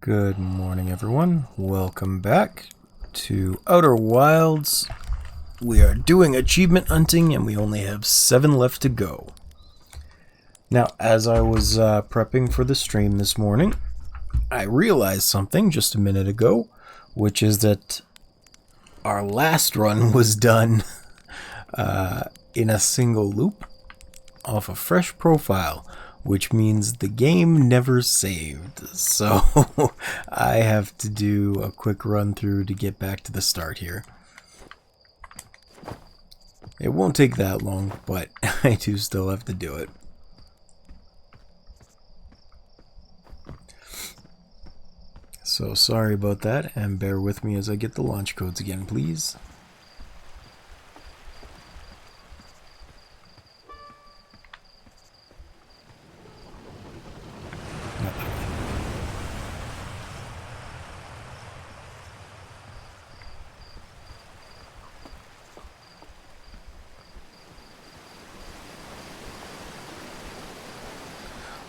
Good morning, everyone. Welcome back to Outer Wilds. We are doing achievement hunting, and we only have 7 left to go. Now, as I was prepping for the stream this morning, I realized something just a minute ago, which is that our last run was done in a single loop off a fresh profile, which means the game never saved. So I have to do a quick run through to get back to the start here. It won't take that long, but I do still have to do it. So sorry about that, and bear with me as I get the launch codes again, please.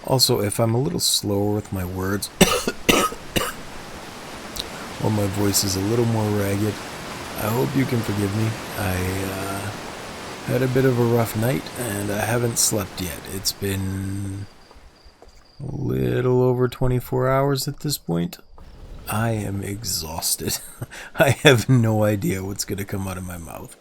Also, if I'm a little slower with my words, or my voice is a little more ragged, I hope you can forgive me. I had a bit of a rough night, and I haven't slept yet. It's been a little over 24 hours at this point. I am exhausted. I have no idea what's going to come out of my mouth.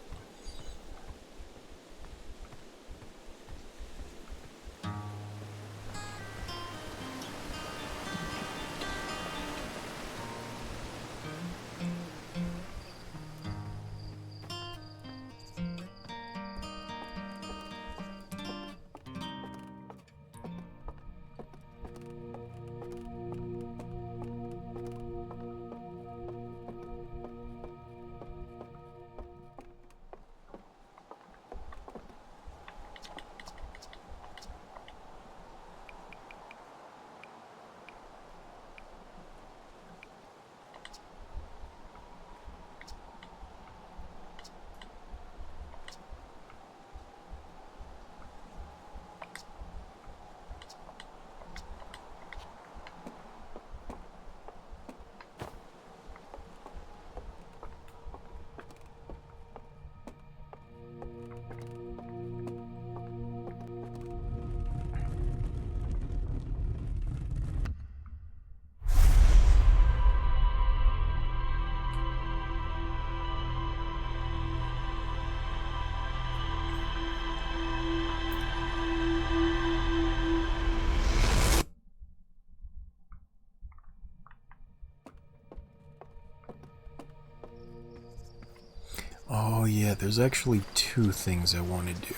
Oh yeah, there's actually 2 things I want to do.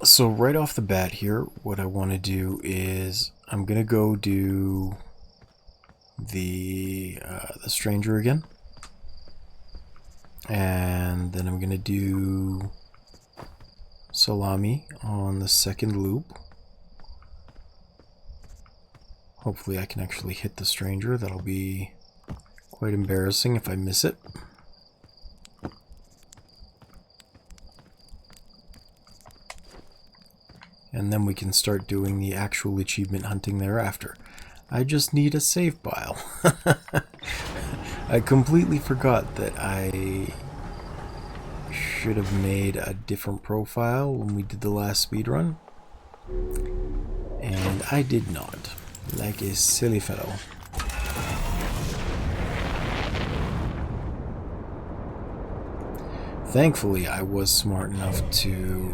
So right off the bat here, what I want to do is I'm gonna go do the stranger again, and then I'm gonna do salami on the second loop. Hopefully I can actually hit the stranger. That'll be quite embarrassing if I miss it. And then we can start doing the actual achievement hunting thereafter. I just need a save file. I completely forgot that I should have made a different profile when we did the last speedrun. And I did not. Like a silly fellow. Thankfully, I was smart enough to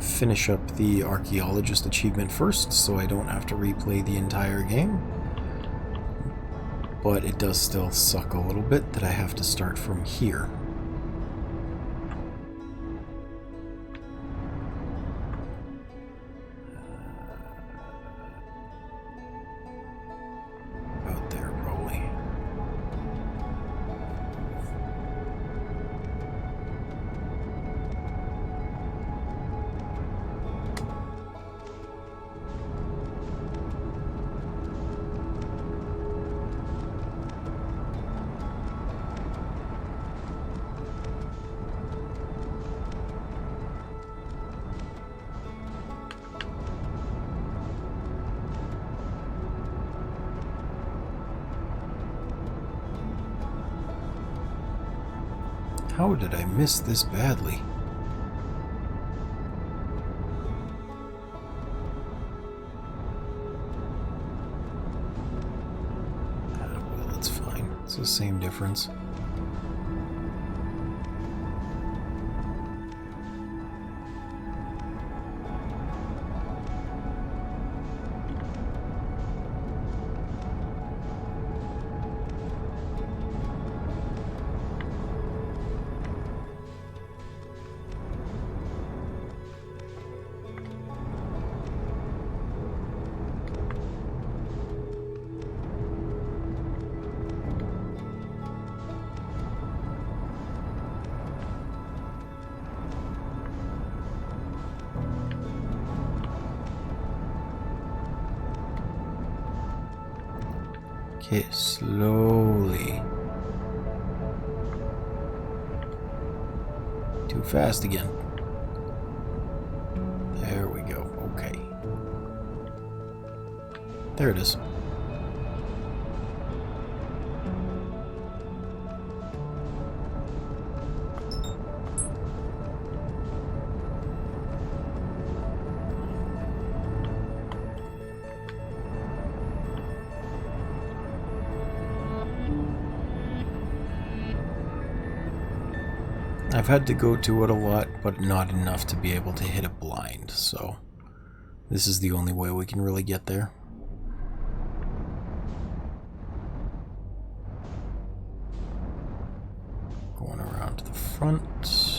finish up the archaeologist achievement first, so I don't have to replay the entire game. But it does still suck a little bit that I have to start from here. About there, probably. How did I miss this badly? Well, that's fine. It's the same difference. Okay, slowly. Too fast again. There we go. Okay. There it is. I've had to go to it a lot, but not enough to be able to hit it blind, so this is the only way we can really get there. Going around to the front.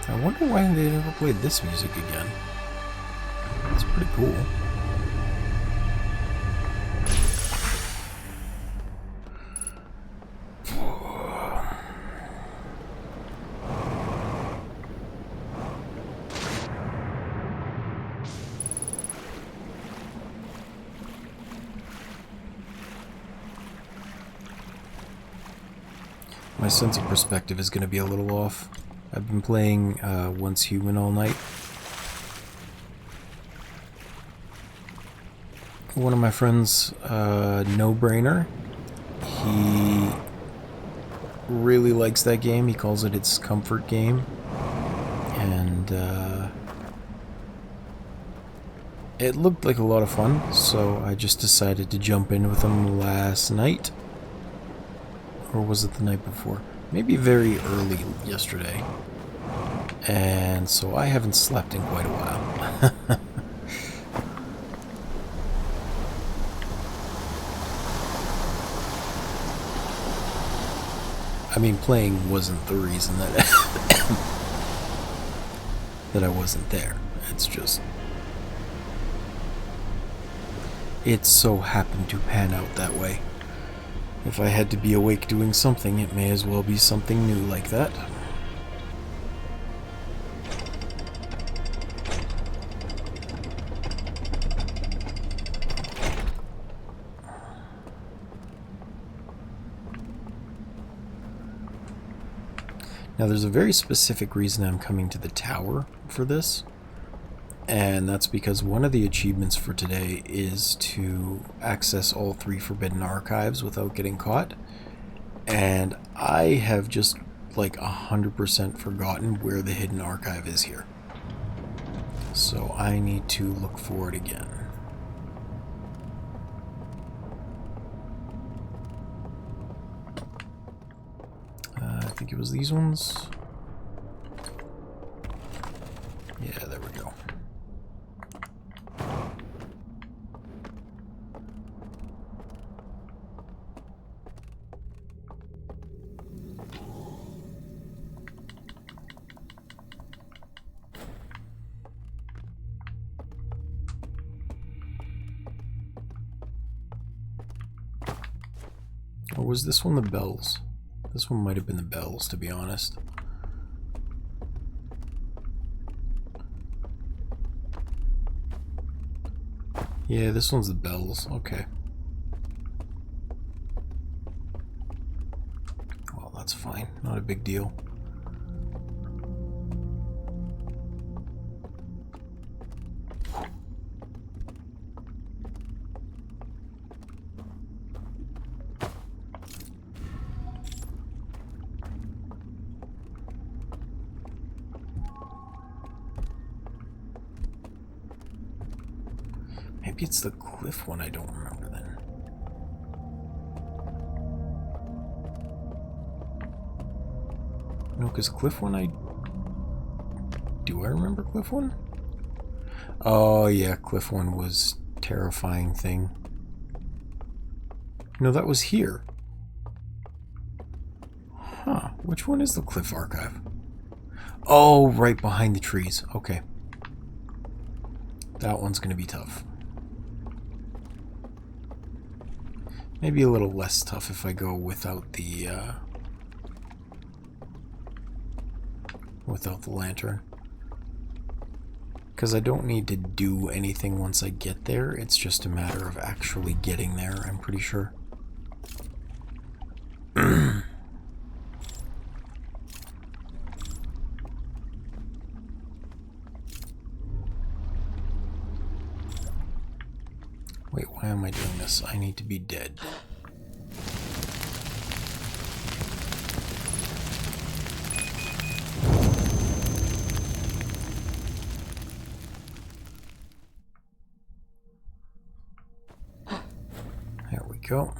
I wonder why they never played this music again. It's pretty cool. My sense of perspective is going to be a little off. I've been playing Once Human all night. One of my friends, No Brainer, he really likes that game. He calls it its comfort game. And it looked like a lot of fun, so I just decided to jump in with him last night. Or was it the night before? Maybe very early yesterday. And so I haven't slept in quite a while. I mean, playing wasn't the reason that that I wasn't there. It's just it so happened to pan out that way. If I had to be awake doing something, it may as well be something new like that. Now there's a very specific reason I'm coming to the tower for this, and that's because one of the achievements for today is to access all 3 forbidden archives without getting caught, and I have just like 100% forgotten where the hidden archive is here. So I need to look for it again. I think it was these ones. Yeah, there we go. Or was this one the bells? This one might have been the bells, to be honest. Yeah, this one's the bells. Okay. Well, that's fine. Not a big deal. Maybe it's the cliff one I don't remember then. No, because cliff one Do I remember cliff one? Oh yeah, cliff one was terrifying thing. No, that was here. Huh, which one is the cliff archive? Oh, right behind the trees. Okay. That one's gonna be tough. Maybe a little less tough if I go without the lantern. Because I don't need to do anything once I get there. It's just a matter of actually getting there, I'm pretty sure. Wait, why am I doing this? I need to be dead. There we go.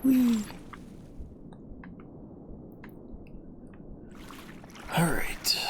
Whee! All right.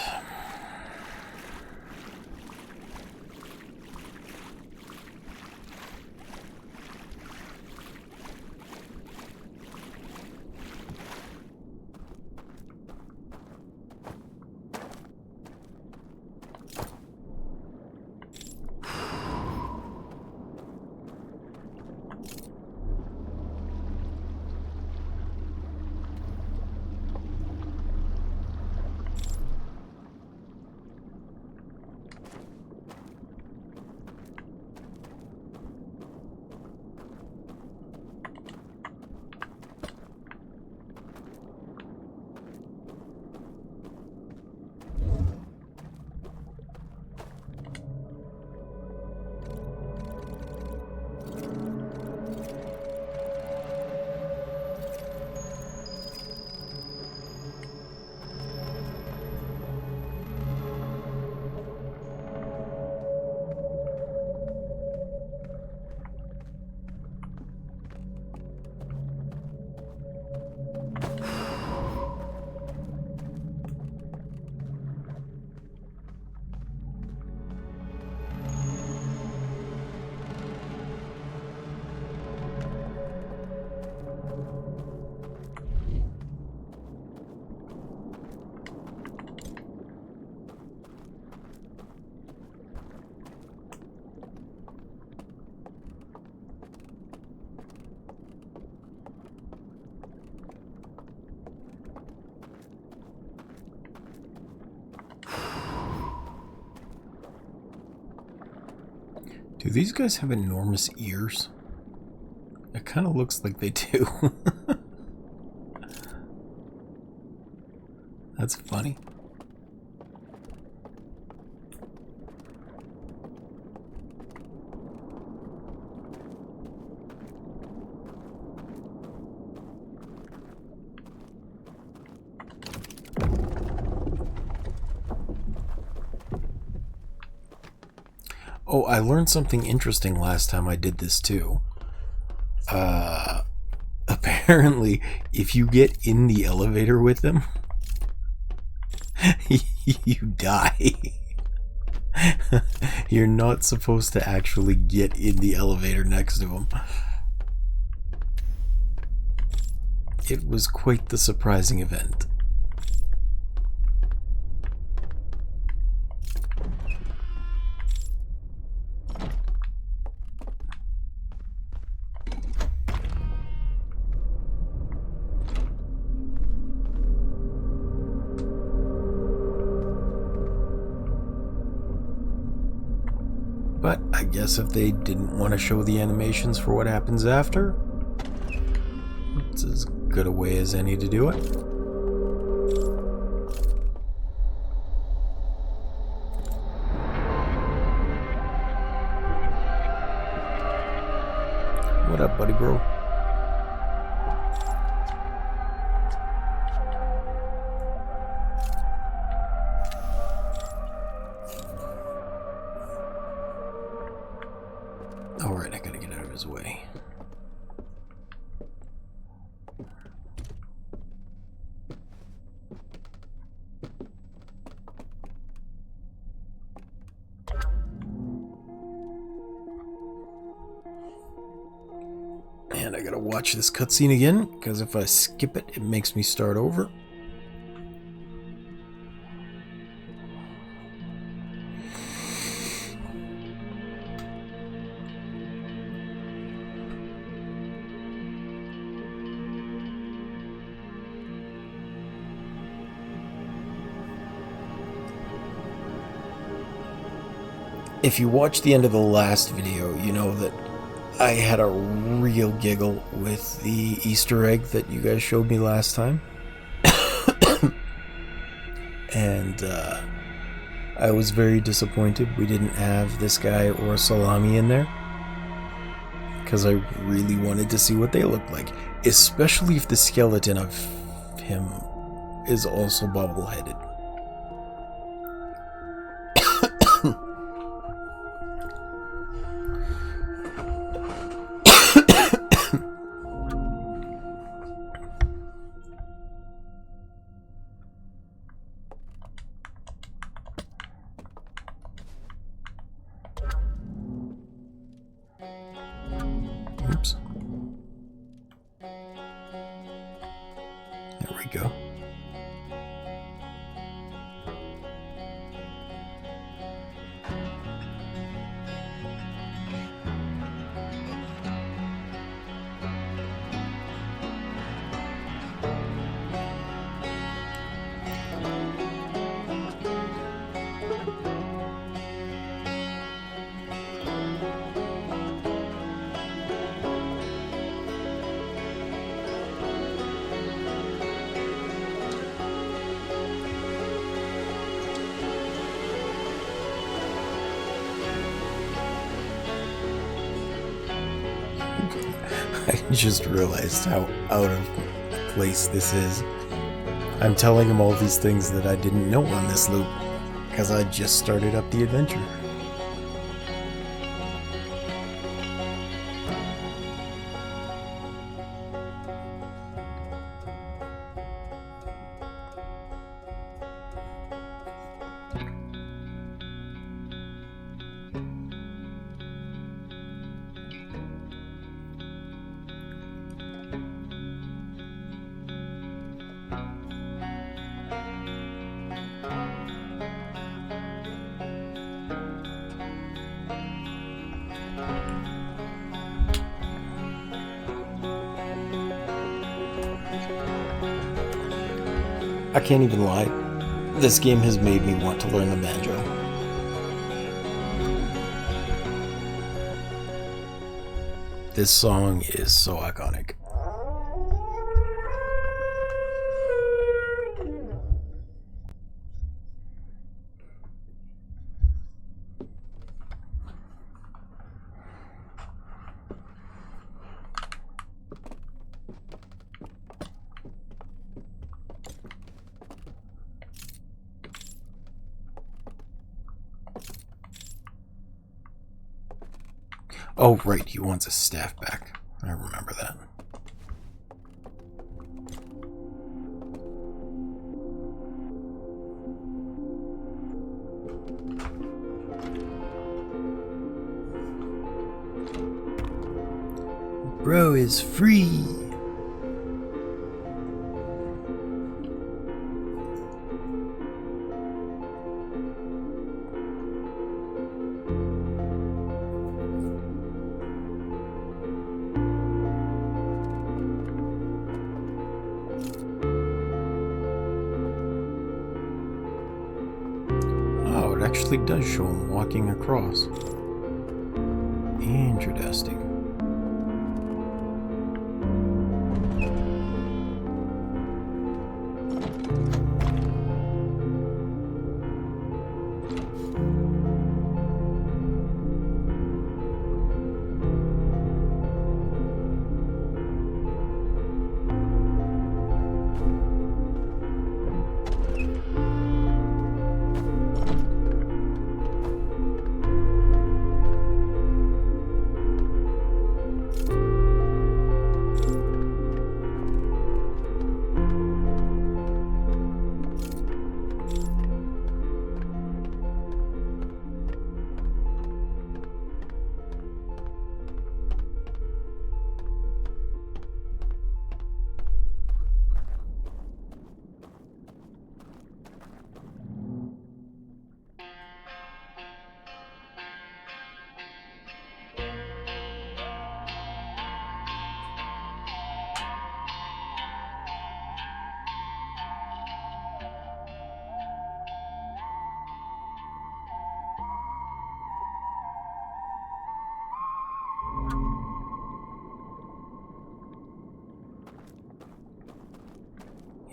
Do these guys have enormous ears? It kind of looks like they do. That's funny. Oh, I learned something interesting last time I did this too. Apparently, if you get in the elevator with them, you die. You're not supposed to actually get in the elevator next to them. It was quite the surprising event. But I guess if they didn't want to show the animations for what happens after, it's as good a way as any to do it. What up, buddy bro? Alright, I gotta get out of his way. And I gotta watch this cutscene again, because if I skip it, it makes me start over. If you watched the end of the last video, you know that I had a real giggle with the Easter egg that you guys showed me last time. And I was very disappointed we didn't have this guy or Salami in there, because I really wanted to see what they looked like, especially if the skeleton of him is also bobble-headed. Oops. There we go. I just realized how out of place this is. I'm telling him all these things that I didn't know on this loop, because I just started up the adventure. I can't even lie. This game has made me want to learn the banjo. This song is so iconic. Oh, right, he wants his staff back. I remember that. Bro is free. Oh, it actually does show him walking across. Interesting.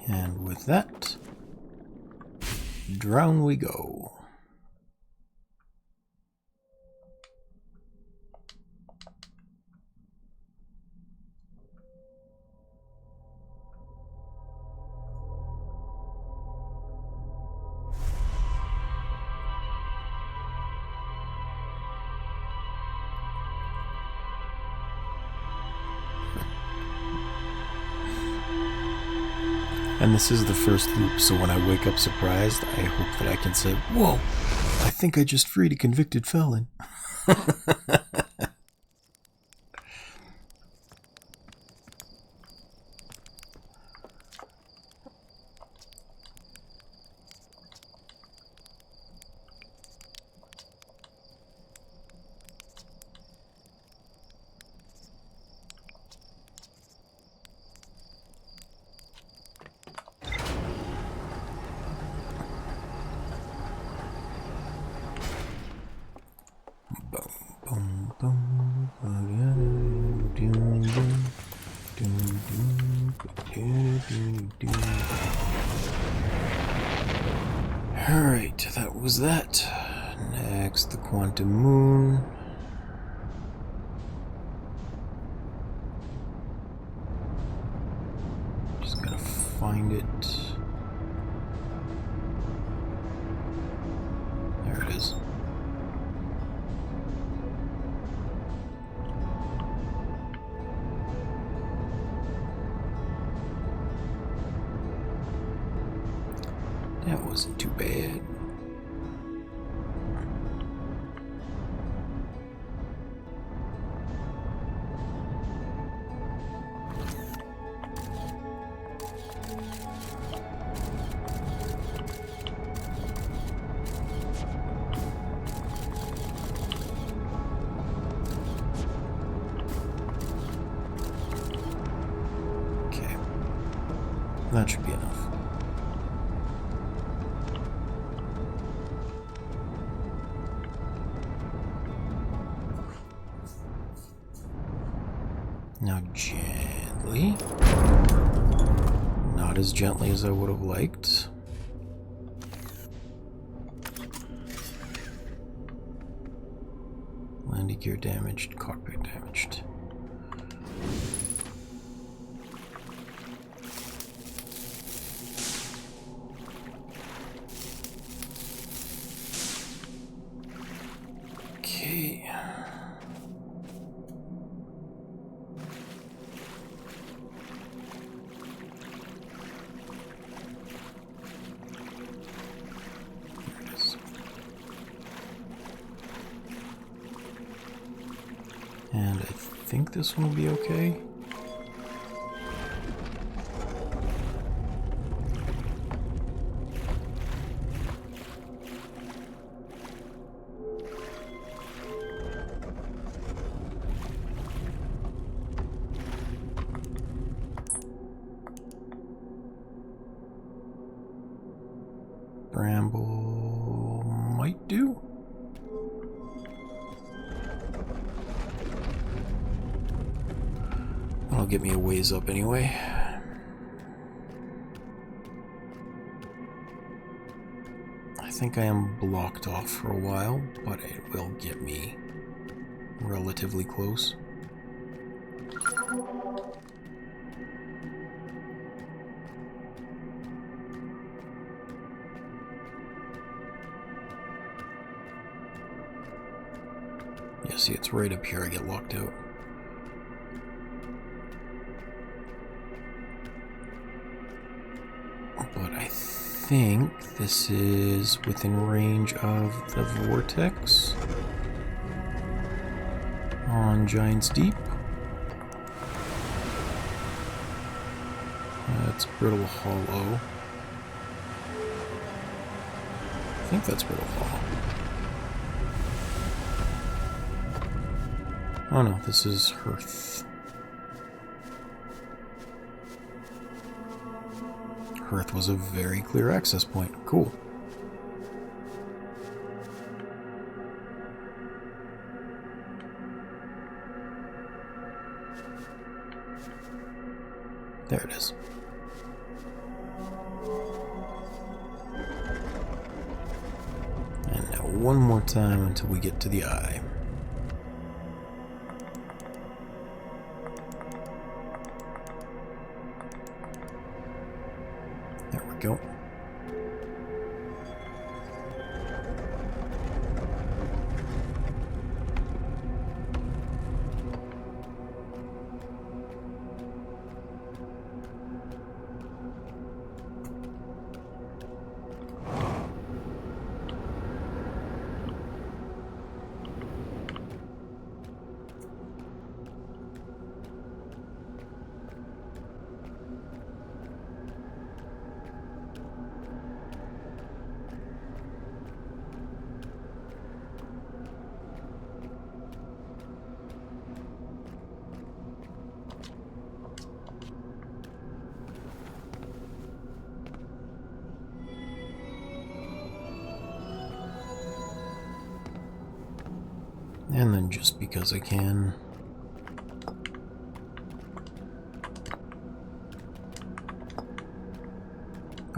And with that, down we go. And this is the first loop, so when I wake up surprised, I hope that I can say, "Whoa, I think I just freed a convicted felon." Alright, that was that. Next, the quantum moon. Just gotta find it. There it is. That wasn't too bad. Okay. That should be enough. Now gently. Not as gently as I would have liked. Landing gear damaged, cockpit damaged. Okay. think this one will be okay. Bramble might do. That'll get me a ways up anyway. I think I am blocked off for a while, but it will get me relatively close. Yeah, see, it's right up here I get locked out. But I think this is within range of the vortex on Giant's Deep. That's Brittle Hollow. I think that's Brittle Hollow. Oh no, this is Hearth. Hearth was a very clear access point. Cool. There it is. And now one more time until we get to the eye. There we go. And then just because I can.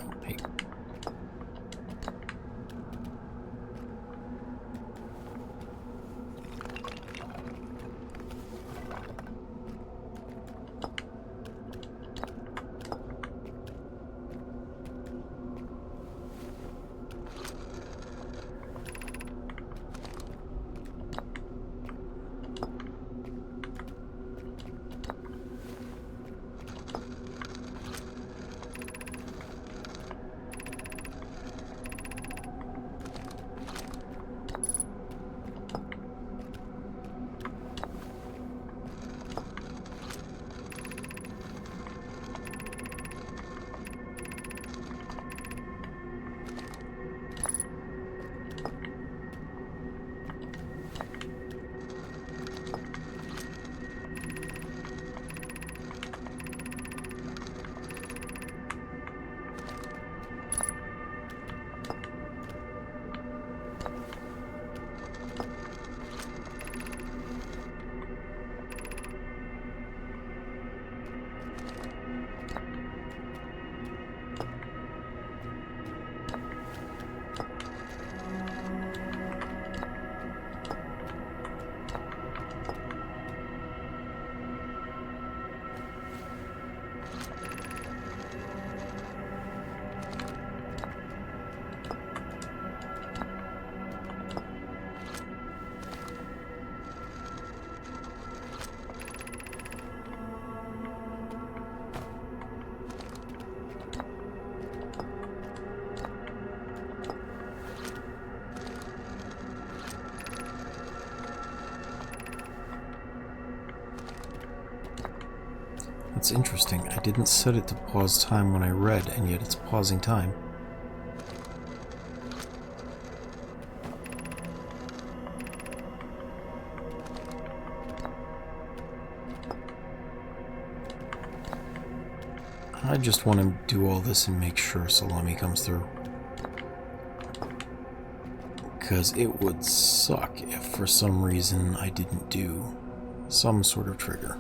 Oh, hey. That's interesting. I didn't set it to pause time when I read, and yet it's pausing time. I just want to do all this and make sure Salami comes through. Because it would suck if for some reason I didn't do some sort of trigger.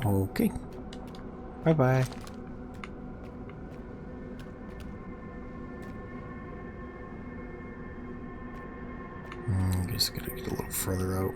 Okay. Bye-bye. I guess I gotta get a little further out.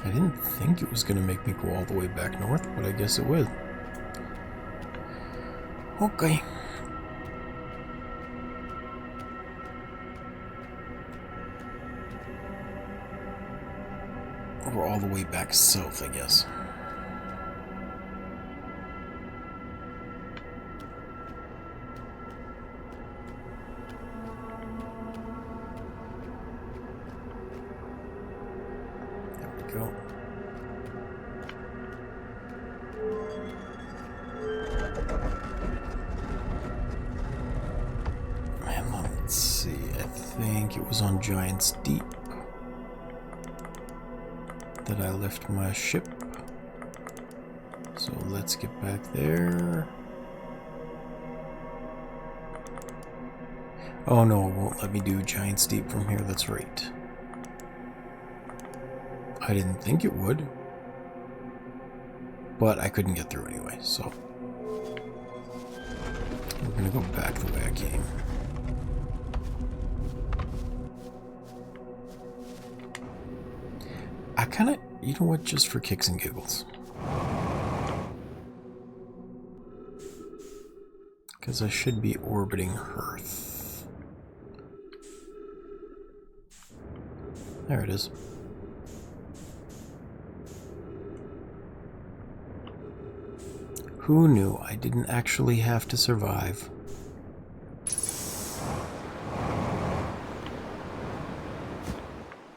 I didn't think it was going to make me go all the way back north, but I guess it will. Okay. Or all the way back south, I guess. Go. And let's see, I think it was on Giant's Deep that I left my ship. So let's get back there. Oh no, it won't let me do Giant's Deep from here, that's right. I didn't think it would, but I couldn't get through anyway, so we're gonna go back the way I came. I kinda, you know what, just for kicks and giggles. Because I should be orbiting Earth. There it is. Who knew I didn't actually have to survive?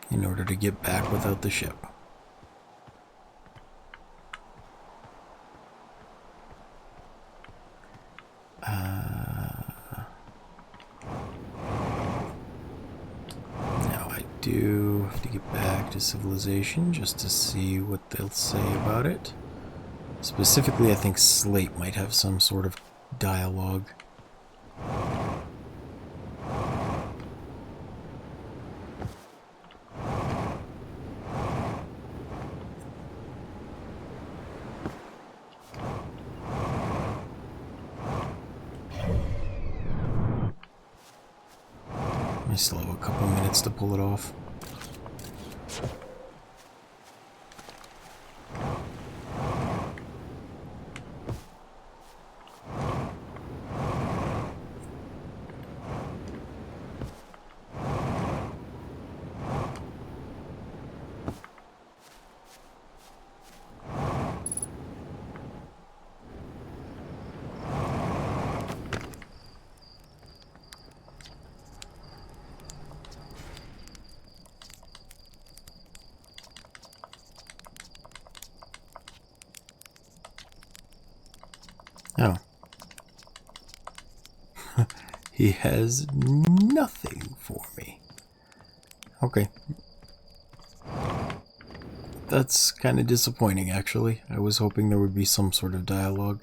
In order to get back without the ship. Now I do have to get back to civilization just to see what they'll say about it. Specifically, I think Slate might have some sort of dialogue. I still have a couple minutes to pull it off. Oh. He has nothing for me. Okay. That's kind of disappointing, actually. I was hoping there would be some sort of dialogue.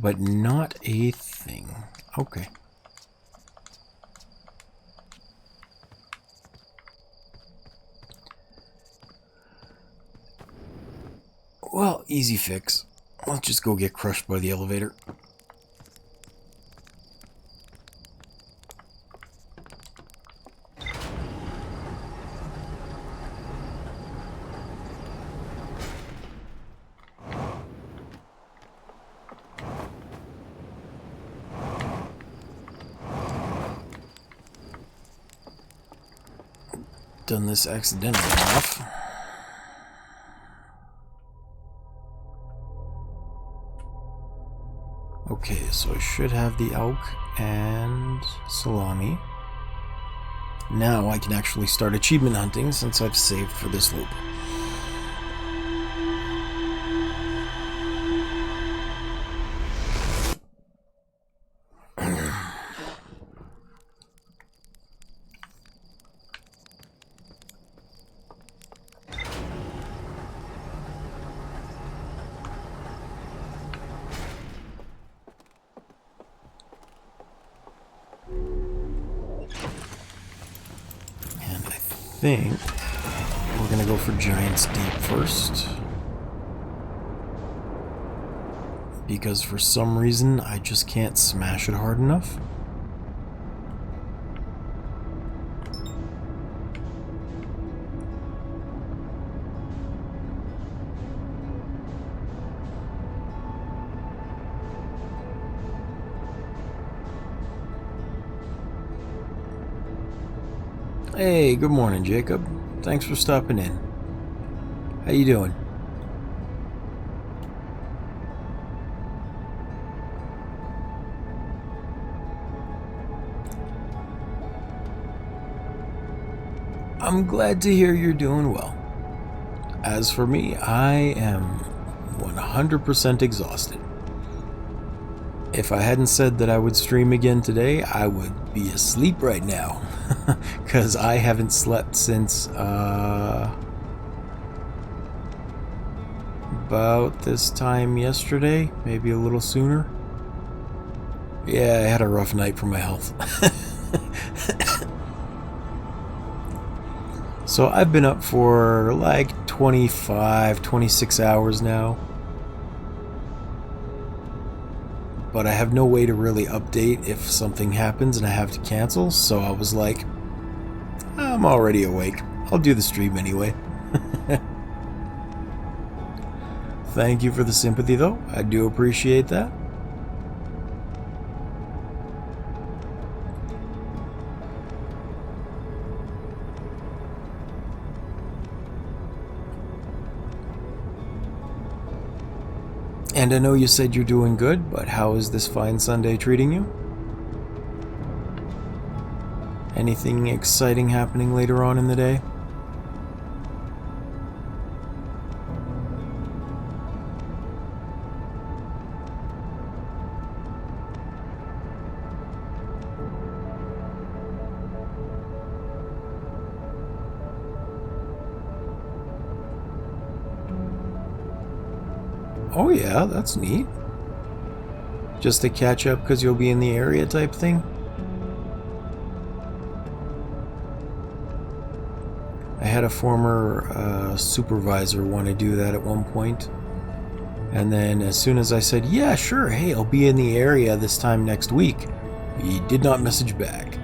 But not a thing. Okay. Well, easy fix. Let's just go get crushed by the elevator. Done this accidentally enough. Okay, so I should have the elk and salami. Now I can actually start achievement hunting since I've saved for this loop. I think we're gonna go for Giant's Deep first, because for some reason I just can't smash it hard enough. Hey, good morning, Jacob. Thanks for stopping in. How you doing? I'm glad to hear you're doing well. As for me, I am 100% exhausted. If I hadn't said that I would stream again today, I would be asleep right now. Because I haven't slept since about this time yesterday, maybe a little sooner. Yeah, I had a rough night for my health. So I've been up for like 25, 26 hours now. But I have no way to really update if something happens and I have to cancel, so I was like, I'm already awake. I'll do the stream anyway. Thank you for the sympathy, though. I do appreciate that. And I know you said you're doing good, but how is this fine Sunday treating you? Anything exciting happening later on in the day? Oh yeah, that's neat. Just to catch up because you'll be in the area type thing? I had a former supervisor want to do that at one point. And then as soon as I said, yeah, sure, hey, I'll be in the area this time next week, he did not message back.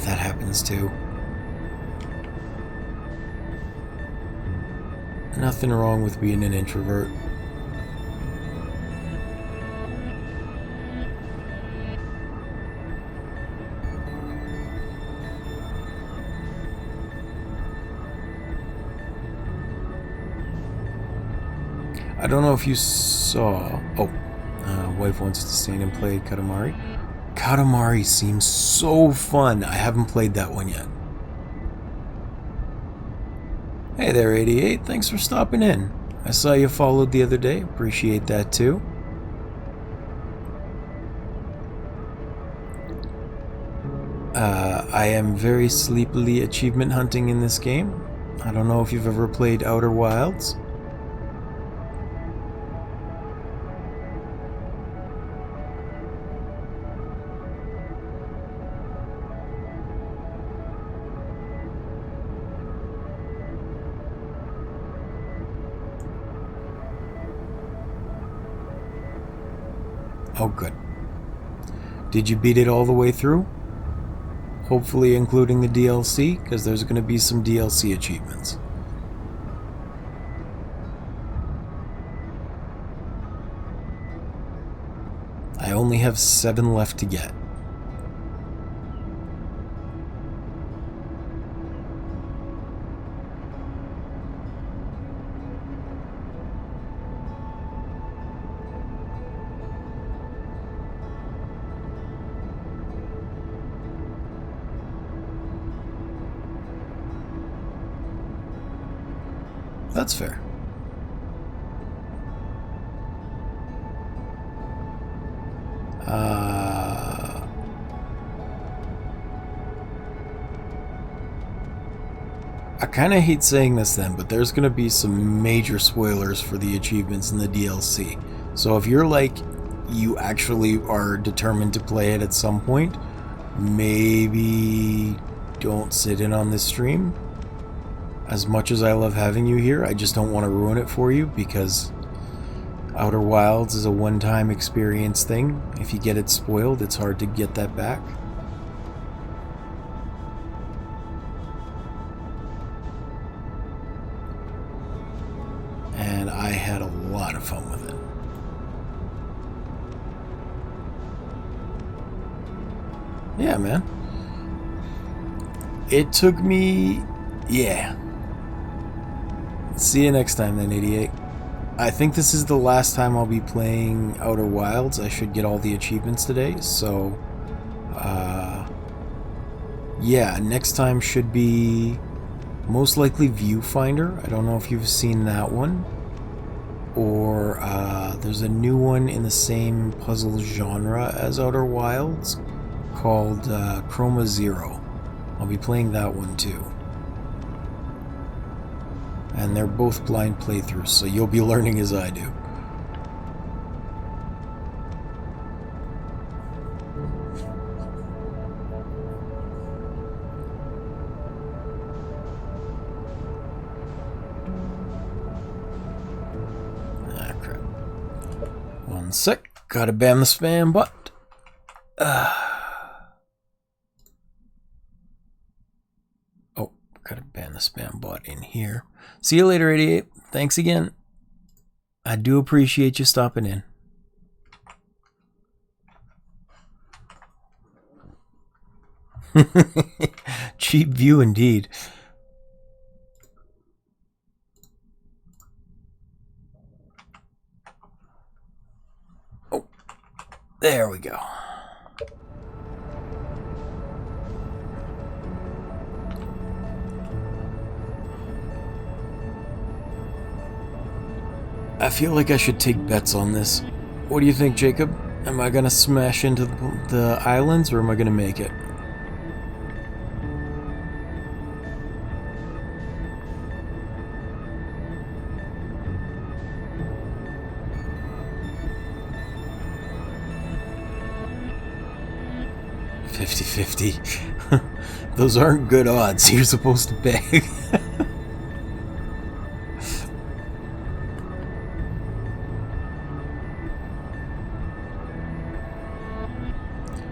That happens too. Nothing wrong with being an introvert. I don't know if you saw... wife wants to stay and play Katamari. Katamari seems so fun. I haven't played that one yet. Hey there, 88. Thanks for stopping in. I saw you followed the other day. Appreciate that too. I am very sleepily achievement hunting in this game. I don't know if you've ever played Outer Wilds. Oh, good. Did you beat it all the way through? Hopefully including the DLC, because there's going to be some DLC achievements. I only have 7 left to get. That's fair. I kind of hate saying this then, but there's going to be some major spoilers for the achievements in the DLC. So if you're like, you actually are determined to play it at some point, maybe don't sit in on this stream. As much as I love having you here, I just don't want to ruin it for you, because Outer Wilds is a one-time experience thing. If you get it spoiled, it's hard to get that back. And I had a lot of fun with it. Yeah, man. It took me... yeah. See you next time then, 88. I think this is the last time I'll be playing Outer Wilds. I should get all the achievements today, so... yeah, next time should be most likely Viewfinder. I don't know if you've seen that one. Or there's a new one in the same puzzle genre as Outer Wilds called Chroma Zero. I'll be playing that one too. And they're both blind playthroughs, so you'll be learning as I do. Ah, crap. One sec. Gotta ban the spam bot. Oh, gotta ban the spam bot in here. See you later, 88. Thanks again. I do appreciate you stopping in. Cheap view indeed. Oh, there we go. I feel like I should take bets on this. What do you think, Jacob? Am I gonna smash into the islands, or am I gonna make it? $50-50. Those aren't good odds. You're supposed to beg.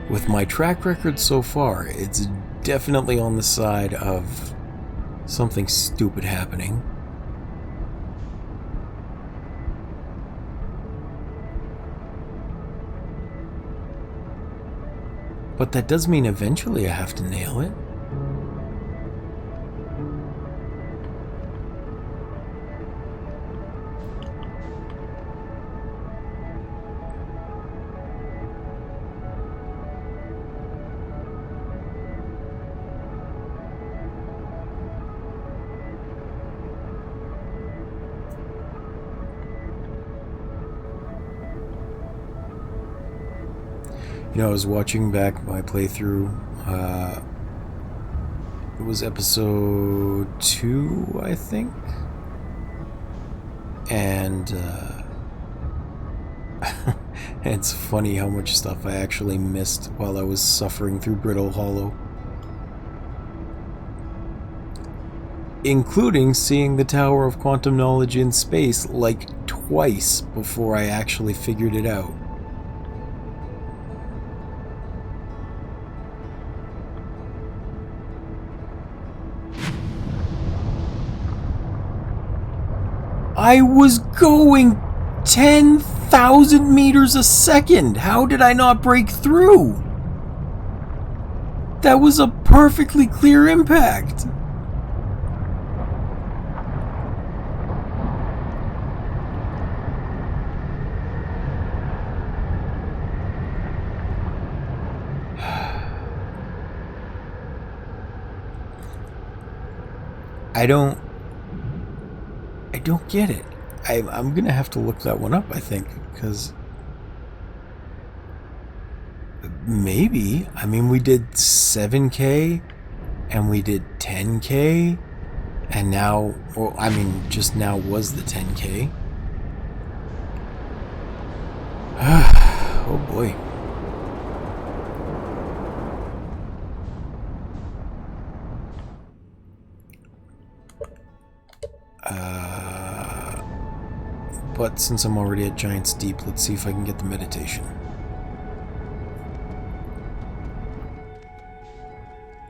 With my track record so far, it's definitely on the side of something stupid happening. But that does mean eventually I have to nail it. You know, I was watching back my playthrough. It was episode 2, I think. And it's funny how much stuff I actually missed while I was suffering through Brittle Hollow. Including seeing the Tower of Quantum Knowledge in space like twice before I actually figured it out. I was going 10,000 meters a second! How did I not break through? That was a perfectly clear impact! I don't get it. I'm gonna have to look that one up, I think, because maybe. I mean, we did 7K and we did 10K, and now, well, I mean, just now was the 10K. Oh boy. But since I'm already at Giant's Deep, let's see if I can get the meditation.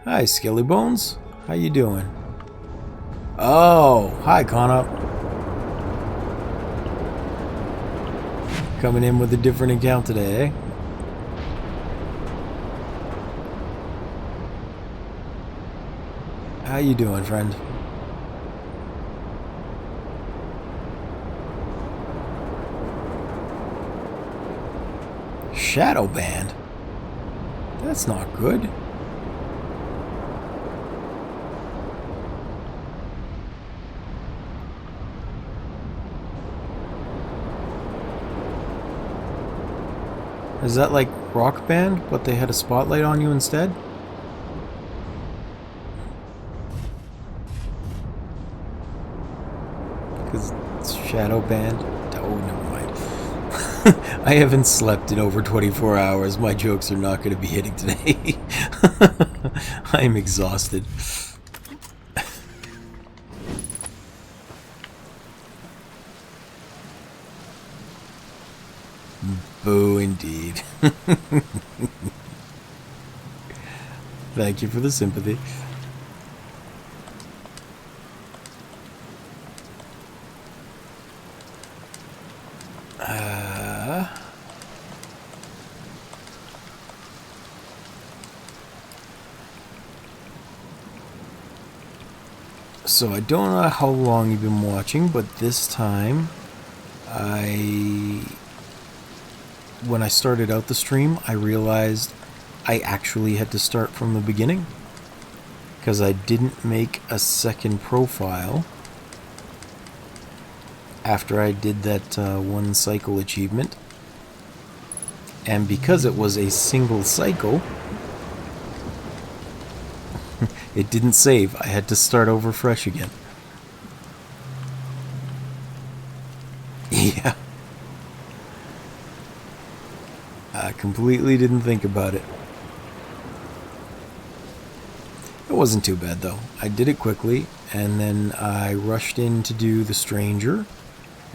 Hi, Skelly Bones. How you doing? Oh, hi, Connor. Coming in with a different account today, eh? How you doing, friend? Shadow band? That's not good. Is that like Rock Band, but they had a spotlight on you instead? Because it's Shadow Band. Oh, never mind. I haven't slept in over 24 hours. My jokes are not going to be hitting today. I'm exhausted. Boo, indeed. Thank you for the sympathy. So I don't know how long you've been watching, but this time when I started out the stream, I realized I actually had to start from the beginning because I didn't make a second profile after I did that one cycle achievement, and because it was a single cycle, it didn't save. I had to start over fresh again. Yeah. I completely didn't think about it. It wasn't too bad though. I did it quickly, and then I rushed in to do the Stranger,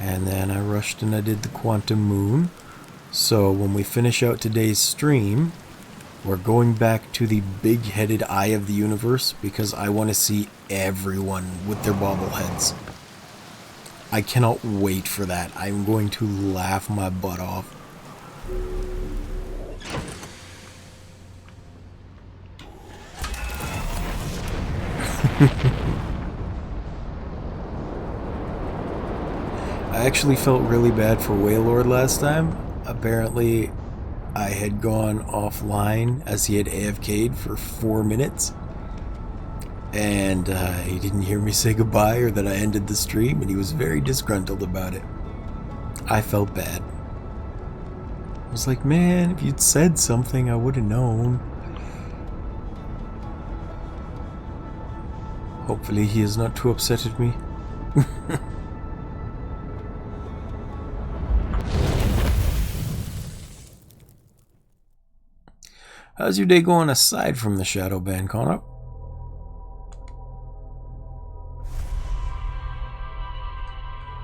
and then I rushed and I did the Quantum Moon. So when we finish out today's stream, we're going back to the big-headed Eye of the Universe because I want to see everyone with their bobbleheads. I cannot wait for that. I'm going to laugh my butt off. I actually felt really bad for Waylord last time. Apparently, I had gone offline as he had AFK'd for 4 minutes. And he didn't hear me say goodbye or that I ended the stream, and he was very disgruntled about it. I felt bad. was like, man, if you'd said something, I would have known. Hopefully he is not too upset at me. How's your day going aside from the shadow ban, Connor?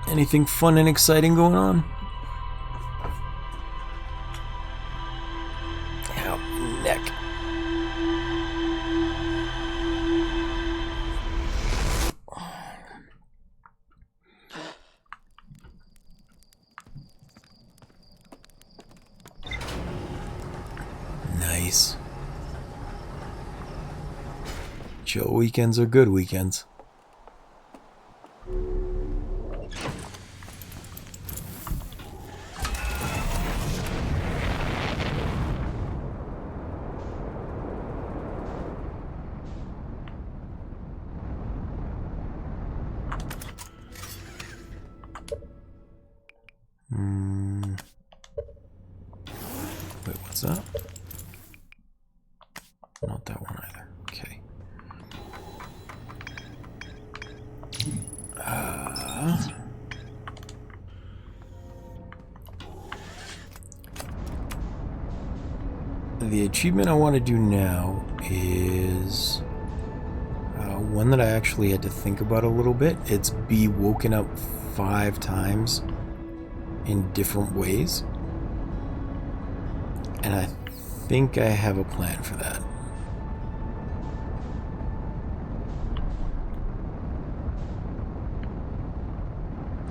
Anything fun and exciting going on? Ow, neck. Nice. Chill weekends are good weekends. Wait, what's that? Not that one either. Okay. The achievement I want to do now is one that I actually had to think about a little bit. It's be woken up 5 times in different ways. And I think I have a plan for that.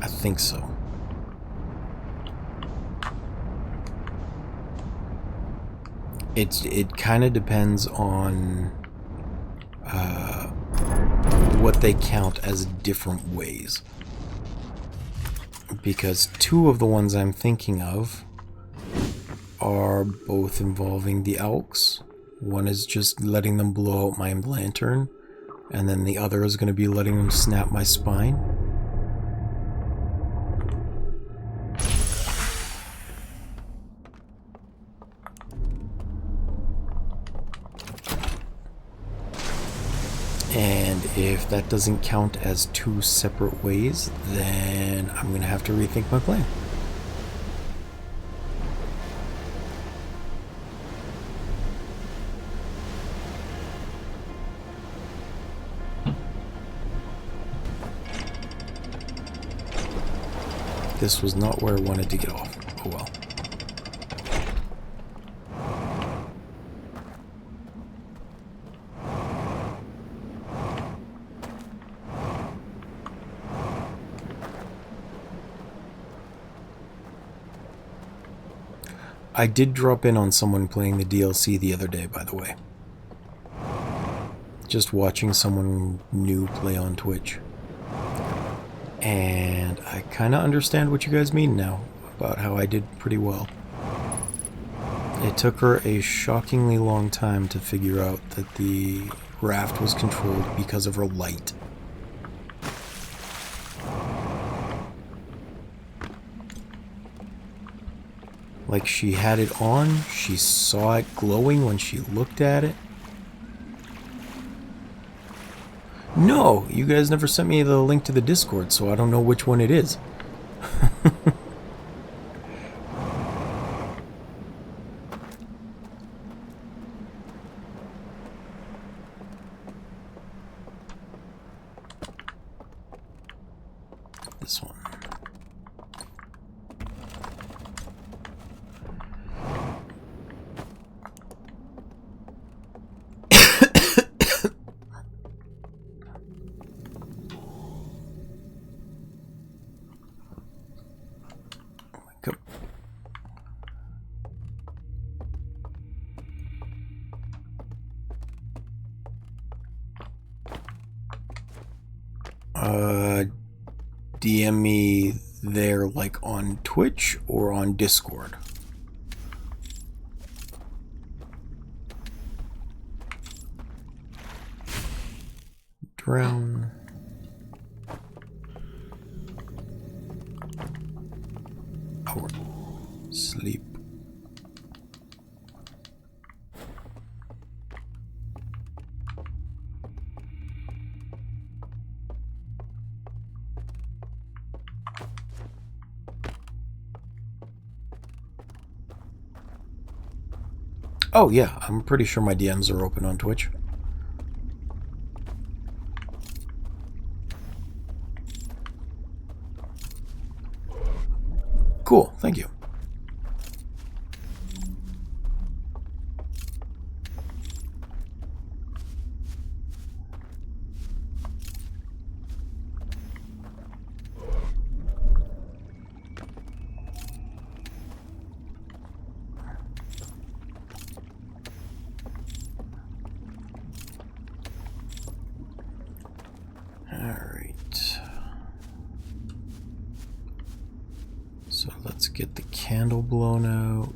I think so. It kind of depends on what they count as different ways. Because 2 of the ones I'm thinking of are both involving the Elks. One is just letting them blow out my lantern, and then the other is going to be letting them snap my spine. And if that doesn't count as 2 separate ways, then I'm going to have to rethink my plan. This was not where I wanted to get off. Oh well. I did drop in on someone playing the DLC the other day, by the way. Just watching someone new play on Twitch. And I kind of understand what you guys mean now about how I did pretty well. It took her a shockingly long time to figure out that the raft was controlled because of her light. Like, she had it on, she saw it glowing when she looked at it. No, you guys never sent me the link to the Discord, so I don't know which one it is. This one. DM me there, like on Twitch or on Discord. Drown. Hour. Sleep. Oh yeah, I'm pretty sure my DMs are open on Twitch. Cool, thank you. Alright. So let's get the candle blown out.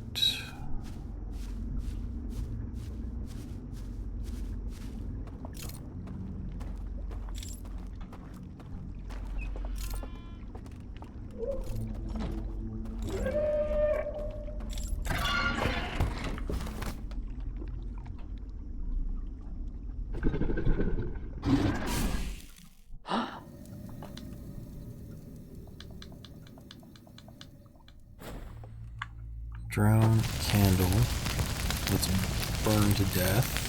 Drown candle. Let's burn to death.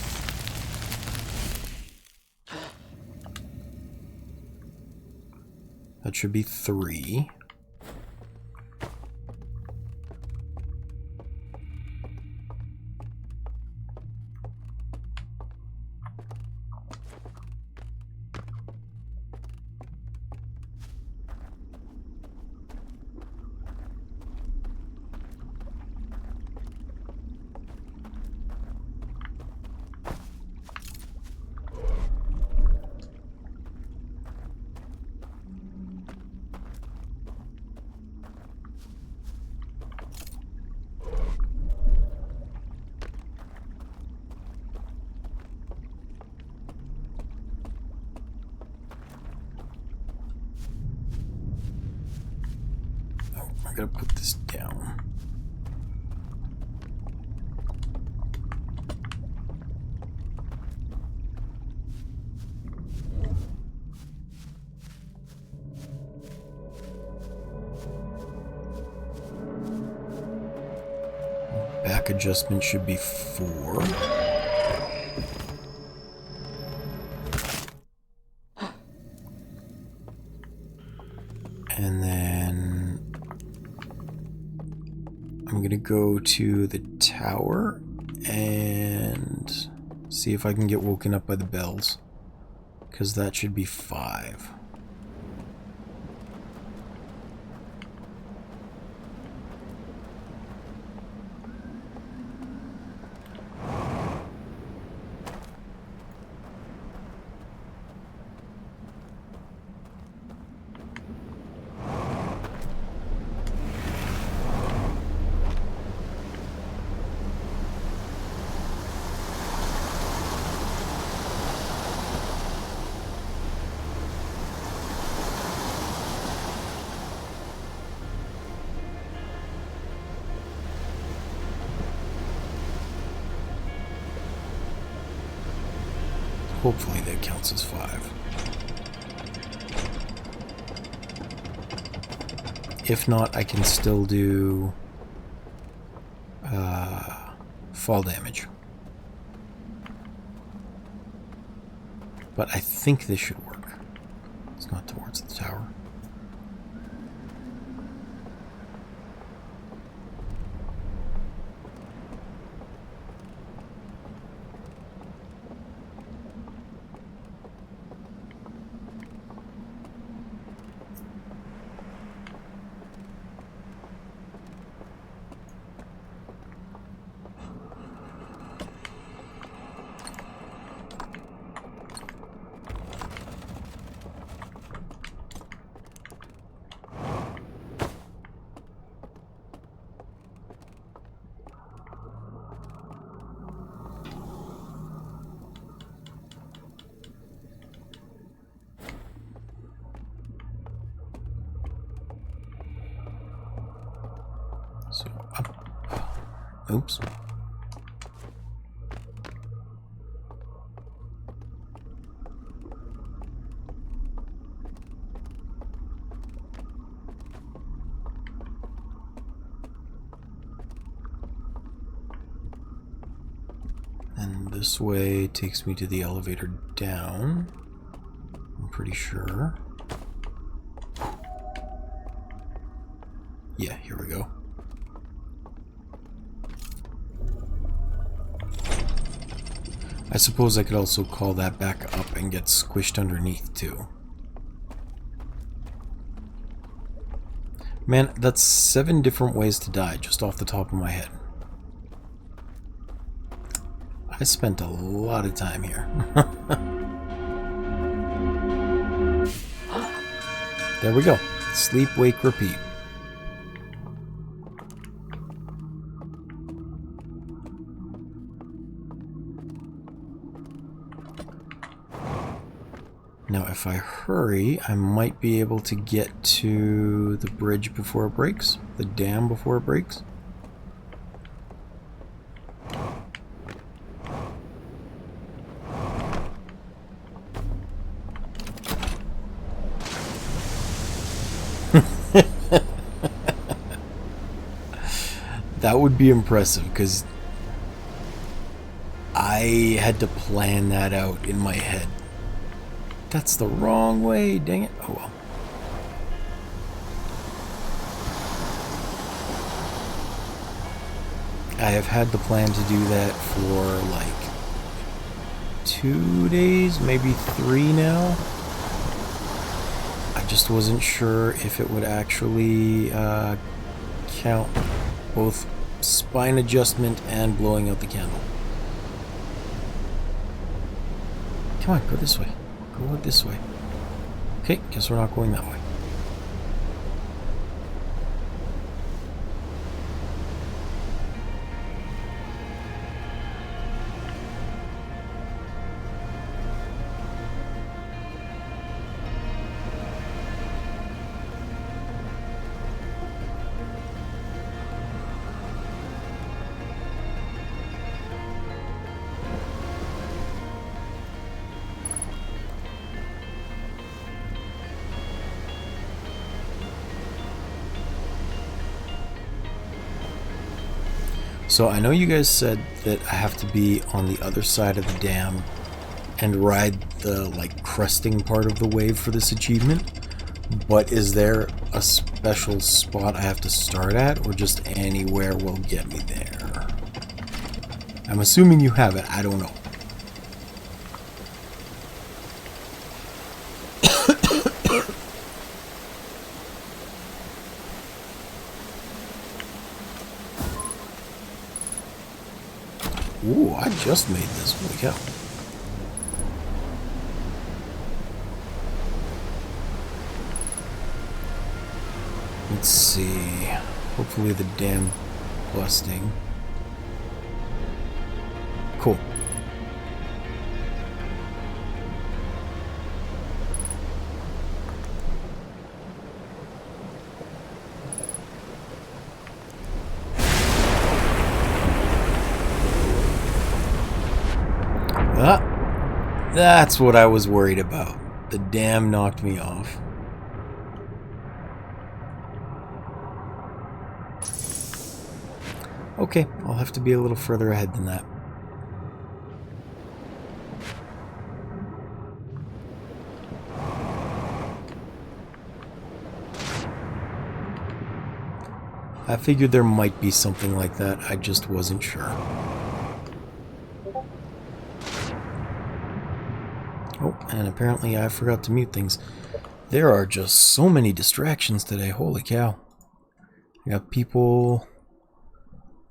That should be 3. I gotta put this down. Back adjustment should be 4. And then I'm gonna go to the tower and see if I can get woken up by the bells, because that should be 5. Hopefully that counts as 5. If not, I can still do fall damage. But I think this should work. It's not towards the tower. So up. Oops. And this way takes me to the elevator down. I'm pretty sure. Yeah, here we go. I suppose I could also call that back up and get squished underneath too. Man, that's 7 different ways to die just off the top of my head. I spent a lot of time here. There we go. Sleep, wake, repeat. Now, if I hurry, I might be able to get to the bridge before it breaks, the dam before it breaks. That would be impressive, because I had to plan that out in my head. That's the wrong way, dang it. Oh well. I have had the plan to do that for like 2 days, maybe 3 now. I just wasn't sure if it would actually count both spine adjustment and blowing out the candle. Come on, go this way. Go this way. Okay, guess we're not going that way. So I know you guys said that I have to be on the other side of the dam and ride the like cresting part of the wave for this achievement, but is there a special spot I have to start at, or just anywhere will get me there? I'm assuming you have it, I don't know. Ooh, I just made this. Holy cow. Let's see. Hopefully the dam busting. Cool. That's what I was worried about. The dam knocked me off. Okay, I'll have to be a little further ahead than that. I figured there might be something like that, I just wasn't sure. Oh, and apparently I forgot to mute things. There are just so many distractions today, holy cow. I got people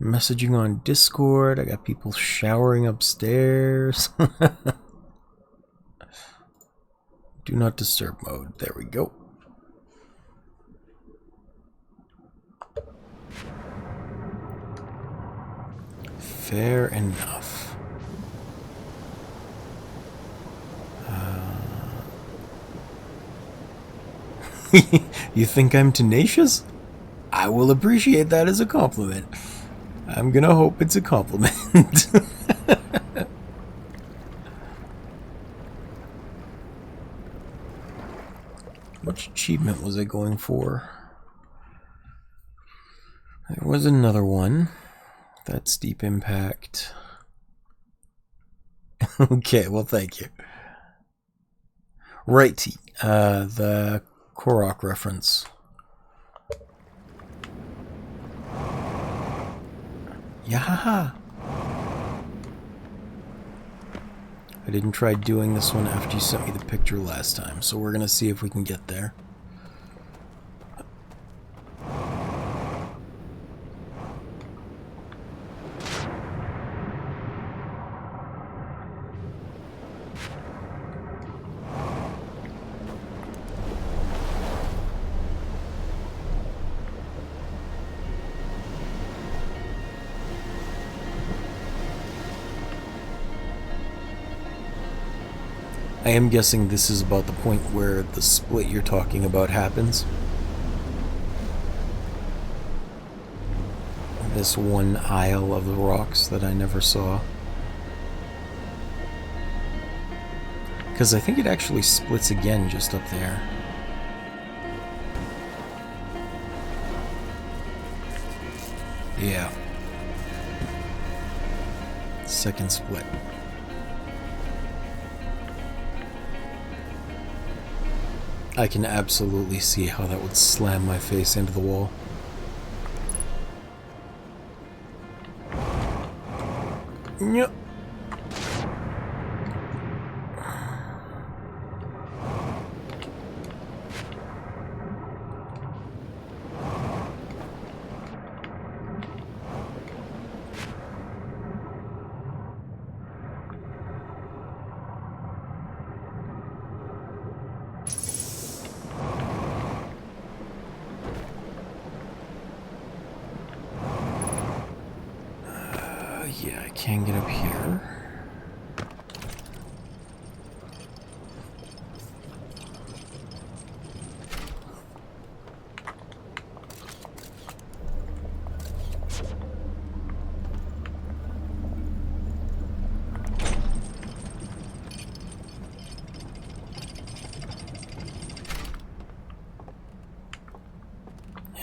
messaging on Discord, I got people showering upstairs. Do not disturb mode, there we go. Fair enough. You think I'm tenacious? I will appreciate that as a compliment. I'm gonna hope it's a compliment. Which achievement was I going for? There was another one. That steep impact. Okay, well, thank you. Right, the Korok reference. Yahaha! I didn't try doing this one after you sent me the picture last time, so we're gonna see if we can get there. I am guessing this is about the point where the split you're talking about happens. This one aisle of the rocks that I never saw. Because I think it actually splits again just up there. Yeah. Second split. I can absolutely see how that would slam my face into the wall. Yep. Yeah, I can get up here.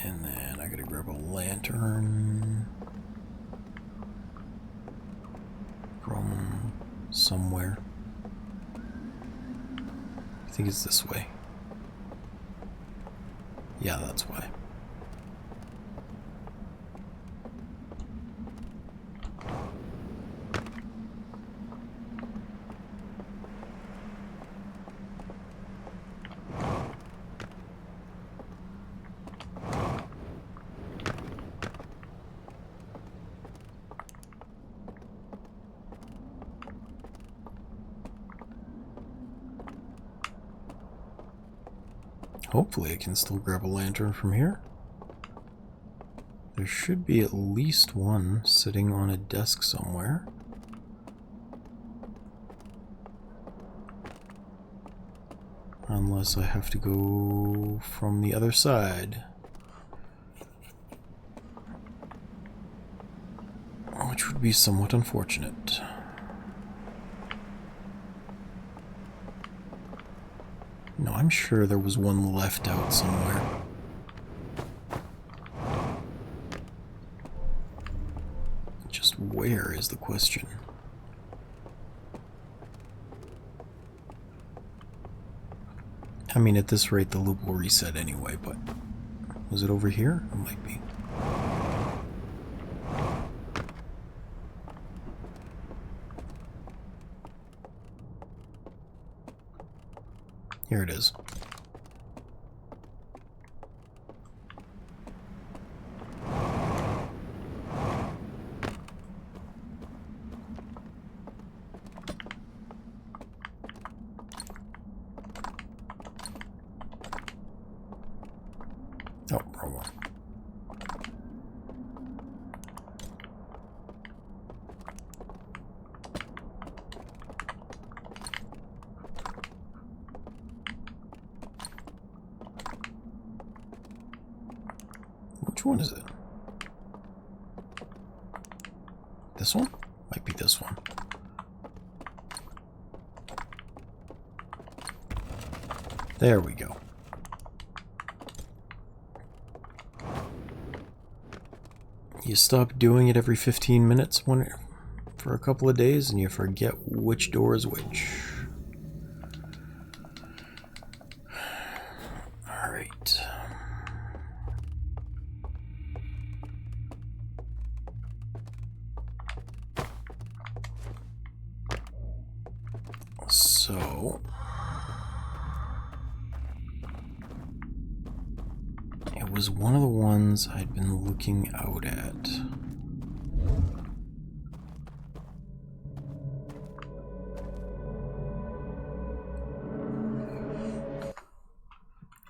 And then I gotta grab a lantern from somewhere. I think it's this way. Yeah, that's why. Hopefully I can still grab a lantern from here. There should be at least one sitting on a desk somewhere. Unless I have to go from the other side. Which would be somewhat unfortunate. No, I'm sure there was one left out somewhere. Just where is the question? I mean, at this rate, the loop will reset anyway, but... Was it over here? It might be. Here it is. Oh, wrong one. Which one is it? This one? Might be this one. There we go. You stop doing it every 15 minutes for a couple of days and you forget which door is which. Alright. So it was one of the ones I'd been looking out at.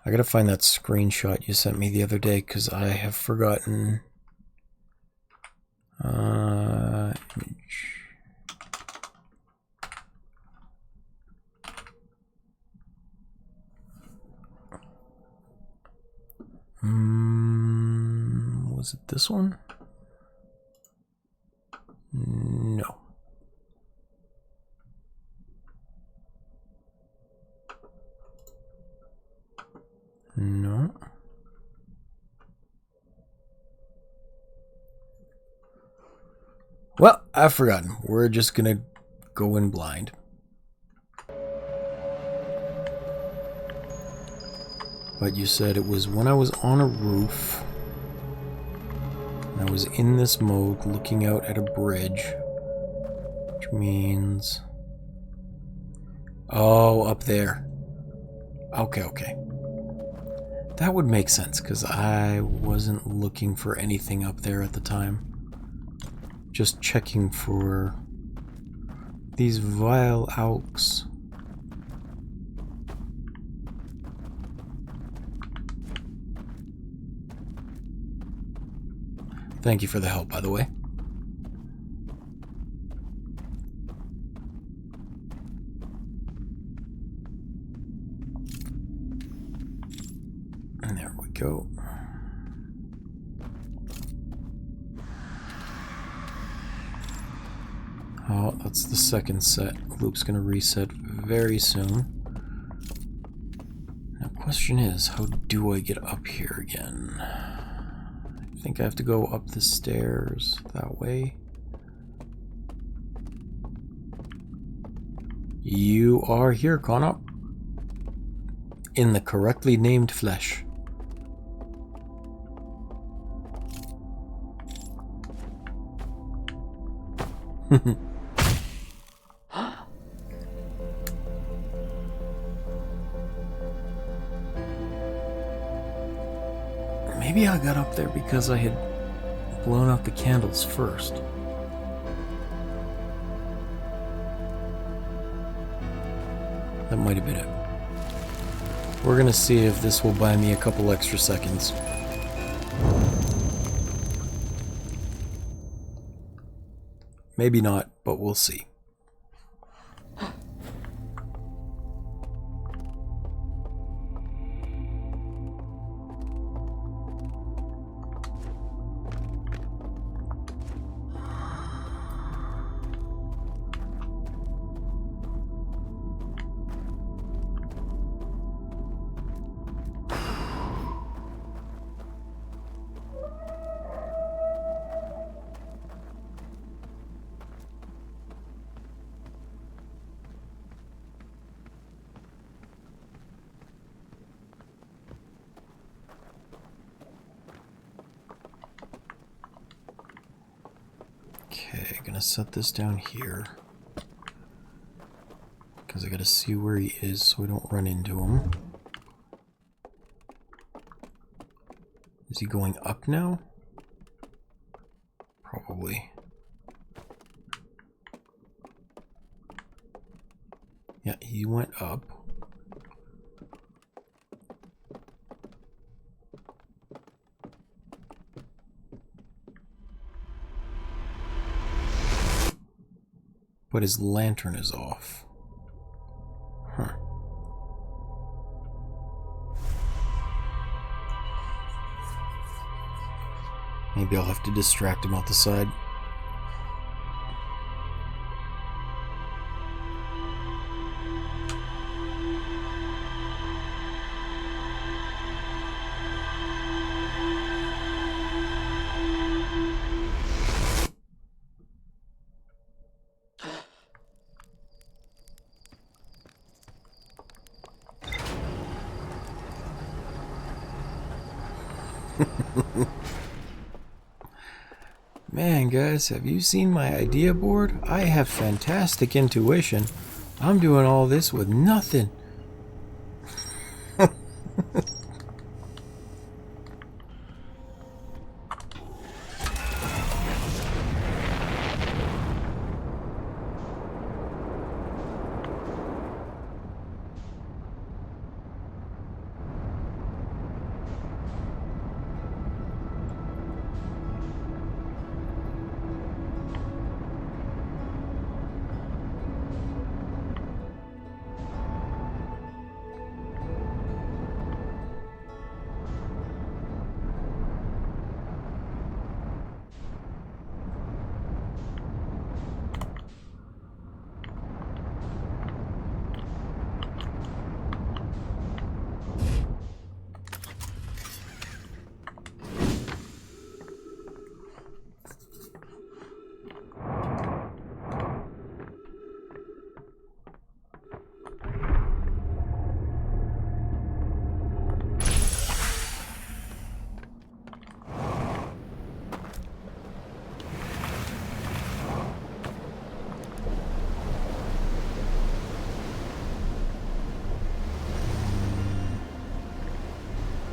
I gotta find that screenshot you sent me the other day because I have forgotten. Image. Was it this one? No. No. Well, I've forgotten. We're just gonna go in blind. But you said it was when I was on a roof. And I was in this mode looking out at a bridge. Which means... Oh, up there. Okay. That would make sense, because I wasn't looking for anything up there at the time. Just checking for these vile alks. Thank you for the help, by the way. And there we go. Oh, that's the second set. Loop's gonna reset very soon. Now, question is, how do I get up here again? I think I have to go up the stairs that way. You are here, Connor. In the correctly named flesh. Maybe I got up there because I had blown out the candles first. That might have been it. We're gonna see if this will buy me a couple extra seconds. Maybe not, but we'll see. Okay, gonna set this down here. Because I gotta see where he is so I don't run into him. Is he going up now? Probably. Yeah, he went up. But his lantern is off. Huh. Maybe I'll have to distract him out the side. Man, guys, have you seen my idea board? I have fantastic intuition. I'm doing all this with nothing.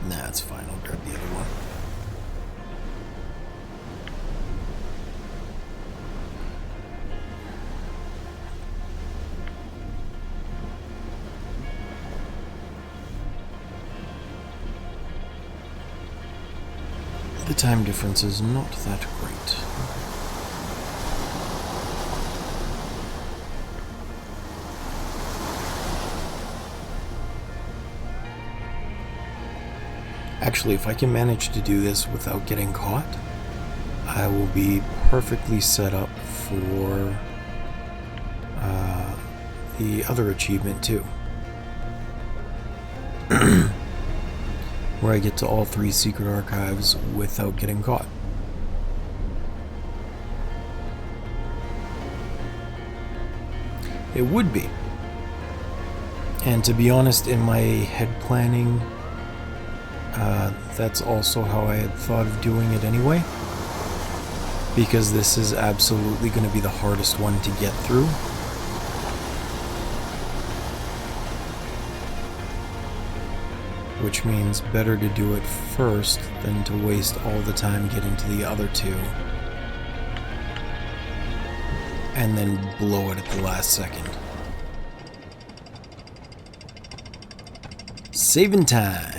Nah, it's fine. I'll grab the other one. The time difference is not that great. Actually, if I can manage to do this without getting caught, I will be perfectly set up for the other achievement too. Where I get to all 3 secret archives without getting caught. It would be. And to be honest, in my head planning, that's also how I had thought of doing it anyway. Because this is absolutely going to be the hardest one to get through. Which means better to do it first than to waste all the time getting to the other 2. And then blow it at the last second. Saving time.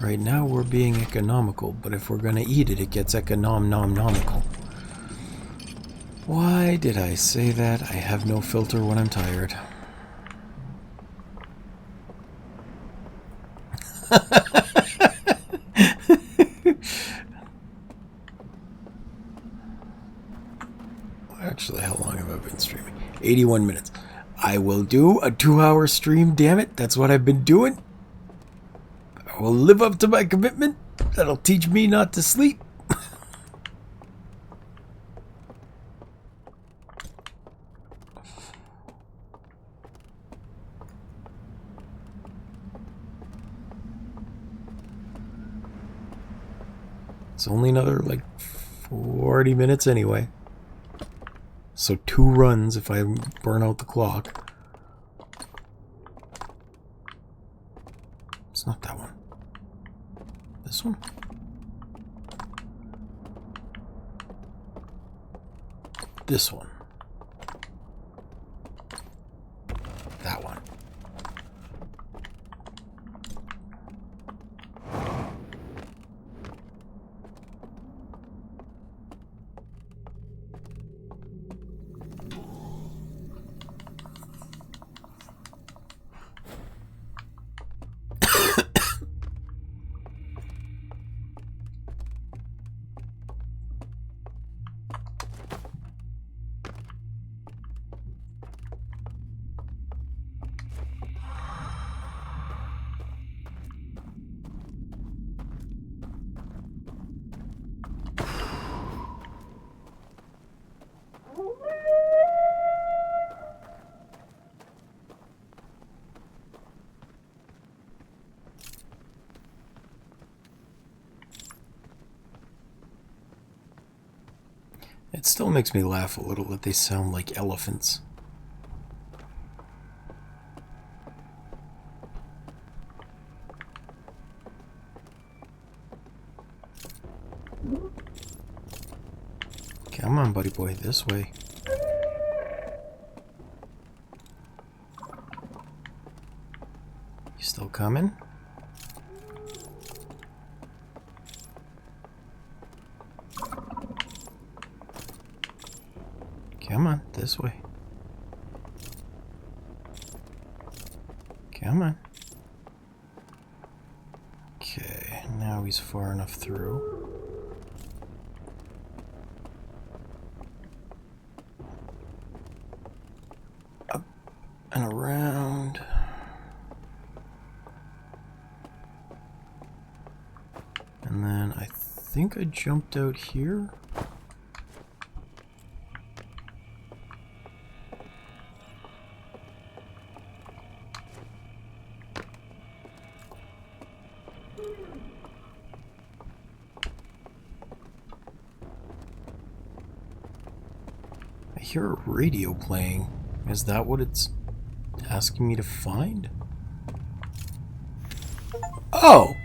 Right now we're being economical, but if we're gonna eat it, it gets economical. Why did I say that? I have no filter when I'm tired. Actually, how long have I been streaming? 81 minutes. I will do a 2-hour stream, damn it. That's what I've been doing. I will live up to my commitment. That'll teach me not to sleep. It's only another, like, 40 minutes anyway. So 2 runs if I burn out the clock. It's not that one. This one? This one. That one. It still makes me laugh a little that they sound like elephants. Come on, buddy boy, this way. You still coming? Come on, this way. Come on. Okay, now he's far enough through. Up and around. And then I think I jumped out here. I hear a radio playing. Is that what it's asking me to find? Oh!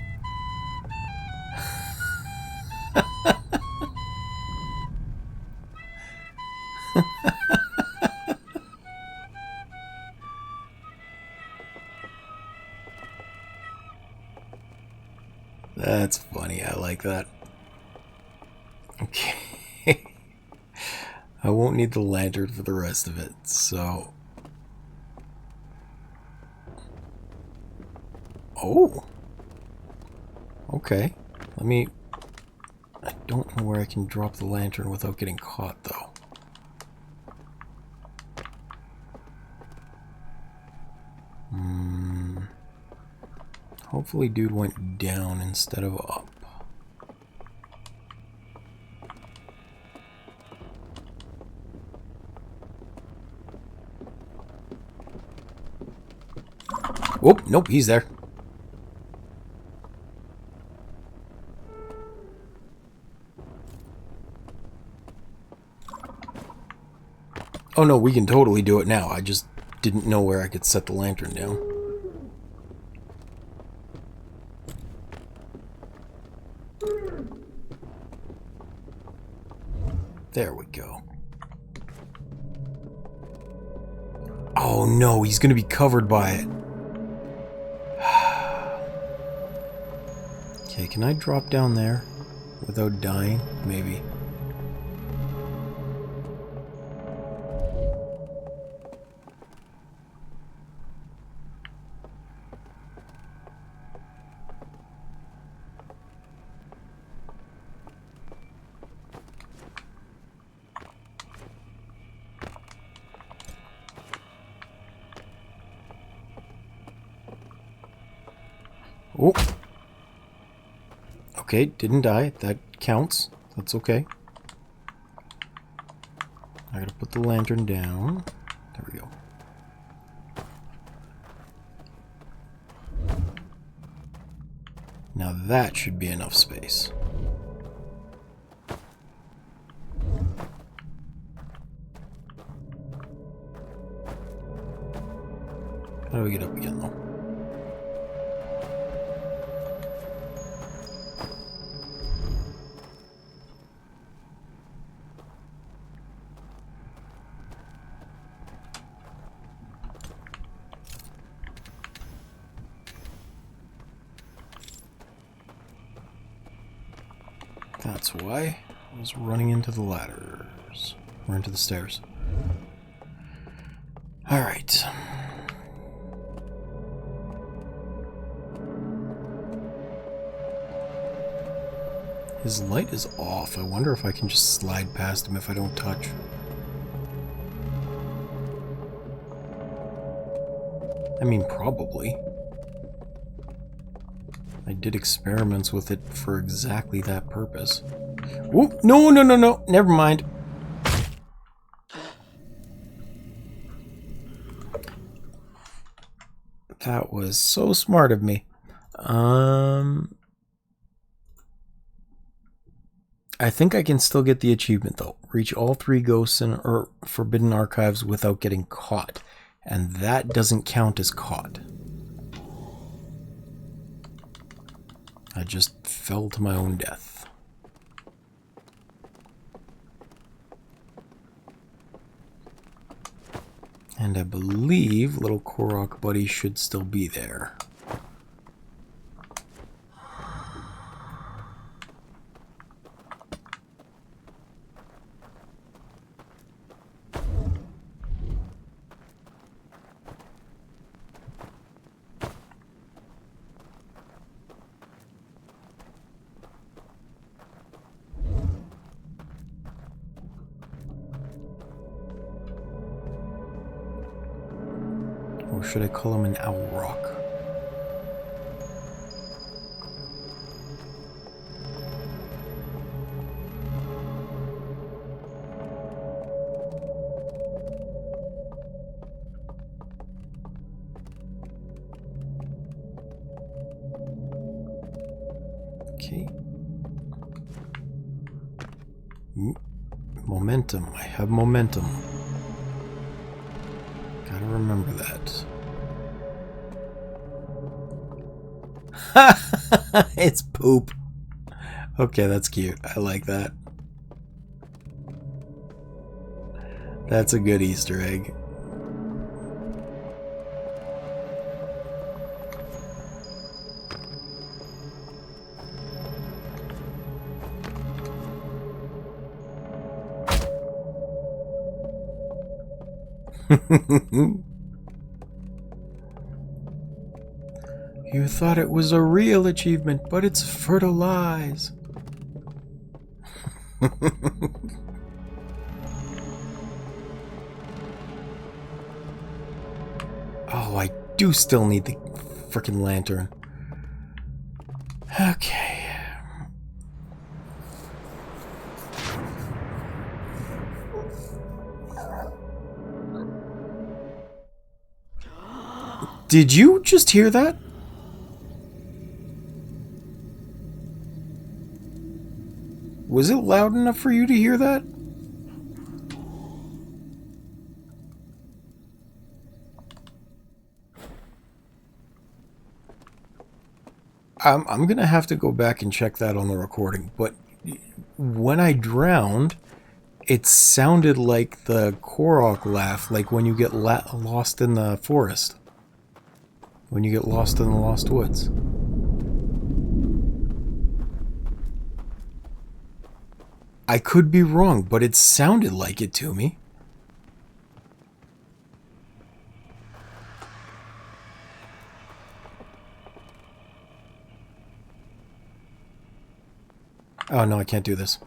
That's funny, I like that. Okay. I won't need the lantern for the rest of it, so... Oh! Okay. Let me... I don't know where I can drop the lantern without getting caught, though. Hopefully dude went down instead of up. Whoop, nope, he's there. Oh no, we can totally do it now. I just didn't know where I could set the lantern down. There we go. Oh no, he's gonna be covered by it. Okay, can I drop down there without dying? Maybe. Oh. Okay, didn't die. That counts. That's okay. I gotta put the lantern down. There we go. Now that should be enough space. How do we get up again, though? That's why I was running into the ladders. Or into the stairs. Alright. His light is off. I wonder if I can just slide past him if I don't touch. I mean, probably. I did experiments with it for exactly that purpose. Whoop! No, no, no, no! Never mind. That was so smart of me. I think I can still get the achievement though. Reach all 3 ghosts in or forbidden archives without getting caught. And that doesn't count as caught. I just fell to my own death. And I believe little Korok buddy should still be there. Or should I call him an owl rock? Okay. Ooh, momentum. I have momentum. Gotta remember that. It's poop. Okay, that's cute. I like that. That's a good Easter egg. You thought it was a real achievement, but it's fertilize. Oh, I do still need the frickin' lantern. Okay. Did you just hear that? Was it loud enough for you to hear that? I'm gonna have to go back and check that on the recording, but when I drowned, it sounded like the Korok laugh, like when you get lost in the forest. When you get lost in the Lost Woods. I could be wrong, but it sounded like it to me. Oh no, I can't do this.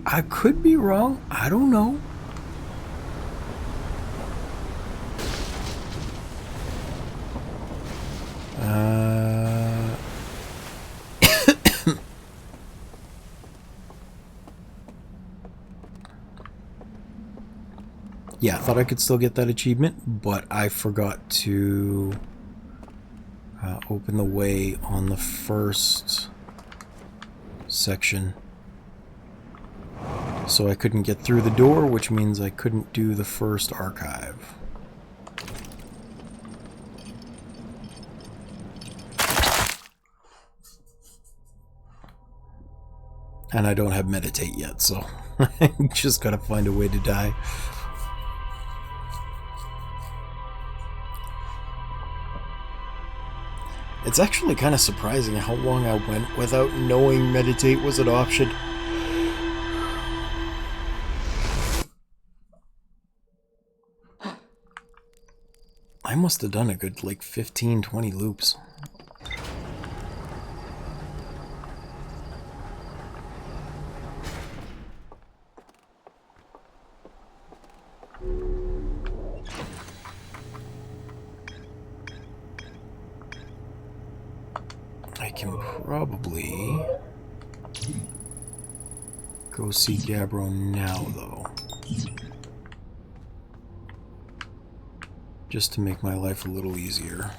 I could be wrong. I don't know. Yeah, I thought I could still get that achievement, but I forgot to open the way on the first section. So I couldn't get through the door, which means I couldn't do the first archive. And I don't have meditate yet, so I just gotta find a way to die. It's actually kind of surprising how long I went without knowing meditate was an option. I must have done a good like 15-20 loops. I can probably... go see Gabbro now, though. Just to make my life a little easier.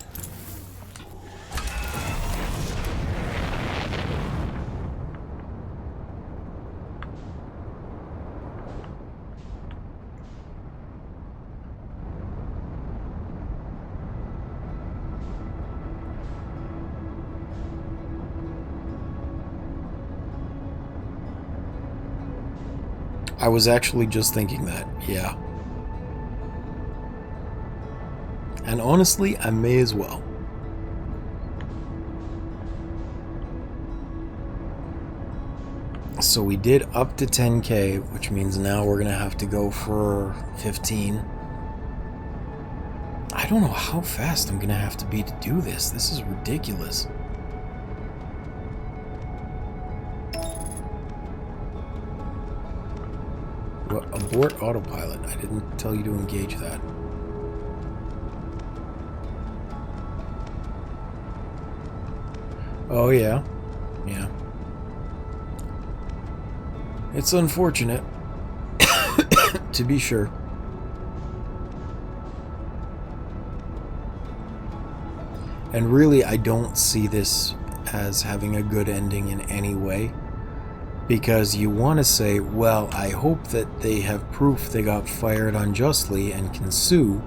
I was actually just thinking that, yeah. And honestly, I may as well. So we did up to 10k, which means now we're gonna have to go for 15. I don't know how fast I'm gonna have to be to do this. This is ridiculous. What? Abort autopilot. I didn't tell you to engage that. Oh, yeah. Yeah. It's unfortunate, to be sure. And really, I don't see this as having a good ending in any way. Because you want to say, well, I hope that they have proof they got fired unjustly and can sue.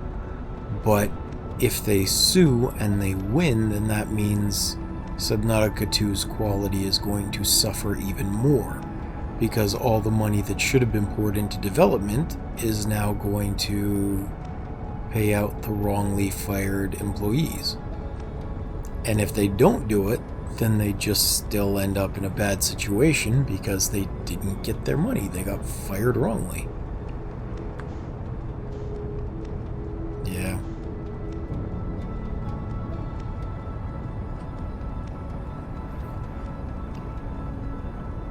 But if they sue and they win, then that means Subnautica 2's quality is going to suffer even more, because all the money that should have been poured into development is now going to pay out the wrongly fired employees. And if they don't do it, then they just still end up in a bad situation because they didn't get their money. They got fired wrongly. Yeah.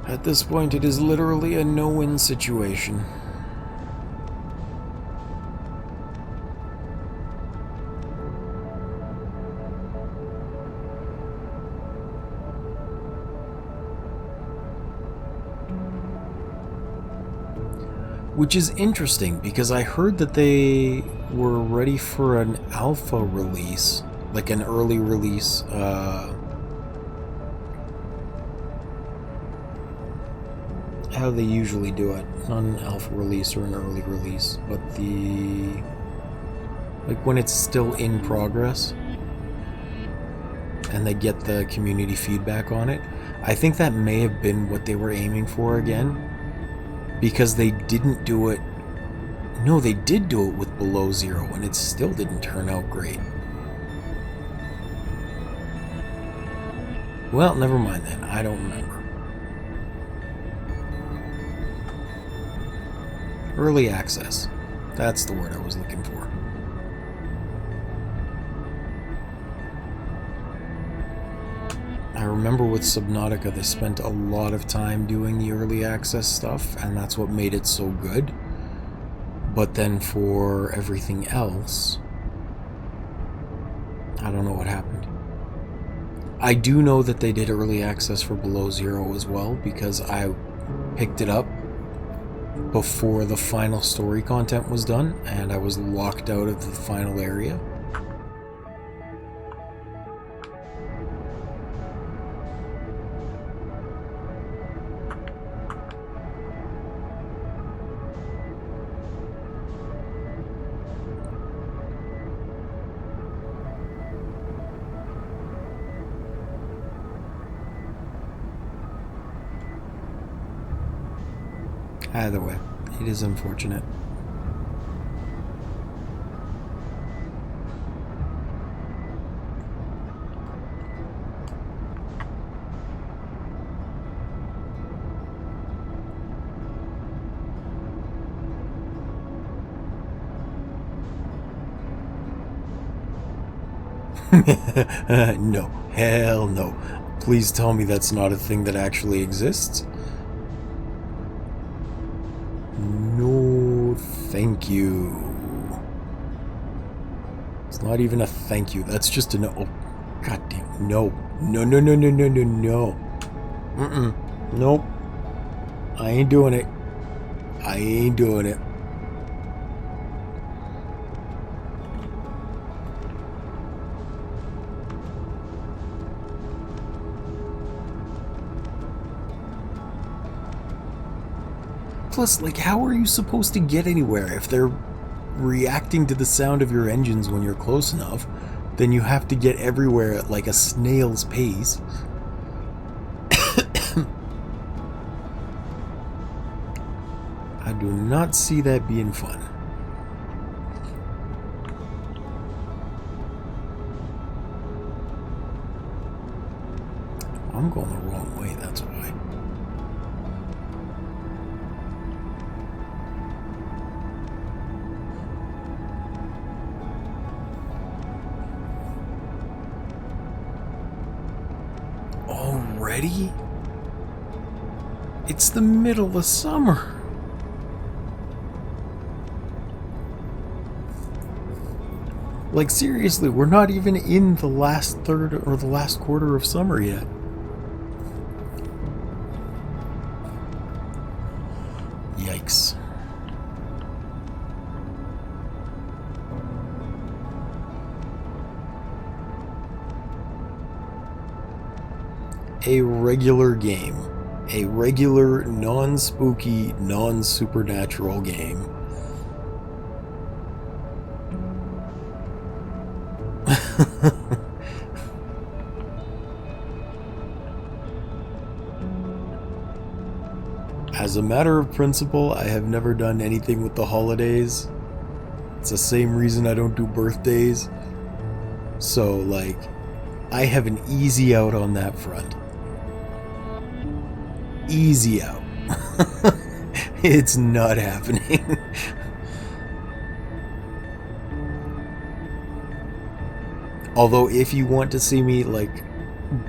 At this point, it is literally a no-win situation. Which is interesting, because I heard that they were ready for an alpha release, like an early release, how they usually do it. Not an alpha release or an early release, but like when it's still in progress and they get the community feedback on it. I think that may have been what they were aiming for again, because they didn't do it. No, they did do it with Below Zero, and it still didn't turn out great. Well, never mind then. I don't remember. Early access. That's the word I was looking for. I remember with Subnautica, they spent a lot of time doing the early access stuff, and that's what made it so good. But then for everything else, I don't know what happened. I do know that they did early access for Below Zero as well, because I picked it up before the final story content was done, and I was locked out of the final area. Either way, it is unfortunate. No, hell no. Please tell me that's not a thing that actually exists. No, thank you. It's not even a thank you. That's just a no. Oh, God damn. No. No, no, no, no, no, no, no. Nope. I ain't doing it. I ain't doing it. Plus, like, how are you supposed to get anywhere if they're reacting to the sound of your engines when you're close enough? Then you have to get everywhere at like a snail's pace. I do not see that being fun. I'm going the wrong way, that's why. Already? It's the middle of summer. Like, seriously, we're not even in the last third or the last quarter of summer yet. Yikes. A regular game. A regular, non-spooky, non-supernatural game. As a matter of principle, I have never done anything with the holidays. It's the same reason I don't do birthdays. So, like, I have an easy out on that front. Easy out. It's not happening. Although, if you want to see me, like,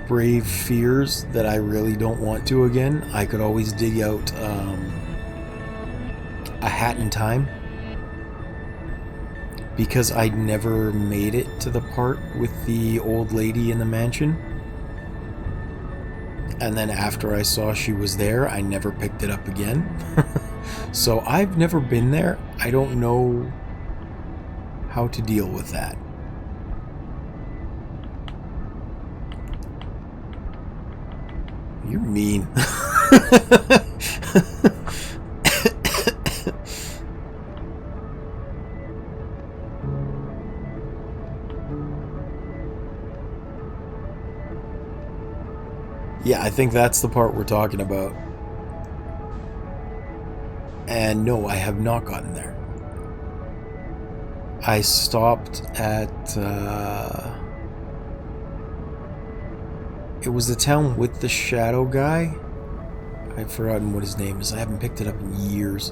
brave fears that I really don't want to again, I could always dig out A Hat in Time, because I never made it to the part with the old lady in the mansion, and then after I saw she was there, I never picked it up again. So I've never been there. I don't know how to deal with that. You're mean. Yeah, I think that's the part we're talking about. And no, I have not gotten there. I stopped at... it was the town with the shadow guy. I've forgotten what his name is. I haven't picked it up in years.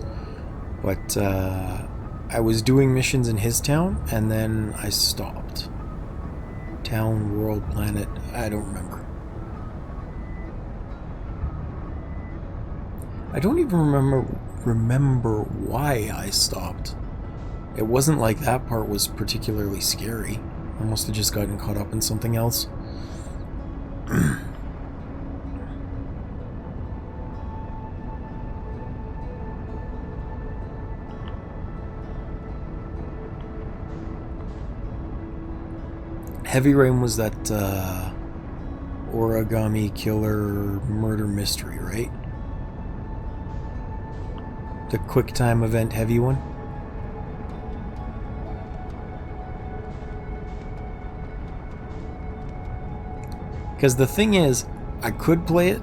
But I was doing missions in his town, and then I stopped. Town, world, planet, I don't remember. I don't even remember why I stopped. It wasn't like that part was particularly scary. I must have just gotten caught up in something else. Heavy Rain was that origami killer murder mystery, right? The QuickTime event heavy one? Because the thing is, I could play it,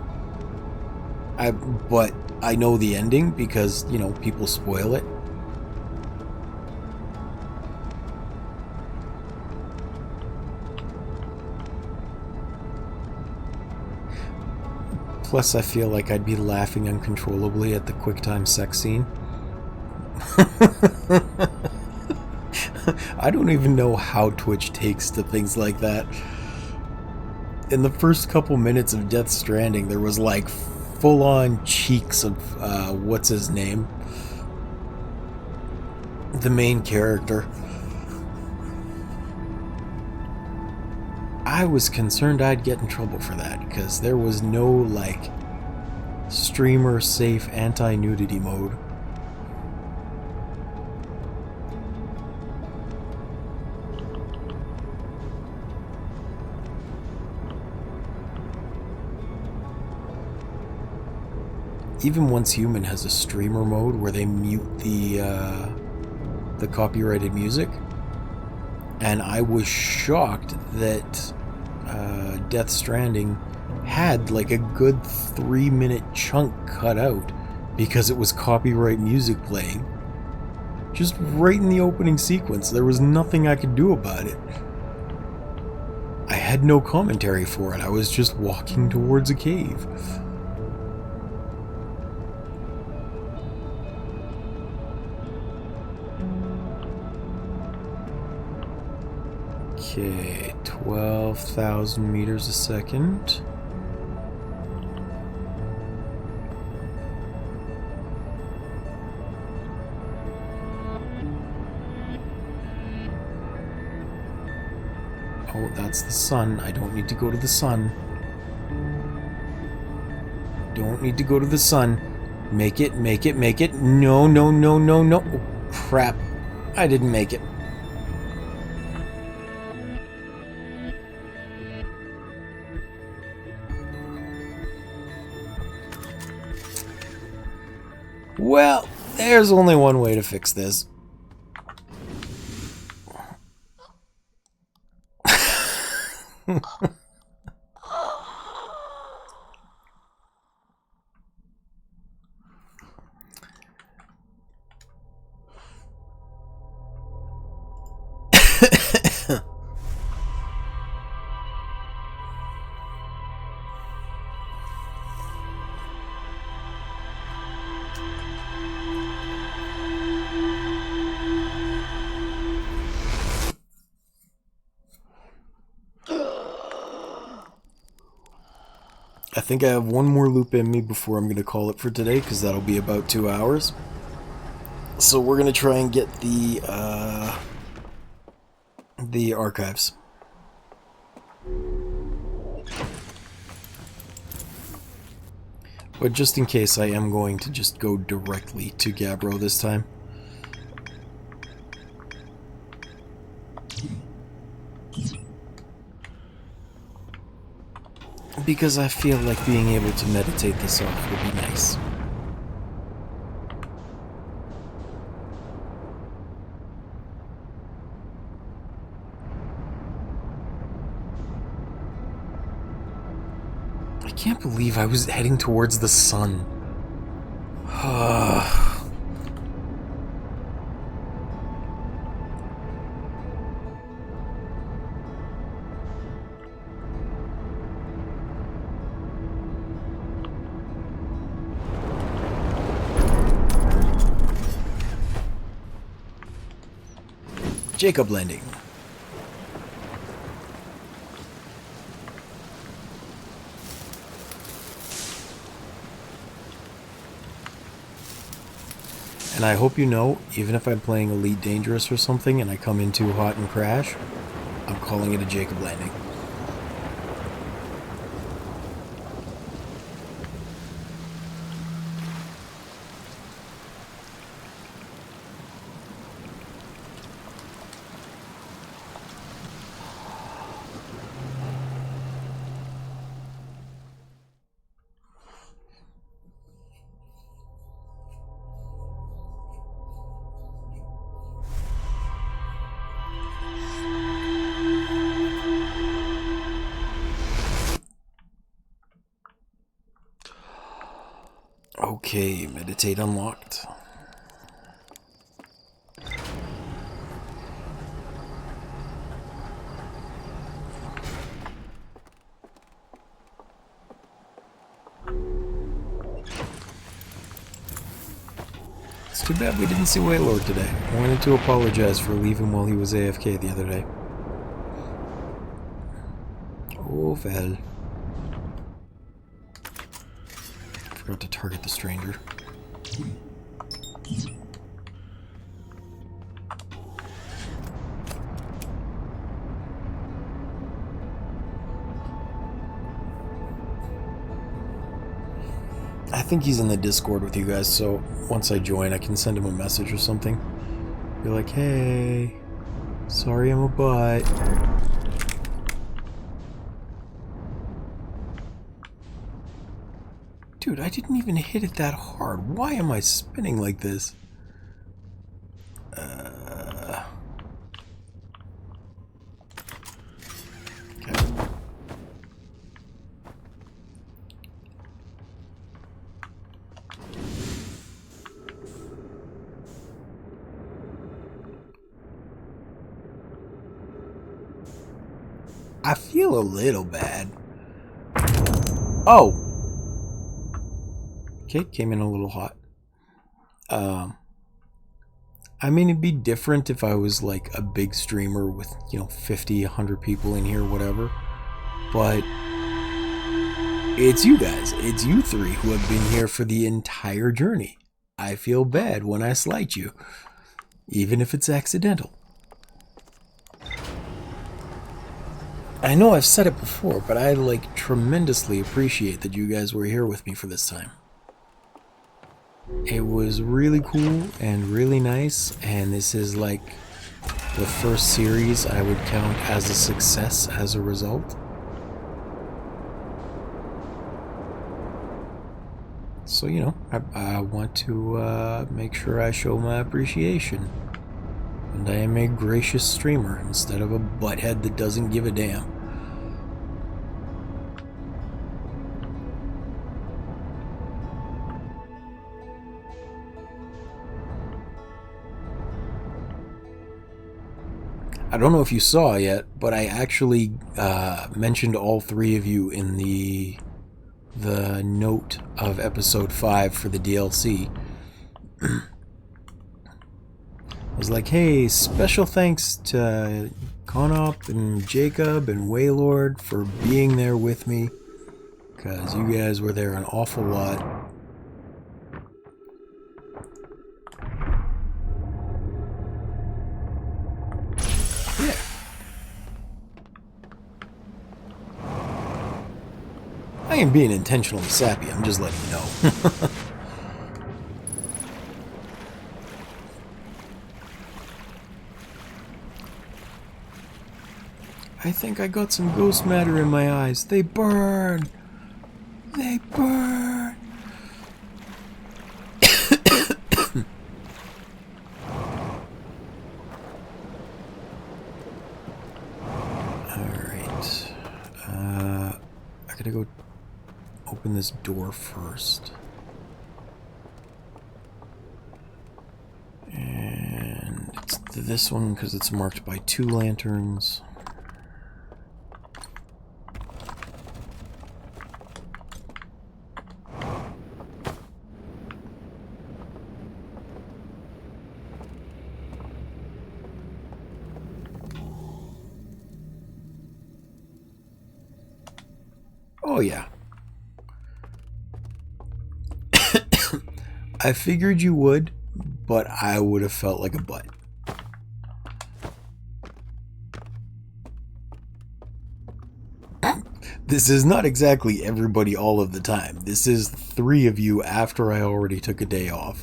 but I know the ending because, you know, people spoil it. Plus, I feel like I'd be laughing uncontrollably at the QuickTime sex scene. I don't even know how Twitch takes to things like that. In the first couple minutes of Death Stranding, there was like full-on cheeks of what's his name? The main character. I was concerned I'd get in trouble for that, because there was no, like, streamer safe anti-nudity mode. Even Once Human has a streamer mode where they mute the copyrighted music, and I was shocked that Death Stranding had like a good 3-minute chunk cut out because it was copyright music playing. Just right in the opening sequence. There was nothing I could do about it. I had no commentary for it. I was just walking towards a cave. Okay, 12,000 meters a second. Oh, that's the sun. I don't need to go to the sun. Don't need to go to the sun. Make it, make it, make it. No, no, no, no, no. Oh, crap. I didn't make it. Well, there's only one way to fix this. I think I have one more loop in me before I'm going to call it for today, because that'll be about 2 hours. So we're going to try and get the archives. But just in case, I am going to just go directly to Gabbro this time. Because I feel like being able to meditate this off would be nice. I can't believe I was heading towards the sun. Jacob Landing. And I hope you know, even if I'm playing Elite Dangerous or something and I come in too hot and crash, I'm calling it a Jacob Landing. Okay, meditate unlocked. It's too bad we didn't see White Lord today. I wanted to apologize for leaving while he was AFK the other day. Oh, well. Forgot to target the stranger. I think he's in the Discord with you guys, so once I join, I can send him a message or something. Be like, hey, sorry I'm a butt. Dude, I didn't even hit it that hard. Why am I spinning like this? Okay. I feel a little bad. Oh! Okay, came in a little hot. I mean, it'd be different if I was like a big streamer with, 50, 100 people in here, whatever. But it's you guys. It's you three who have been here for the entire journey. I feel bad when I slight you, even if it's accidental. I know I've said it before, but I tremendously appreciate that you guys were here with me for this time. It was really cool and really nice, and this is like the first series I would count as a success as a result. So, I want to make sure I show my appreciation. And I am a gracious streamer instead of a butthead that doesn't give a damn. I don't know if you saw yet, but I actually mentioned all three of you in the note of episode 5 for the DLC. I was like, hey, special thanks to Conop and Jacob and Waylord for being there with me, because you guys were there an awful lot. Yeah. I am being intentionally sappy, I'm just letting you know. I think I got some ghost matter in my eyes. They burn! They burn! Alright. I gotta go open this door first. And it's this one because it's marked by 2 lanterns. Oh yeah. I figured you would, but I would have felt like a butt. This is not exactly everybody all of the time. This is 3 of you after I already took a day off.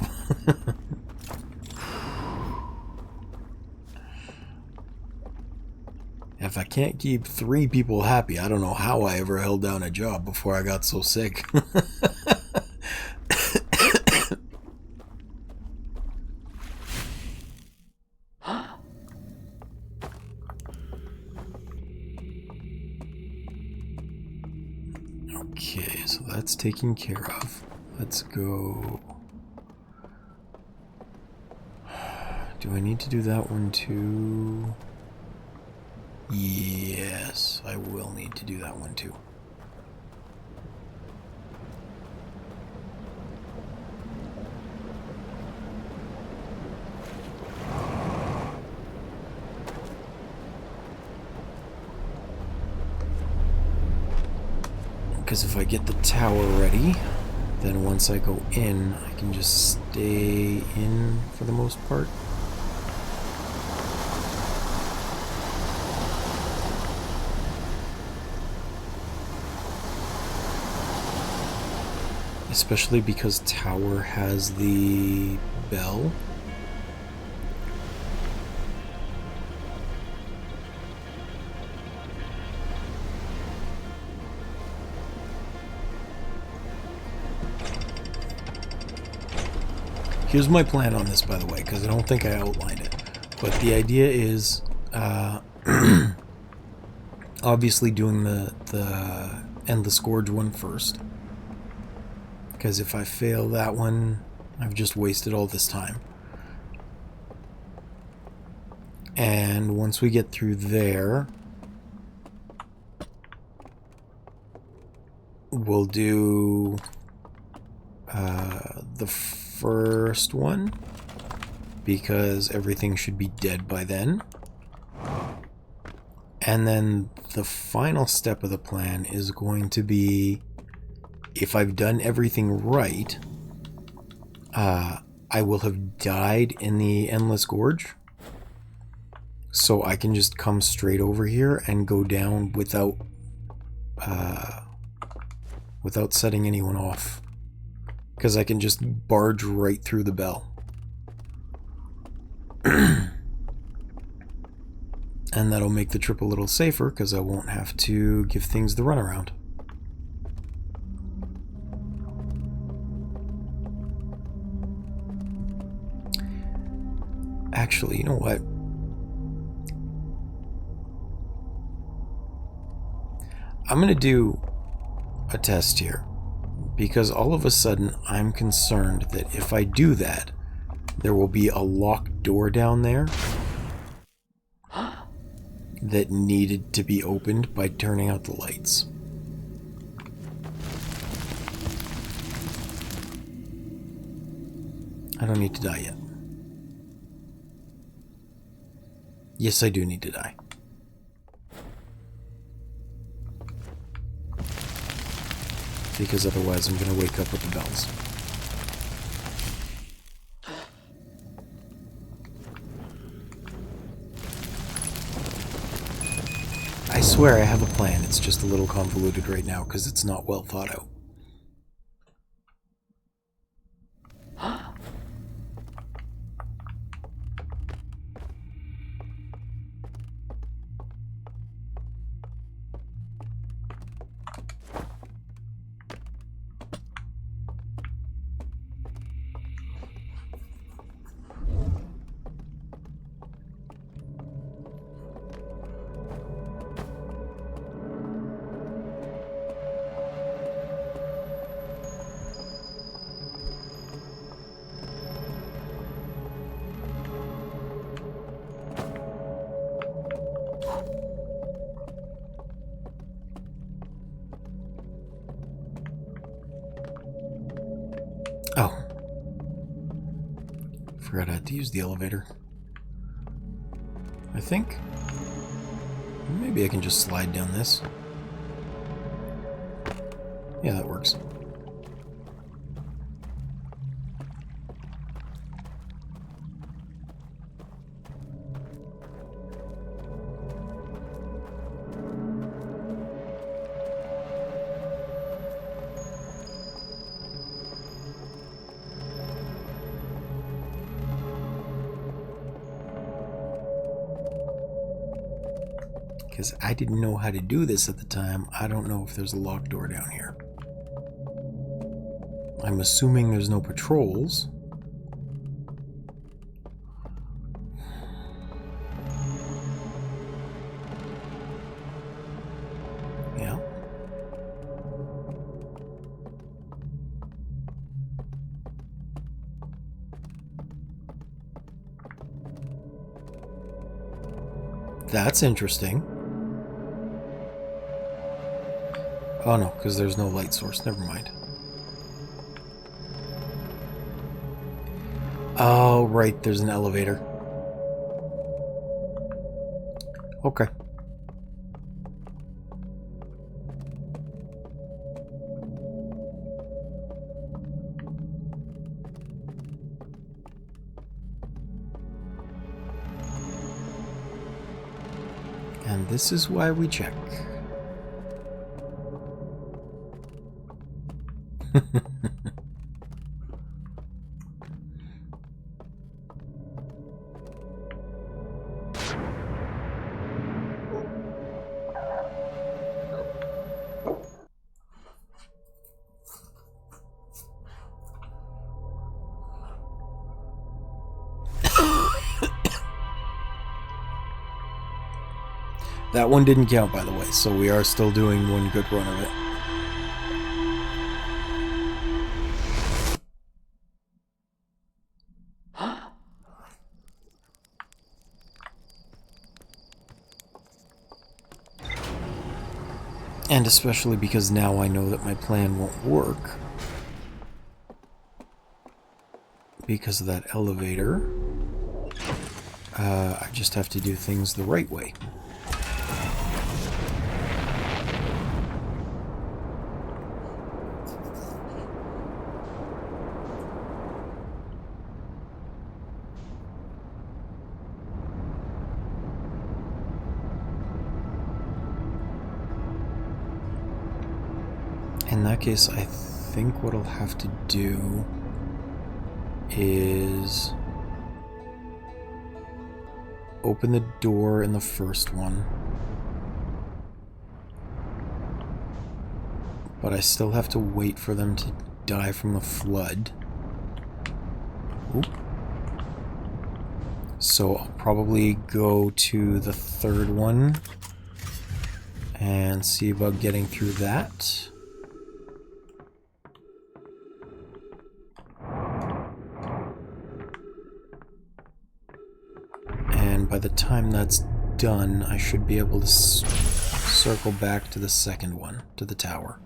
If I can't keep 3 people happy, I don't know how I ever held down a job before I got so sick. Okay, so that's taken care of. Let's go. Do I need to do that one too? Yes, I will need to do that one too. Because if I get the tower ready, then once I go in, I can just stay in for the most part. Especially because tower has the bell. Here's my plan on this, by the way, because I don't think I outlined it. But the idea is obviously doing the Endless Gorge one first. Because if I fail that one, I've just wasted all this time. And once we get through there, we'll do the first one, because everything should be dead by then. And then the final step of the plan is going to be, if I've done everything right, I will have died in the Endless Gorge. So I can just come straight over here and go down without setting anyone off. Because I can just barge right through the bell. And that'll make the trip a little safer, because I won't have to give things the runaround. Actually, you know what? I'm going to do a test here, because all of a sudden I'm concerned that if I do that, there will be a locked door down there that needed to be opened by turning out the lights. I don't need to die yet. Yes, I do need to die. Because otherwise I'm going to wake up with the bells. I swear I have a plan, it's just a little convoluted right now because it's not well thought out. Oh. Forgot I had to use the elevator. I think. Maybe I can just slide down this. Yeah, that works. Because I didn't know how to do this at the time. I don't know if there's a locked door down here. I'm assuming there's no patrols. Yeah. That's interesting. Oh no, because there's no light source. Never mind. Oh, right, there's an elevator. Okay. And this is why we check. That one didn't count, by the way, so we are still doing one good run of it. And especially because now I know that my plan won't work. Because of that elevator. I just have to do things the right way. In that case, I think what I'll have to do is open the door in the first one, but I still have to wait for them to die from the flood. Oop. So I'll probably go to the third one and see about getting through that. And by the time that's done, I should be able to circle back to the second one, to the tower.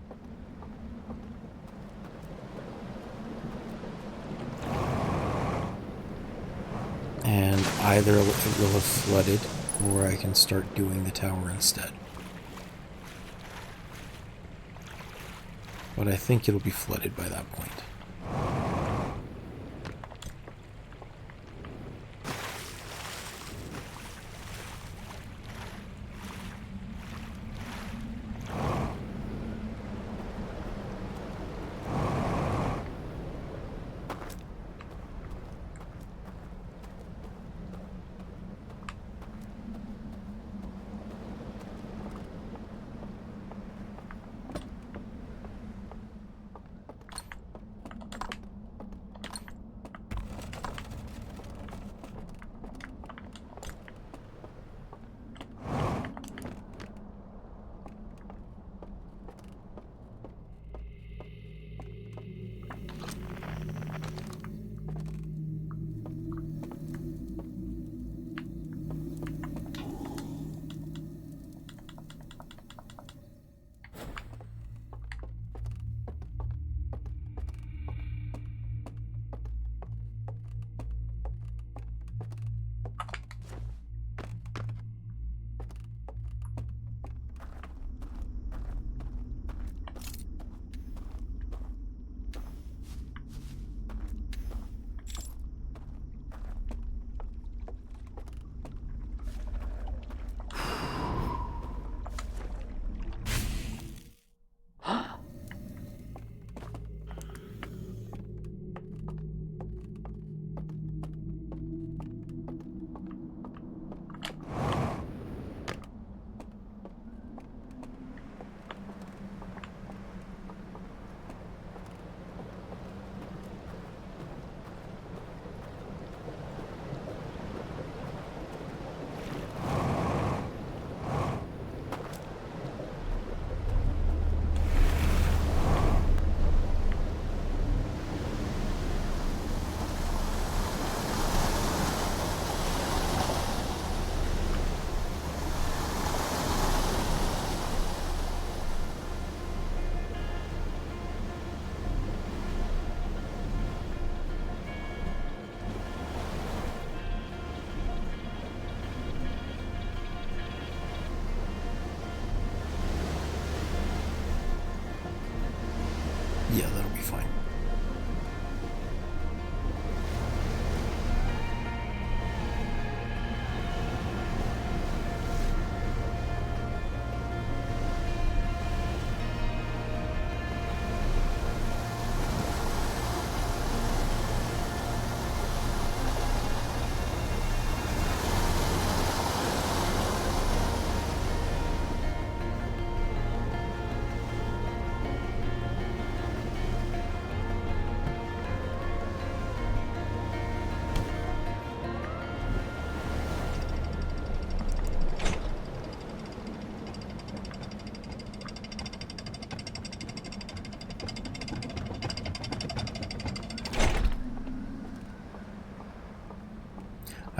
And either it will have flooded, or I can start doing the tower instead. But I think it'll be flooded by that point.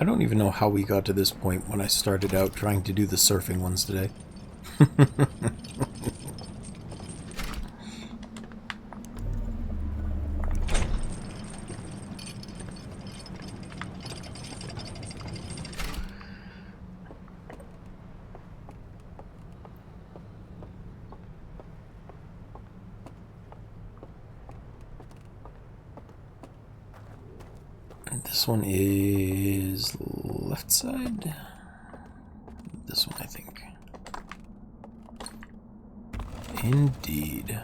I don't even know how we got to this point when I started out trying to do the surfing ones today. This one is left side. This one, I think. Indeed.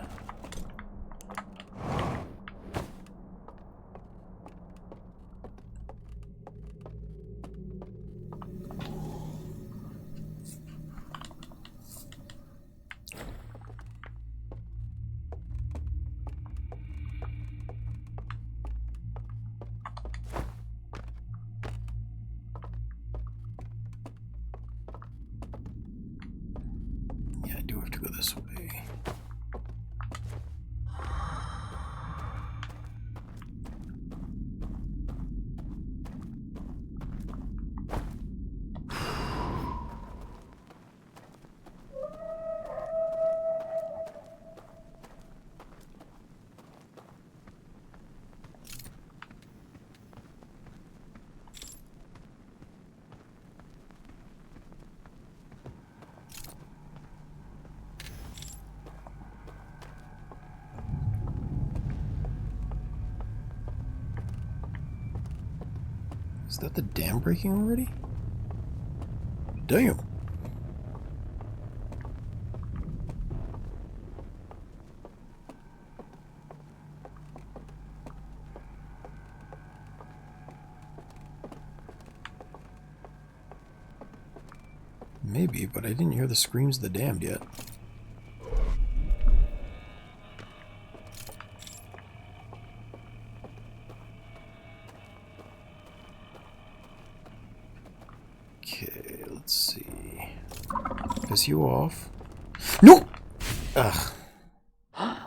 Yeah, I do have to go this way. Is that the dam breaking already? Damn. Maybe, but I didn't hear the screams of the damned yet. Okay, let's see. Piss you off. No! Ugh. I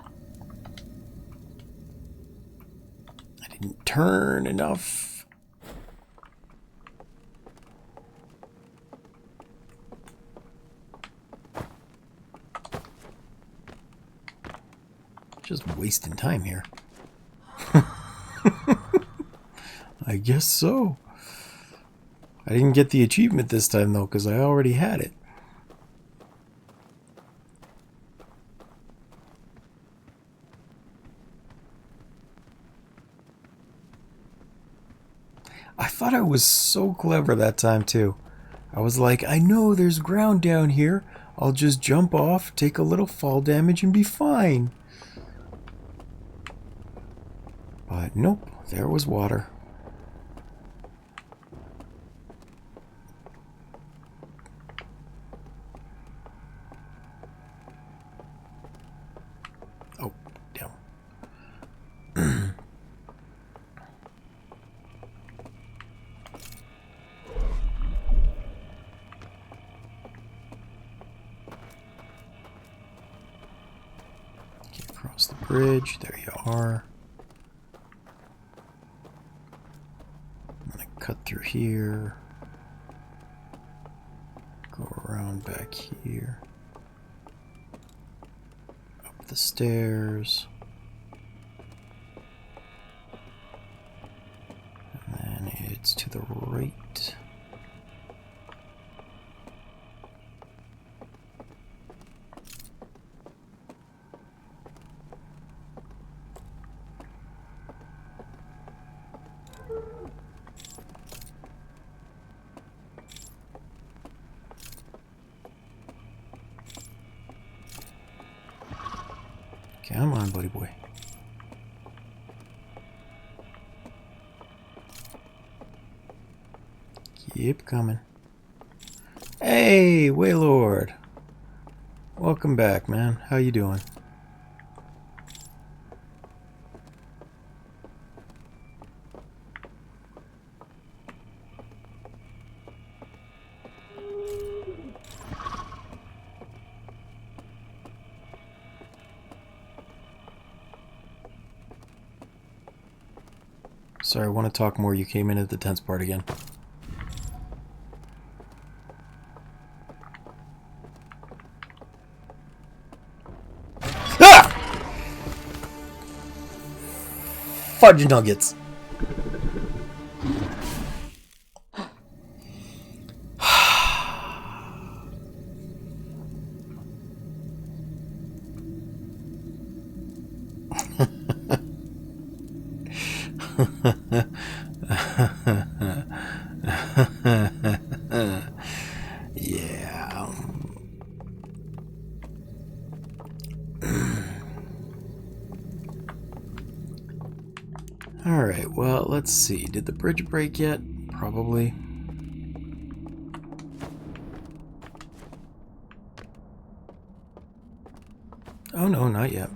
didn't turn enough. Just wasting time here. I guess so. I didn't get the achievement this time, though, because I already had it. I thought I was so clever that time, too. I was like, I know there's ground down here. I'll just jump off, take a little fall damage, and be fine. But nope, there was water. Oh, damn. Get across the bridge. There you are. I'm gonna cut through here. Go around back here. Up the stairs. And then it's to the right. Come on, buddy boy. Keep coming. Hey, Waylord. Welcome back, man. How you doing? Sorry, I want to talk more. You came in at the tense part again. fudge nuggets. Yeah. Alright, well, let's see. Did the bridge break yet? Probably. Oh no, not yet.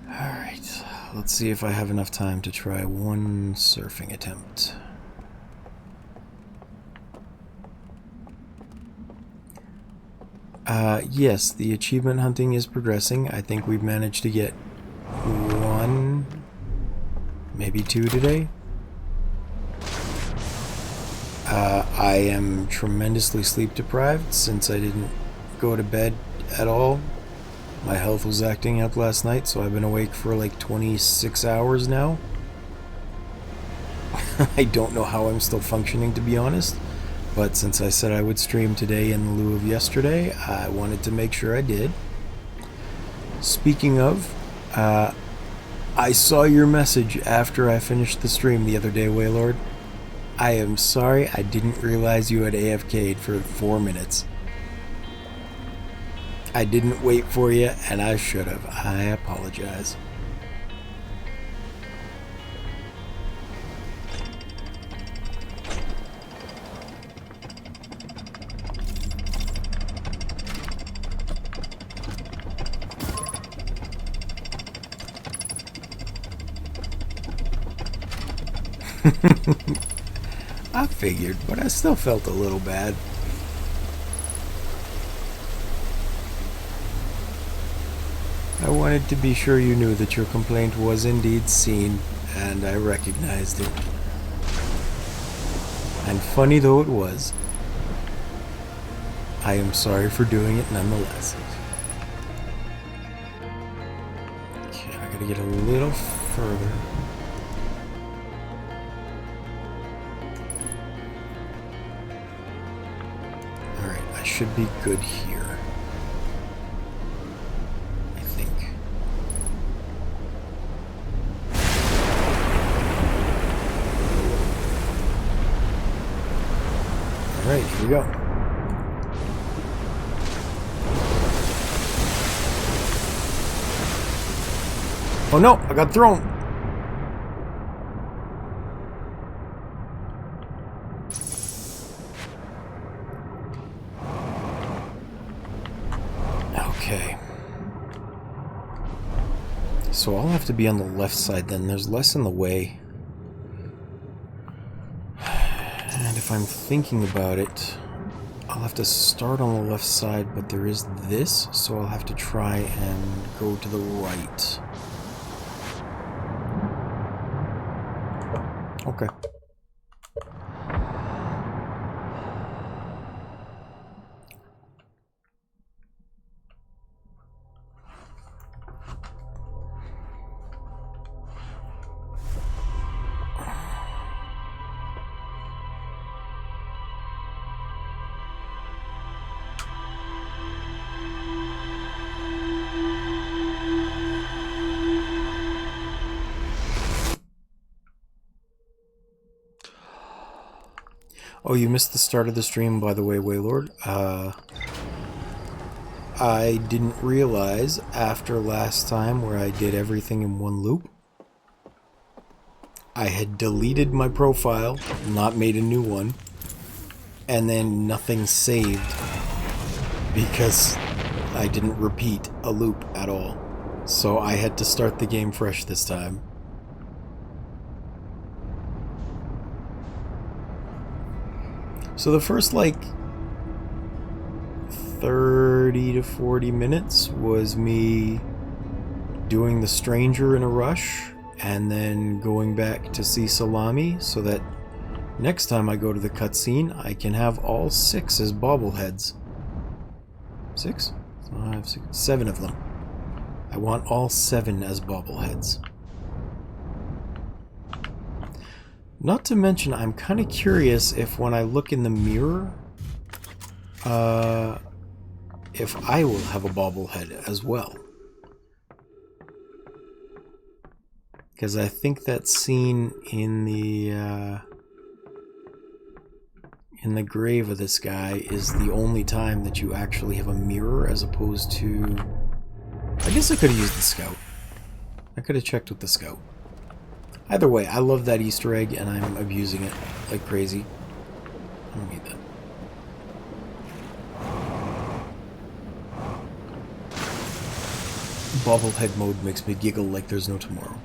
Alright, let's see if I have enough time to try one surfing attempt. Yes, the achievement hunting is progressing. I think we've managed to get one, maybe two today. I am tremendously sleep deprived since I didn't go to bed at all. My health was acting up last night, so I've been awake for like 26 hours now. I don't know how I'm still functioning, to be honest. But since I said I would stream today in lieu of yesterday, I wanted to make sure I did. Speaking of, I saw your message after I finished the stream the other day, Waylord. I am sorry, I didn't realize you had AFK'd for 4 minutes. I didn't wait for you, and I should have. I apologize. I figured, but I still felt a little bad. I wanted to be sure you knew that your complaint was indeed seen, and I recognized it. And funny though it was, I am sorry for doing it nonetheless. Okay, I gotta get a little further. Alright, I should be good here. I think. Alright, here we go. Oh no, I got thrown. Okay. So I'll have to be on the left side then. There's less in the way. And if I'm thinking about it, I'll have to start on the left side, but there is this, so I'll have to try and go to the right. Okay. Oh, you missed the start of the stream, by the way, Waylord. I didn't realize after last time where I did everything in one loop, I had deleted my profile, not made a new one, and then nothing saved because I didn't repeat a loop at all. So I had to start the game fresh this time. So the first, like, 30 to 40 minutes was me doing the stranger in a rush and then going back to see Salami so that next time I go to the cutscene I can have all 6 as bobbleheads. 6? 5, 6, 7 of them. I want all 7 as bobbleheads. Not to mention, I'm kind of curious if when I look in the mirror, if I will have a bobblehead as well. Because I think that scene in the grave of this guy is the only time that you actually have a mirror, as opposed to... I guess I could have used the scout. I could have checked with the scout. Either way, I love that Easter egg, and I'm abusing it like crazy. I don't need that. Bobblehead mode makes me giggle like there's no tomorrow.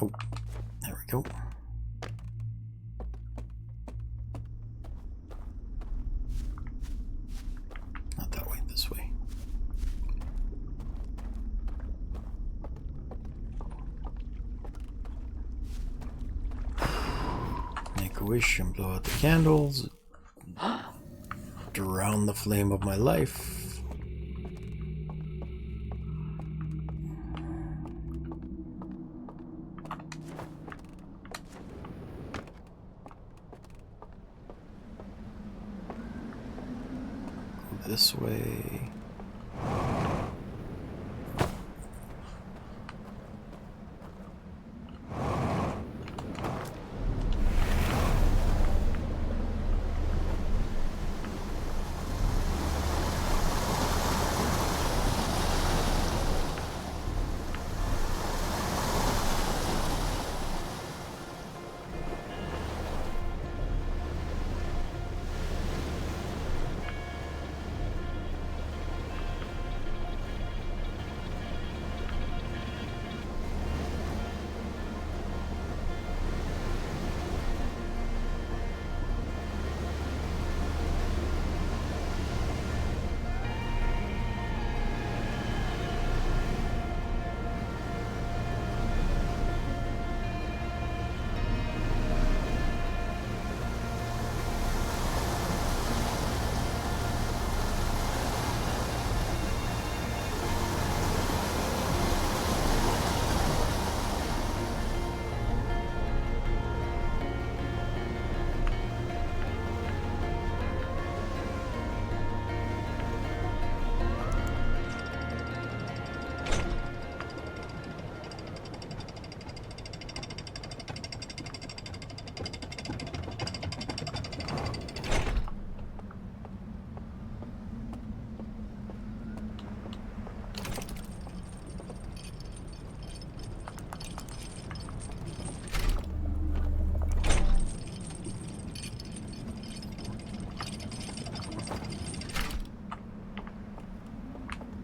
Oh, there we go. Not that way, this way. Make a wish and blow out the candles. Drown the flame of my life. This way.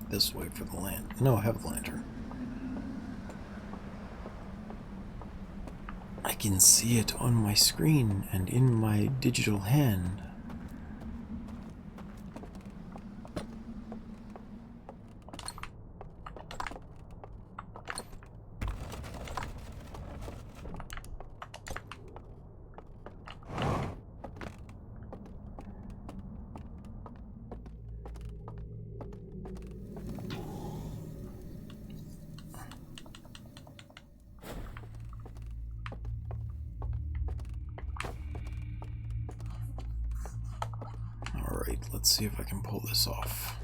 This way for the land. No, I have the lantern. I can see it on my screen and in my digital hand. Alright, let's see if I can pull this off.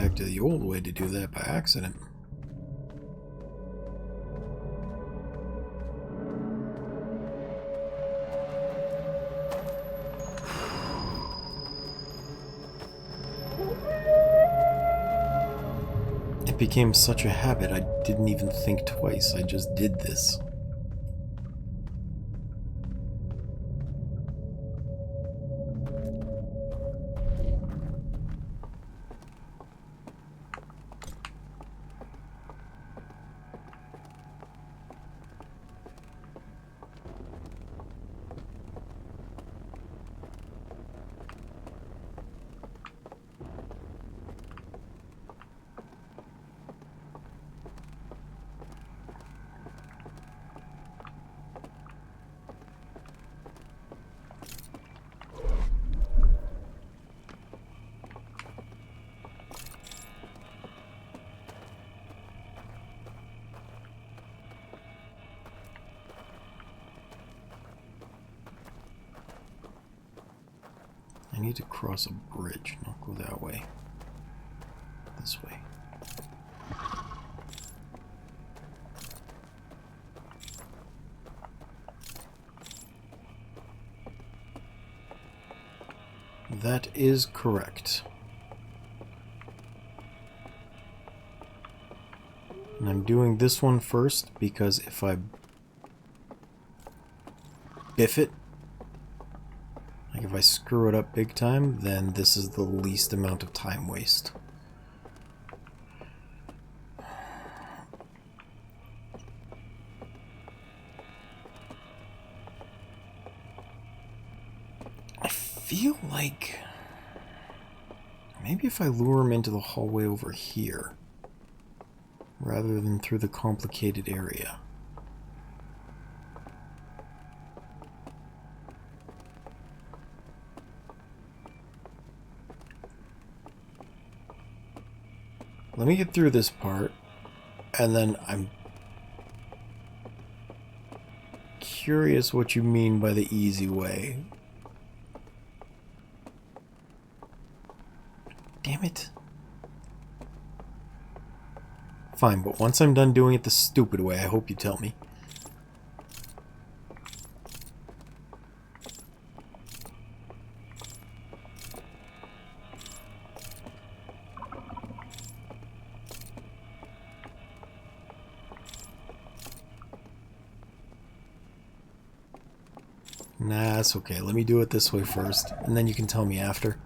back to the old way to do that by accident. It became such a habit, I didn't even think twice. I just did this. I need to cross a bridge, not go that way. This way. That is correct. And I'm doing this one first because if I biff it, like if I screw it up big time, then this is the least amount of time waste. I feel like maybe if I lure him into the hallway over here rather than through the complicated area. Let me get through this part, and then I'm curious what you mean by the easy way. Damn it. Fine, but once I'm done doing it the stupid way, I hope you tell me. Nah, that's okay. Let me do it this way first, and then you can tell me after.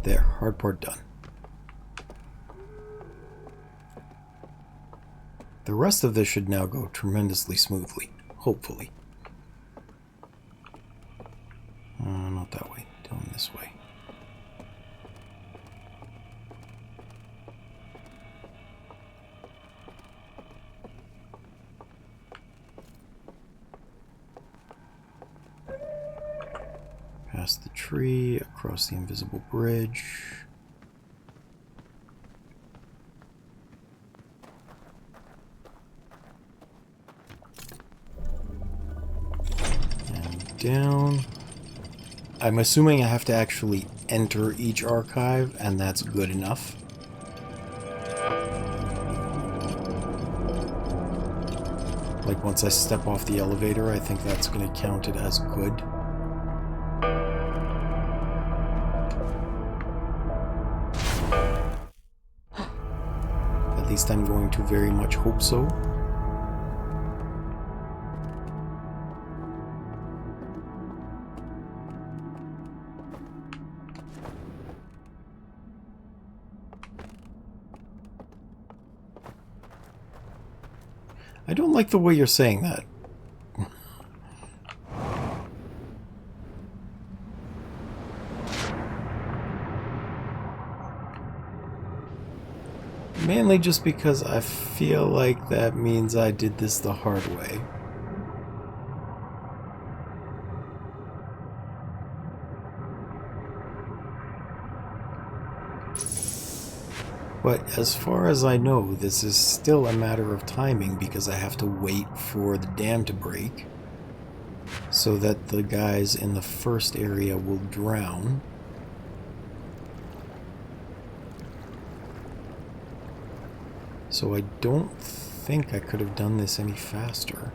There, hard part done. The rest of this should now go tremendously smoothly, hopefully. Not that way, doing this way. Past the tree, across the invisible bridge. And down. I'm assuming I have to actually enter each archive, and that's good enough. Like once I step off the elevator, I think that's going to count it as good. At least I'm going to very much hope so. I don't like the way you're saying that. Mainly just because I feel like that means I did this the hard way. But as far as I know, this is still a matter of timing because I have to wait for the dam to break so that the guys in the first area will drown. So I don't think I could have done this any faster.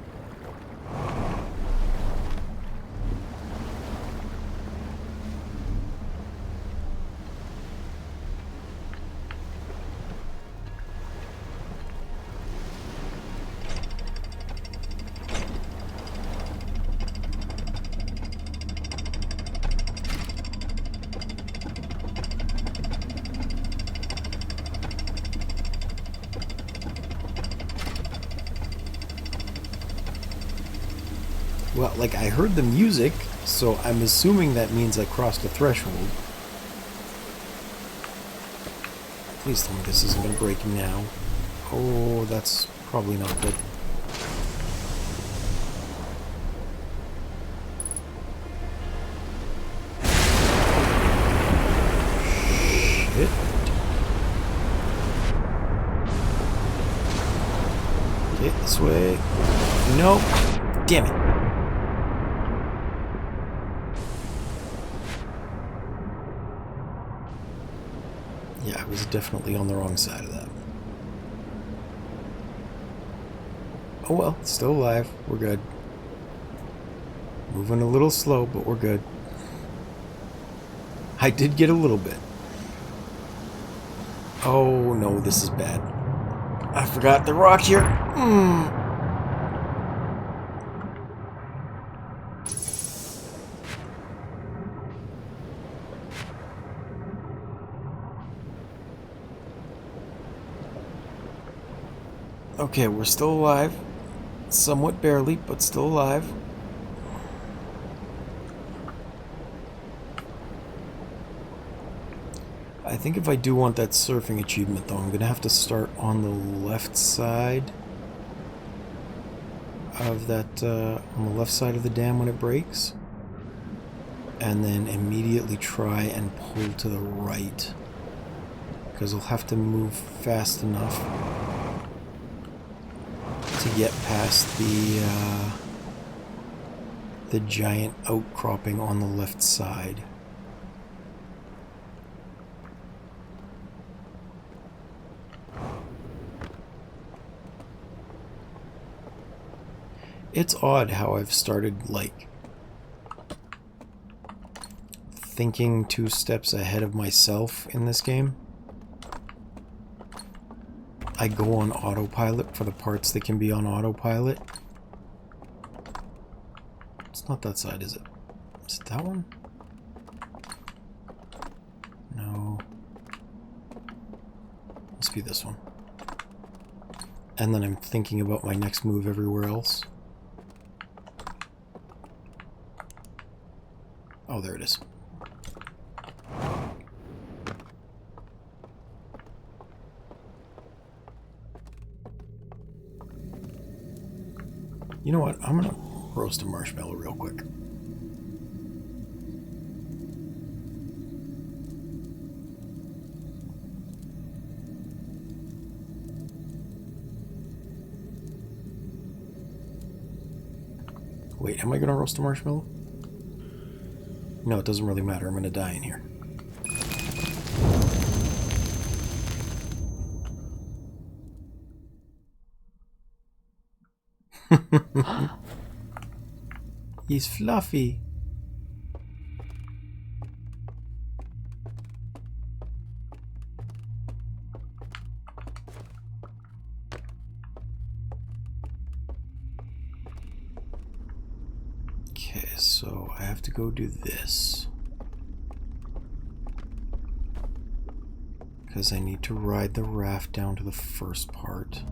Well, like, I heard the music, so I'm assuming that means I crossed the threshold. Please tell me this isn't going to break now. Oh, that's probably not good. Shit. Okay, this way. Nope. Damn it. Yeah, I was definitely on the wrong side of that. Oh well, still alive. We're good. Moving a little slow, but we're good. I did get a little bit. Oh no, this is bad. I forgot the rock here. Okay, we're still alive. Somewhat barely, but still alive. I think if I do want that surfing achievement, though, I'm going to have to start on the left side of that, on the left side of the dam when it breaks. And then immediately try and pull to the right. Because I'll have to move fast enough to get past the giant outcropping on the left side. It's odd how I've started, like, thinking 2 steps ahead of myself in this game. I go on autopilot for the parts that can be on autopilot. It's not that side, is it? Is it that one? No. Must be this one. And then I'm thinking about my next move everywhere else. Oh, there it is. You know what? I'm gonna roast a marshmallow real quick. Wait, am I gonna roast a marshmallow? No, it doesn't really matter. I'm gonna die in here. He's fluffy. Okay, so I have to go do this. Because I need to ride the raft down to the first part.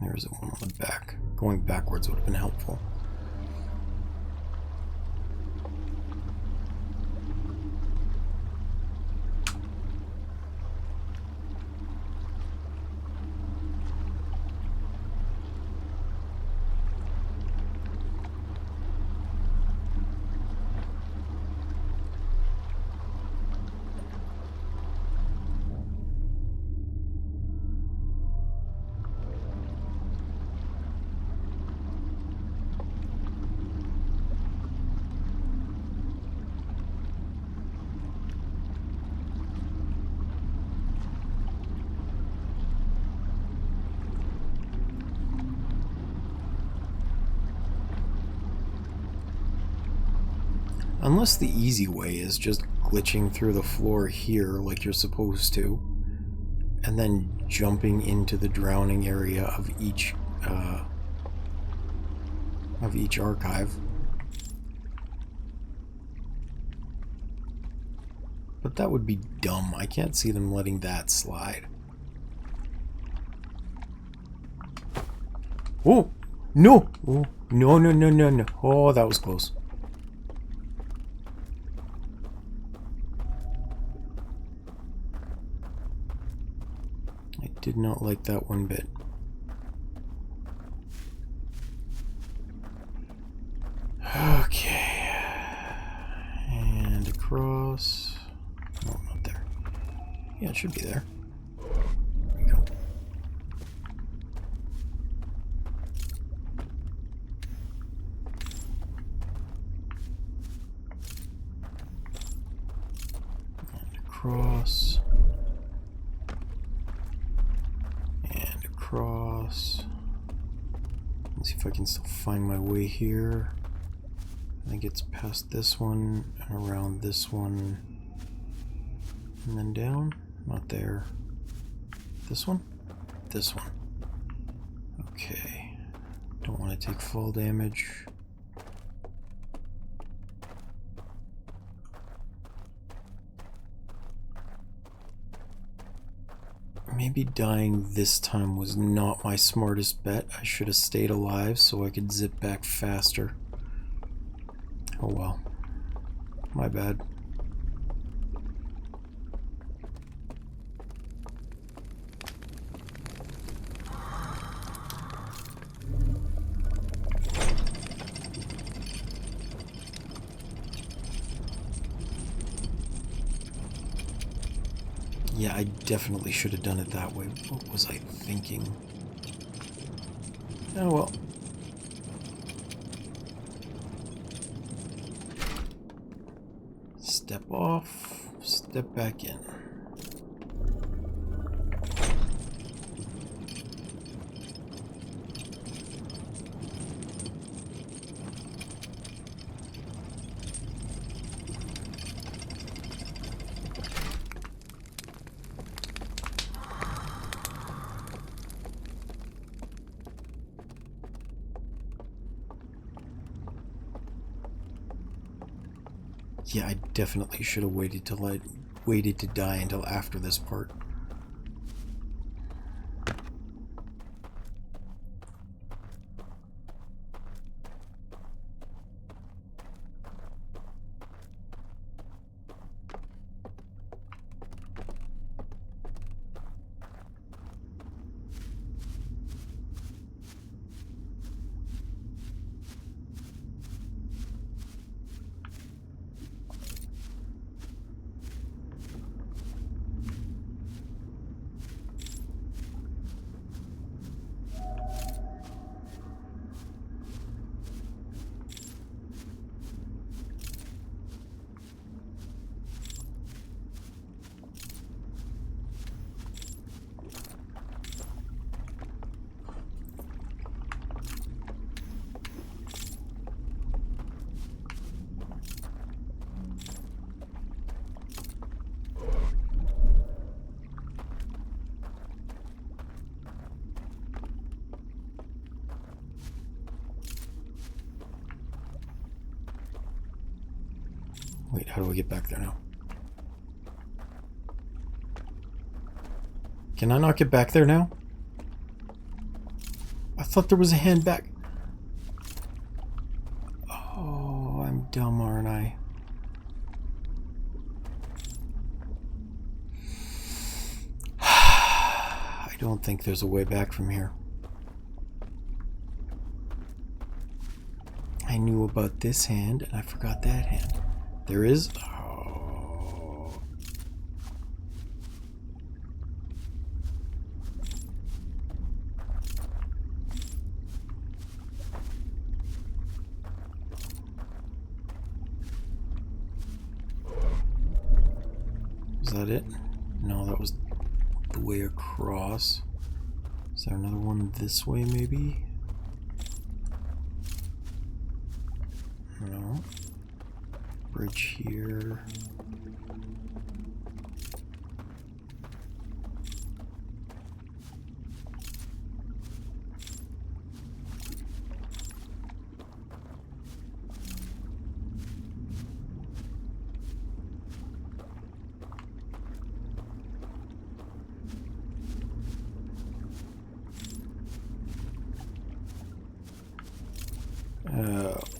There isn't one on the back. Going backwards would have been helpful. Unless the easy way is just glitching through the floor here like you're supposed to, and then jumping into the drowning area of each archive. But that would be dumb. I can't see them letting that slide. Oh! No! Oh, no, no, no, no, no. Oh, that was close. I did not like that one bit. Okay. And across. No, not there. Yeah, it should be there. There we go. And across. And across. Let's see if I can still find my way here. I think it's past this one and around this one. And then down? Not there. This one? This one. Okay. Don't want to take fall damage. Maybe dying this time was not my smartest bet. I should have stayed alive so I could zip back faster. Oh well. My bad. Yeah, I definitely should have done it that way. What was I thinking? Oh well. Step off, step back in. Yeah, I definitely should have waited to die until after this part. Wait, how do I get back there now? Can I not get back there now? I thought there was a hand back. Oh, I'm dumb, aren't I? I don't think there's a way back from here. I knew about this hand, and I forgot that hand. There is... Oh. Is that it? No, that was the way across. Is there another one this way, maybe? No. Bridge here.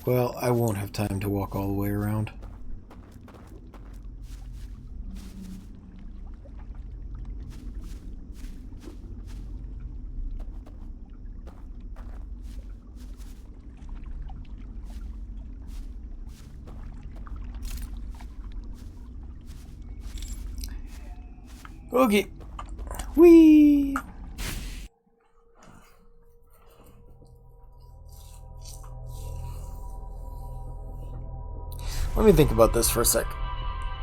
Well, I won't have time to walk all the way around. Okay. Whee! Let me think about this for a sec.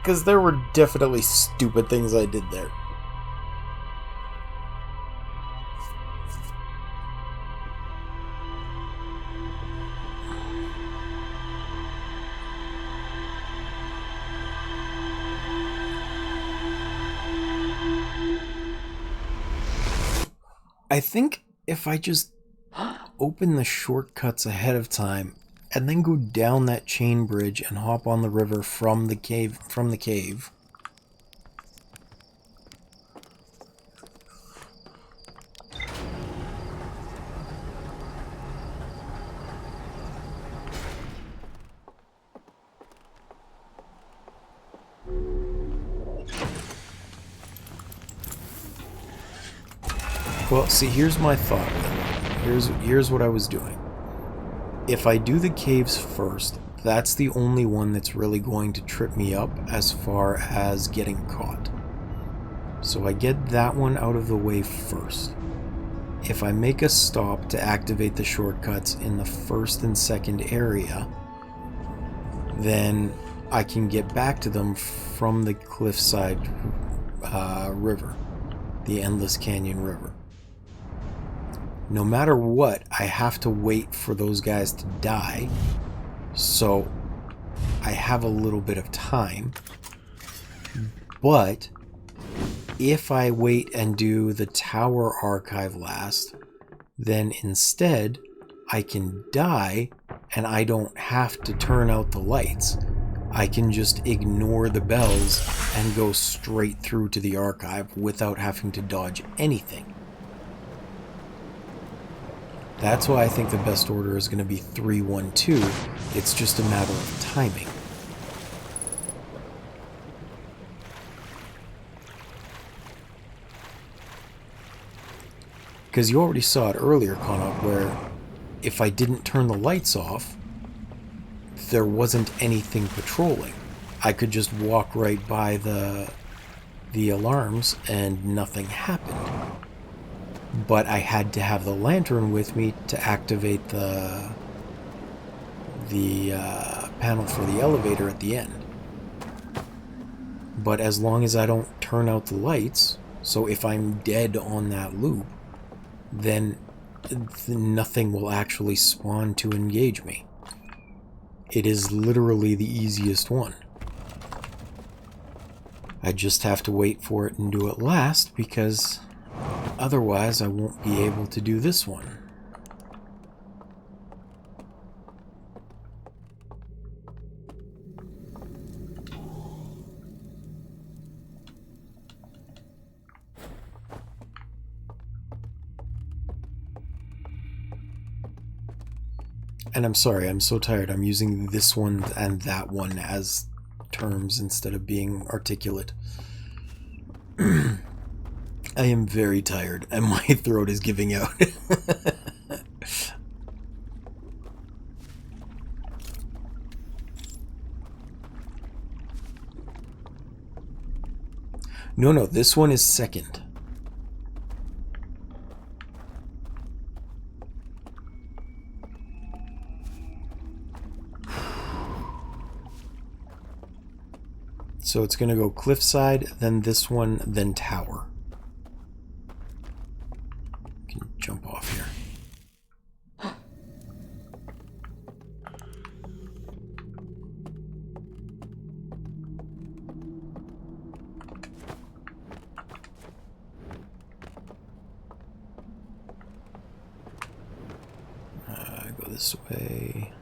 Because there were definitely stupid things I did there. I think if I just open the shortcuts ahead of time and then go down that chain bridge and hop on the river from the cave, Well, see, here's my thought. Here's what I was doing. If I do the caves first, that's the only one that's really going to trip me up as far as getting caught. So I get that one out of the way first. If I make a stop to activate the shortcuts in the first and second area, then I can get back to them from the cliffside river, the Endless Canyon River. No matter what, I have to wait for those guys to die, so I have a little bit of time. But if I wait and do the tower archive last, then instead I can die and I don't have to turn out the lights. I can just ignore the bells and go straight through to the archive without having to dodge anything. That's why I think the best order is going to be 3-1-2. It's just a matter of timing. Because you already saw it earlier, Connaught, where if I didn't turn the lights off, there wasn't anything patrolling. I could just walk right by the alarms and nothing happened. But I had to have the lantern with me to activate the panel for the elevator at the end. But as long as I don't turn out the lights, so if I'm dead on that loop, then nothing will actually spawn to engage me. It is literally the easiest one. I just have to wait for it and do it last, because otherwise I won't be able to do this one. And I'm sorry, I'm so tired. I'm using this one and that one as terms instead of being articulate. I am very tired and my throat is giving out. No, this one is second. So it's going to go cliffside, then this one, then tower. Can jump off here. Go this way.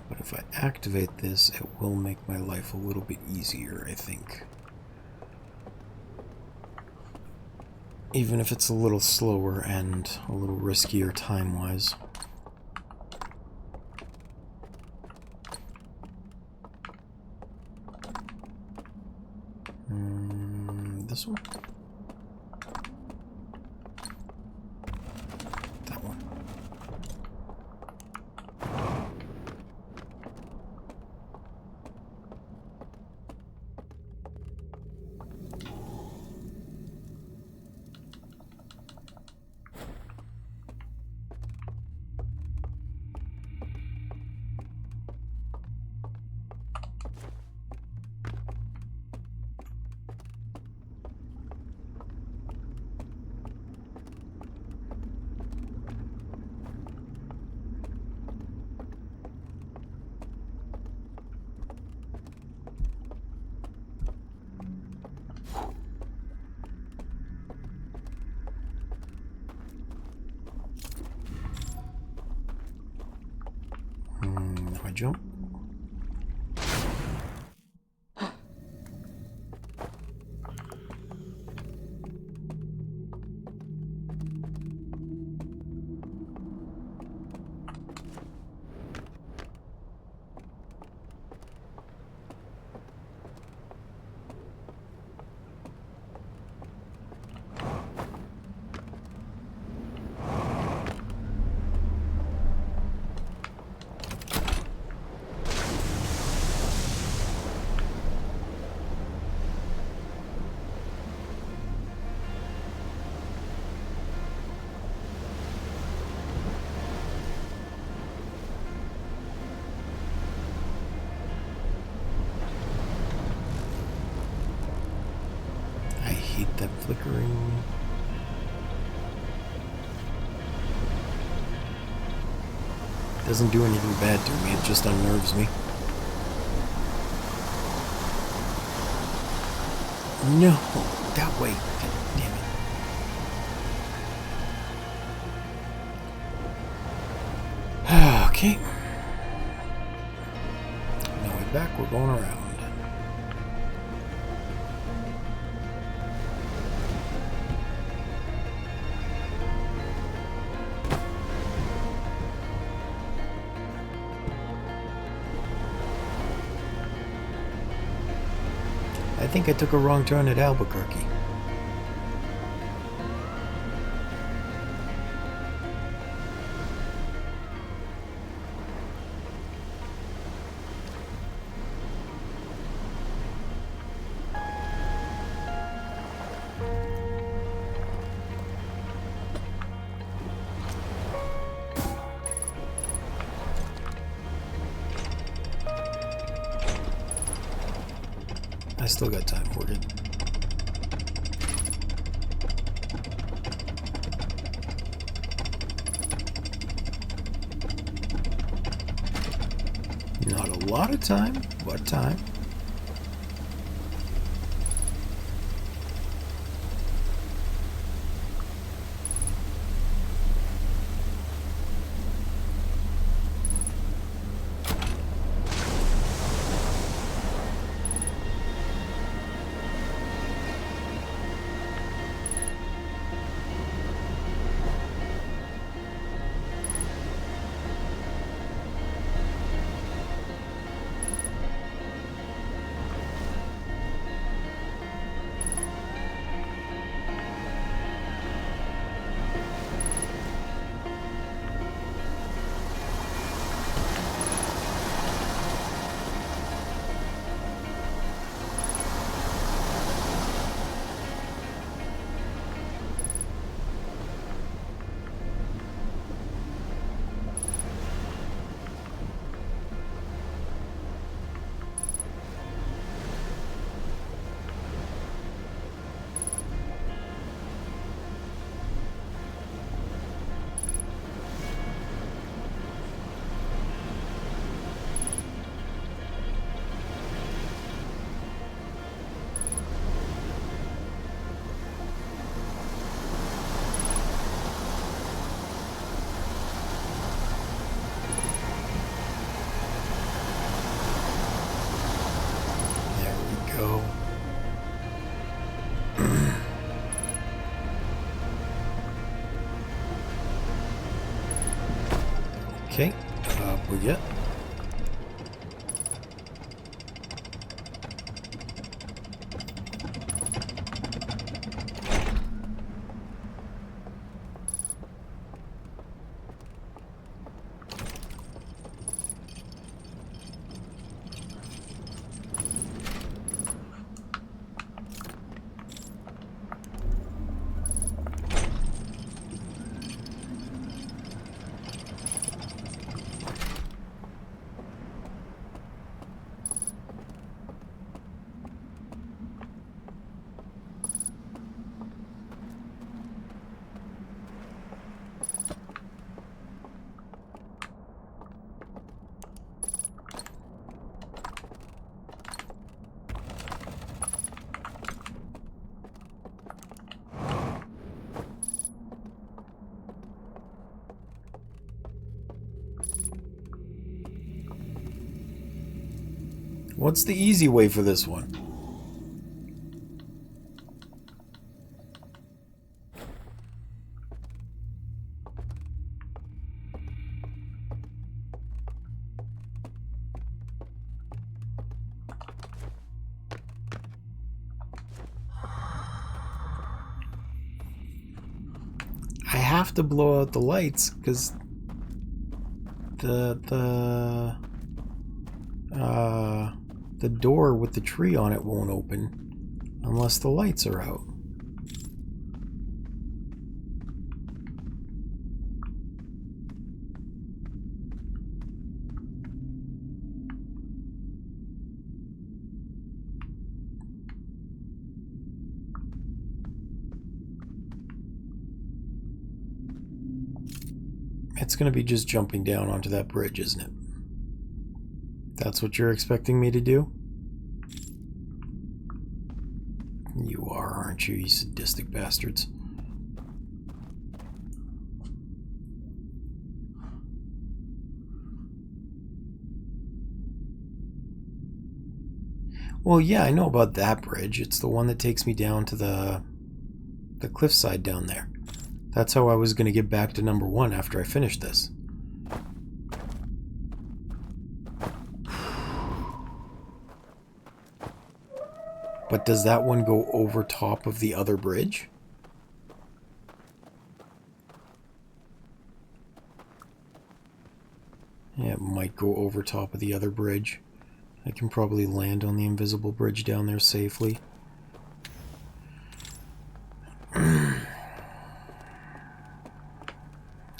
But if I activate this, it will make my life a little bit easier, I think. Even if it's a little slower and a little riskier time-wise. This one? That one. I jump? That flickering. Doesn't do anything bad to me, it just unnerves me. No, that way. God damn it. Okay. Now we're back, we're going around. I think I took a wrong turn at Albuquerque. still got time. We're good. Not a lot of time, but time. Okay, up we get. What's the easy way for this one? I have to blow out the lights because the door with the tree on it won't open unless the lights are out. It's going to be just jumping down onto that bridge, isn't it? That's what you're expecting me to do? You are, aren't you, you sadistic bastards? Well, yeah, I know about that bridge. It's the one that takes me down to the cliffside down there. That's how I was going to get back to number 1 after I finished this. But does that one go over top of the other bridge? Yeah, it might go over top of the other bridge. I can probably land on the invisible bridge down there safely.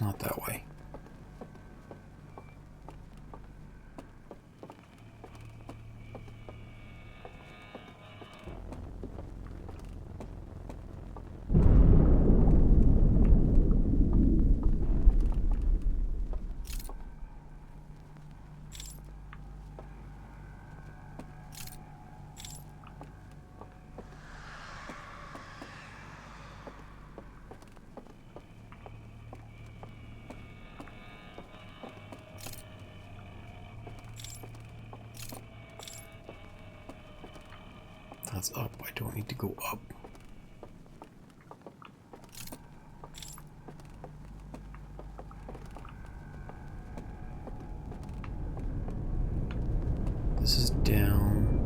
Not that way. That's up. I don't need to go up. This is down.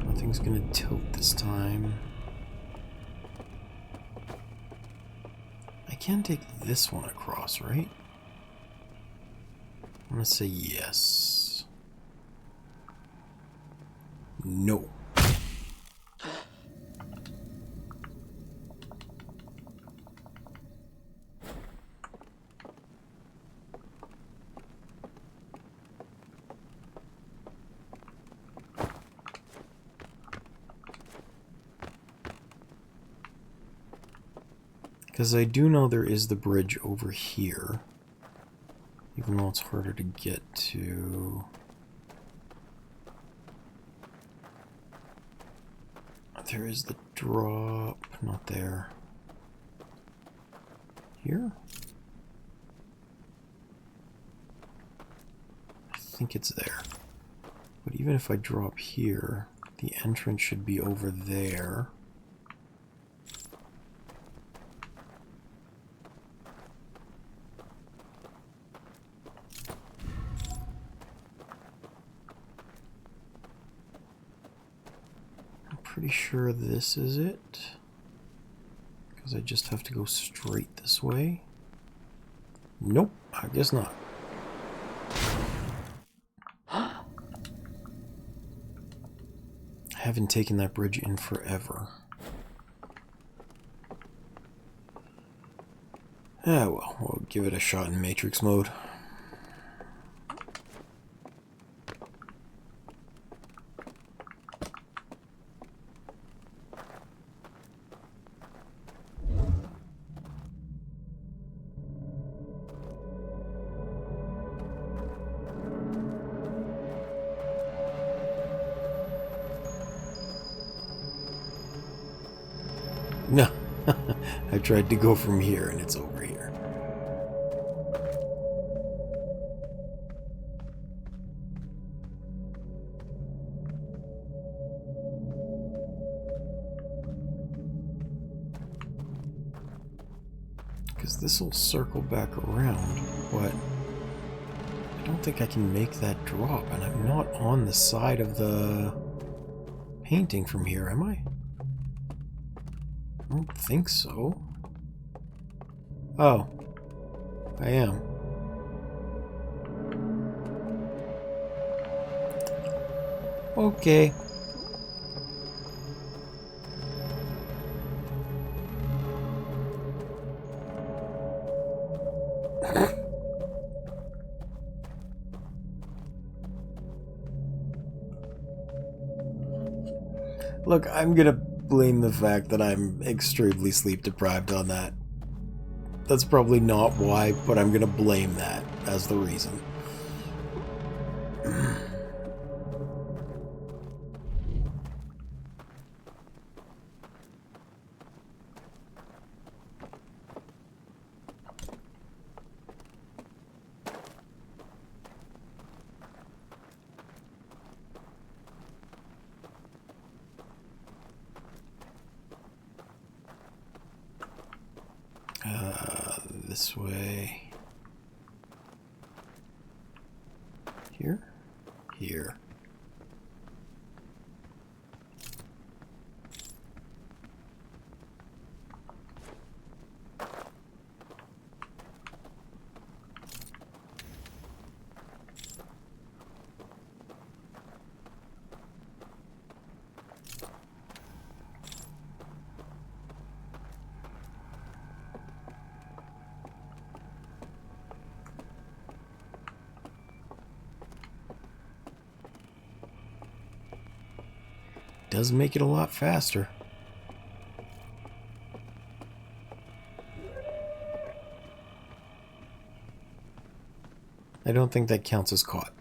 Nothing's gonna tilt this time. I can take this one across, right? I'm gonna say yes. No. Because I do know there is the bridge over here, even though it's harder to get to. There is the drop, not there. Here? I think it's there. But even if I drop here, the entrance should be over there. Pretty sure this is it, because I just have to go straight this way. Nope, I guess not. I haven't taken that bridge in forever. Ah well, we'll give it a shot in Matrix mode. No, I tried to go from here and it's over here. Because this will circle back around, but I don't think I can make that drop, and I'm not on the side of the painting from here, am I? I don't think so. Oh, I am. Okay. Look, I'm gonna blame the fact that I'm extremely sleep deprived on that. That's probably not why, but I'm gonna blame that as the reason. This way. Here? Here. Does make it a lot faster. I don't think that counts as caught.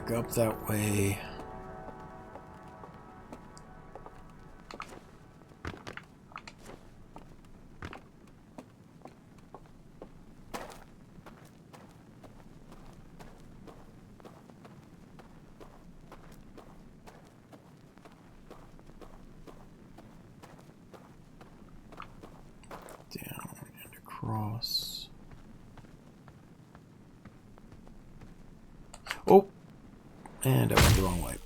back up that way. Down and across. Oh! And I went the wrong way.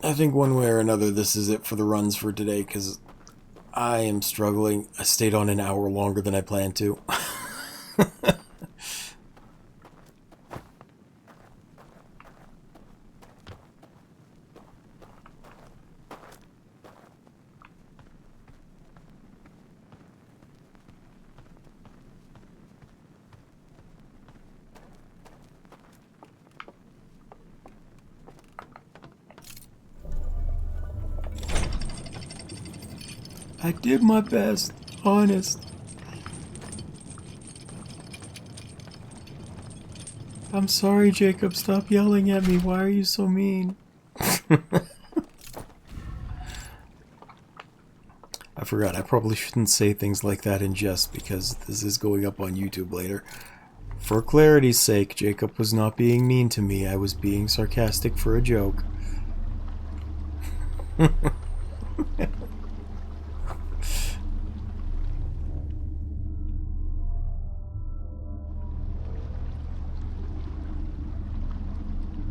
I think one way or another this is it for the runs for today, because I am struggling. I stayed on an hour longer than I planned to. I did my best, honest. I'm sorry, Jacob. Stop yelling at me. Why are you so mean? I forgot. I probably shouldn't say things like that in jest because this is going up on YouTube later. For clarity's sake, Jacob was not being mean to me. I was being sarcastic for a joke.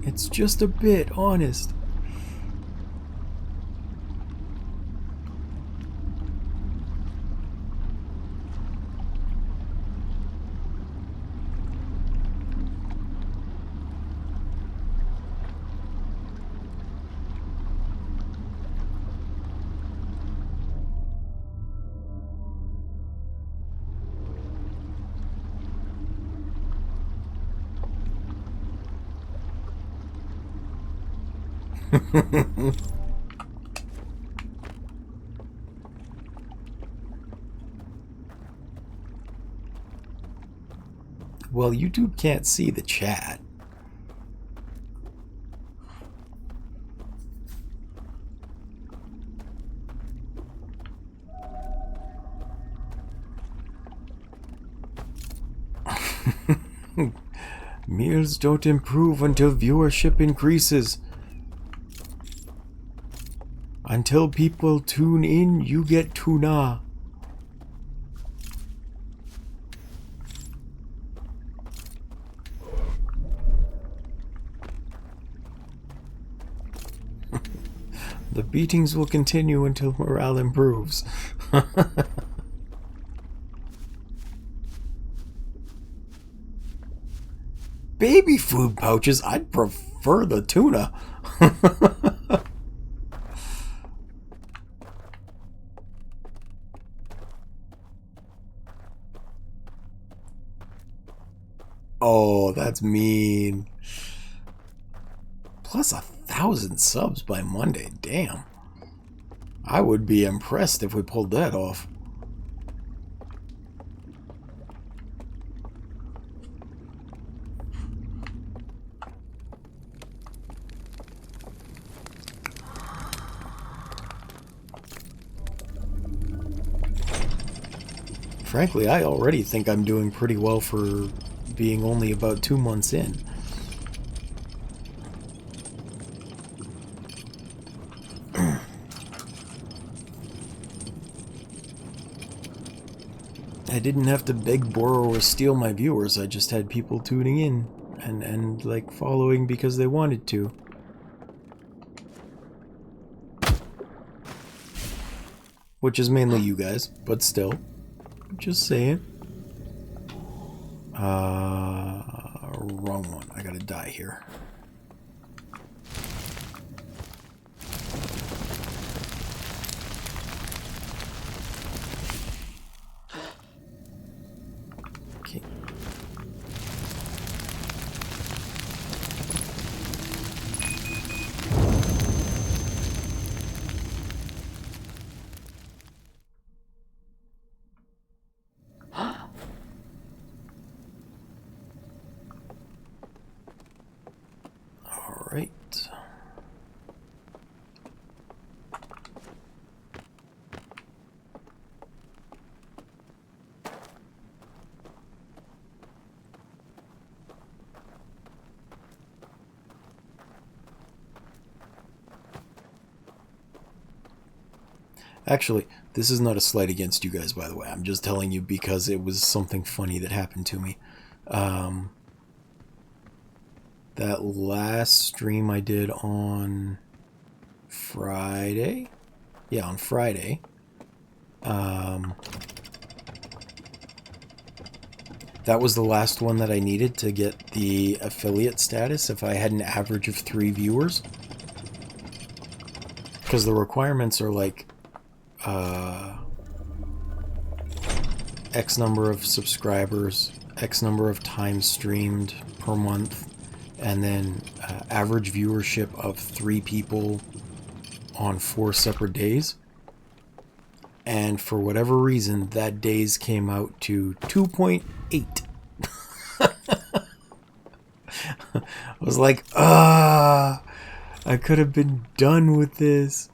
It's just a bit, honest. Well, YouTube can't see the chat. Meals don't improve until viewership increases. Until people tune in, you get tuna. The beatings will continue until morale improves. Baby food pouches? I'd prefer the tuna. Oh, that's mean. Plus 1,000 subs by Monday. Damn. I would be impressed if we pulled that off. Frankly, I already think I'm doing pretty well for being only about 2 months in. I didn't have to beg, borrow, or steal my viewers. I just had people tuning in and like following because they wanted to. Which is mainly you guys, but still. Just saying. Wrong one. I gotta die here. Okay. right. Actually, this is not a slight against you guys, by the way. I'm just telling you because it was something funny that happened to me. That last stream I did on Friday? Yeah, on Friday. That was the last one that I needed to get the affiliate status if I had an average of 3 viewers. Because the requirements are like X number of subscribers, X number of times streamed per month, and then average viewership of 3 people on 4 separate days. And for whatever reason, that days came out to 2.8. I was like, I could have been done with this.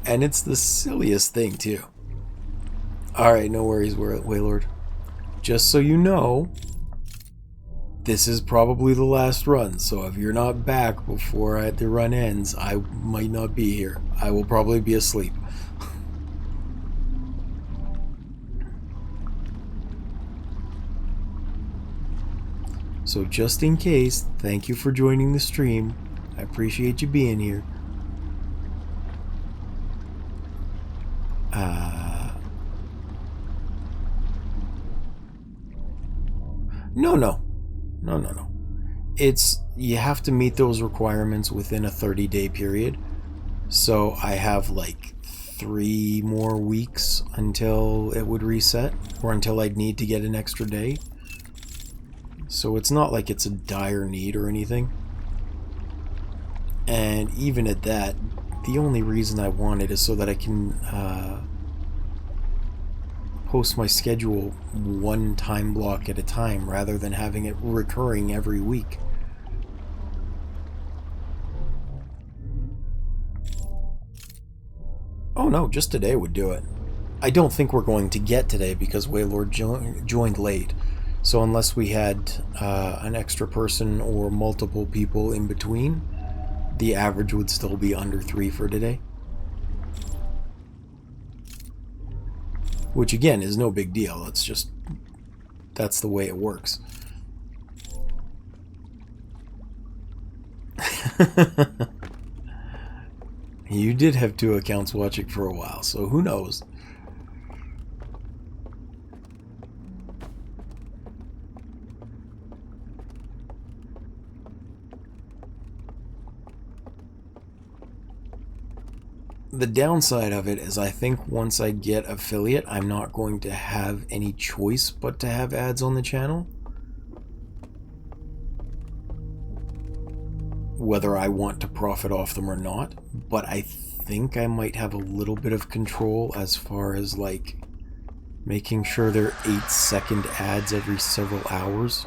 And it's the silliest thing, too. Alright, no worries, Waylord. Just so you know, this is probably the last run, so if you're not back before the run ends, I might not be here. I will probably be asleep. So just in case, thank you for joining the stream. I appreciate you being here. No. It's, you have to meet those requirements within a 30-day period. So I have like 3 more weeks until it would reset, or until I'd need to get an extra day. So it's not like it's a dire need or anything. And even at that, the only reason I want it is so that I can post my schedule one time block at a time rather than having it recurring every week. Oh no, just today would do it. I don't think we're going to get today because Waylord joined late. So unless we had an extra person or multiple people in between, the average would still be under 3 for today. Which again is no big deal. It's just, that's the way it works. You did have 2 accounts watching for a while, so who knows? The downside of it is I think once I get affiliate, I'm not going to have any choice but to have ads on the channel. Whether I want to profit off them or not. But I think I might have a little bit of control as far as like making sure they're 8-second ads every several hours.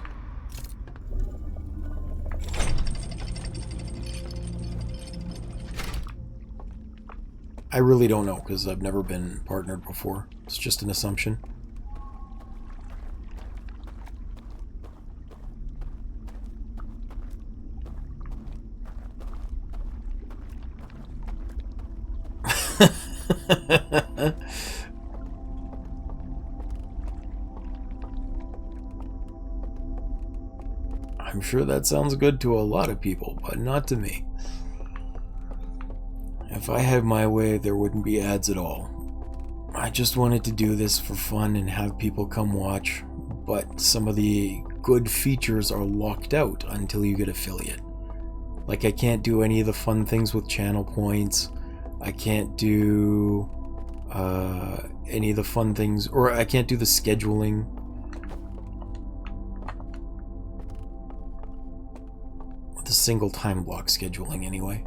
I really don't know because I've never been partnered before. It's just an assumption. I'm sure that sounds good to a lot of people, but not to me. If I had my way, there wouldn't be ads at all. I just wanted to do this for fun and have people come watch, but some of the good features are locked out until you get affiliate. Like I can't do any of the fun things with channel points. I can't do any of the fun things, or I can't do the scheduling. The single time block scheduling anyway.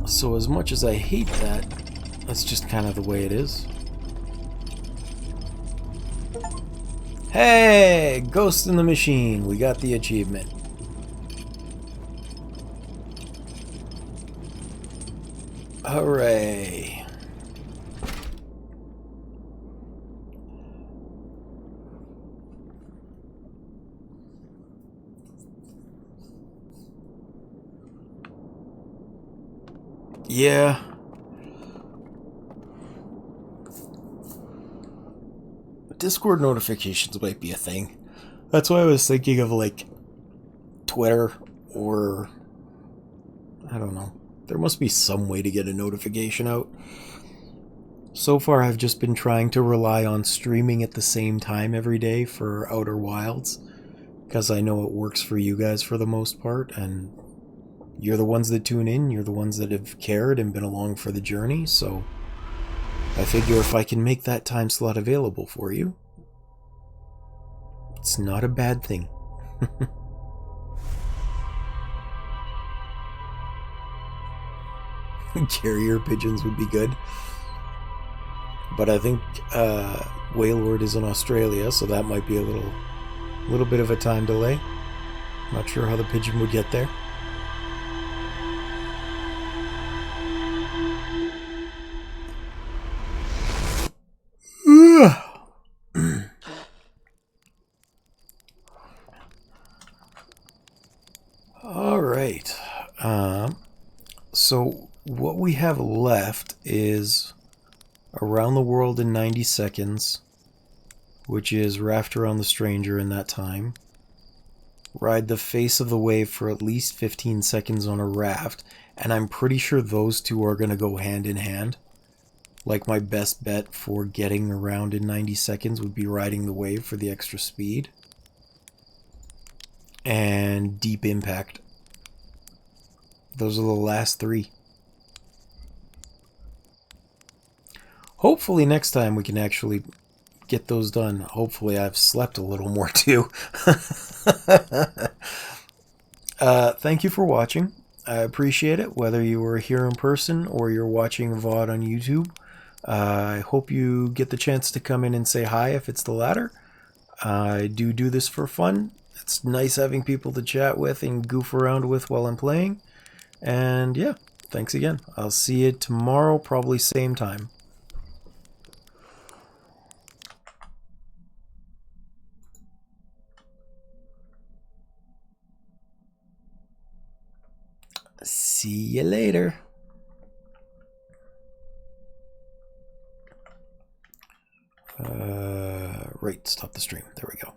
So as much as I hate that, That's just kind of the way it is. Hey! Ghost in the Machine! We got the achievement. Hooray! Yeah. Discord notifications might be a thing. That's why I was thinking of like Twitter or I don't know. There must be some way to get a notification out. So far I've just been trying to rely on streaming at the same time every day for Outer Wilds because I know it works for you guys for the most part, and you're the ones that tune in, you're the ones that have cared and been along for the journey, so I figure if I can make that time slot available for you, it's not a bad thing. Carrier pigeons would be good. But I think Waylord is in Australia, so that might be a little bit of a time delay. Not sure how the pigeon would get there. All right. So what we have left is Around the World in 90 Seconds, which is Raft Around the Stranger in that time. Ride the Face of the Wave for at least 15 seconds on a raft, and I'm pretty sure those two are going to go hand in hand. Like, my best bet for getting around in 90 seconds would be riding the wave for the extra speed. And Deep Impact. Those are the last three. Hopefully next time we can actually get those done. Hopefully I've slept a little more too. Thank you for watching. I appreciate it, whether you were here in person or you're watching VOD on YouTube. I hope you get the chance to come in and say hi if it's the latter. I do this for fun. It's nice having people to chat with and goof around with while I'm playing. And yeah, thanks again. I'll see you tomorrow, probably same time. See you later. Right, stop the stream. There we go.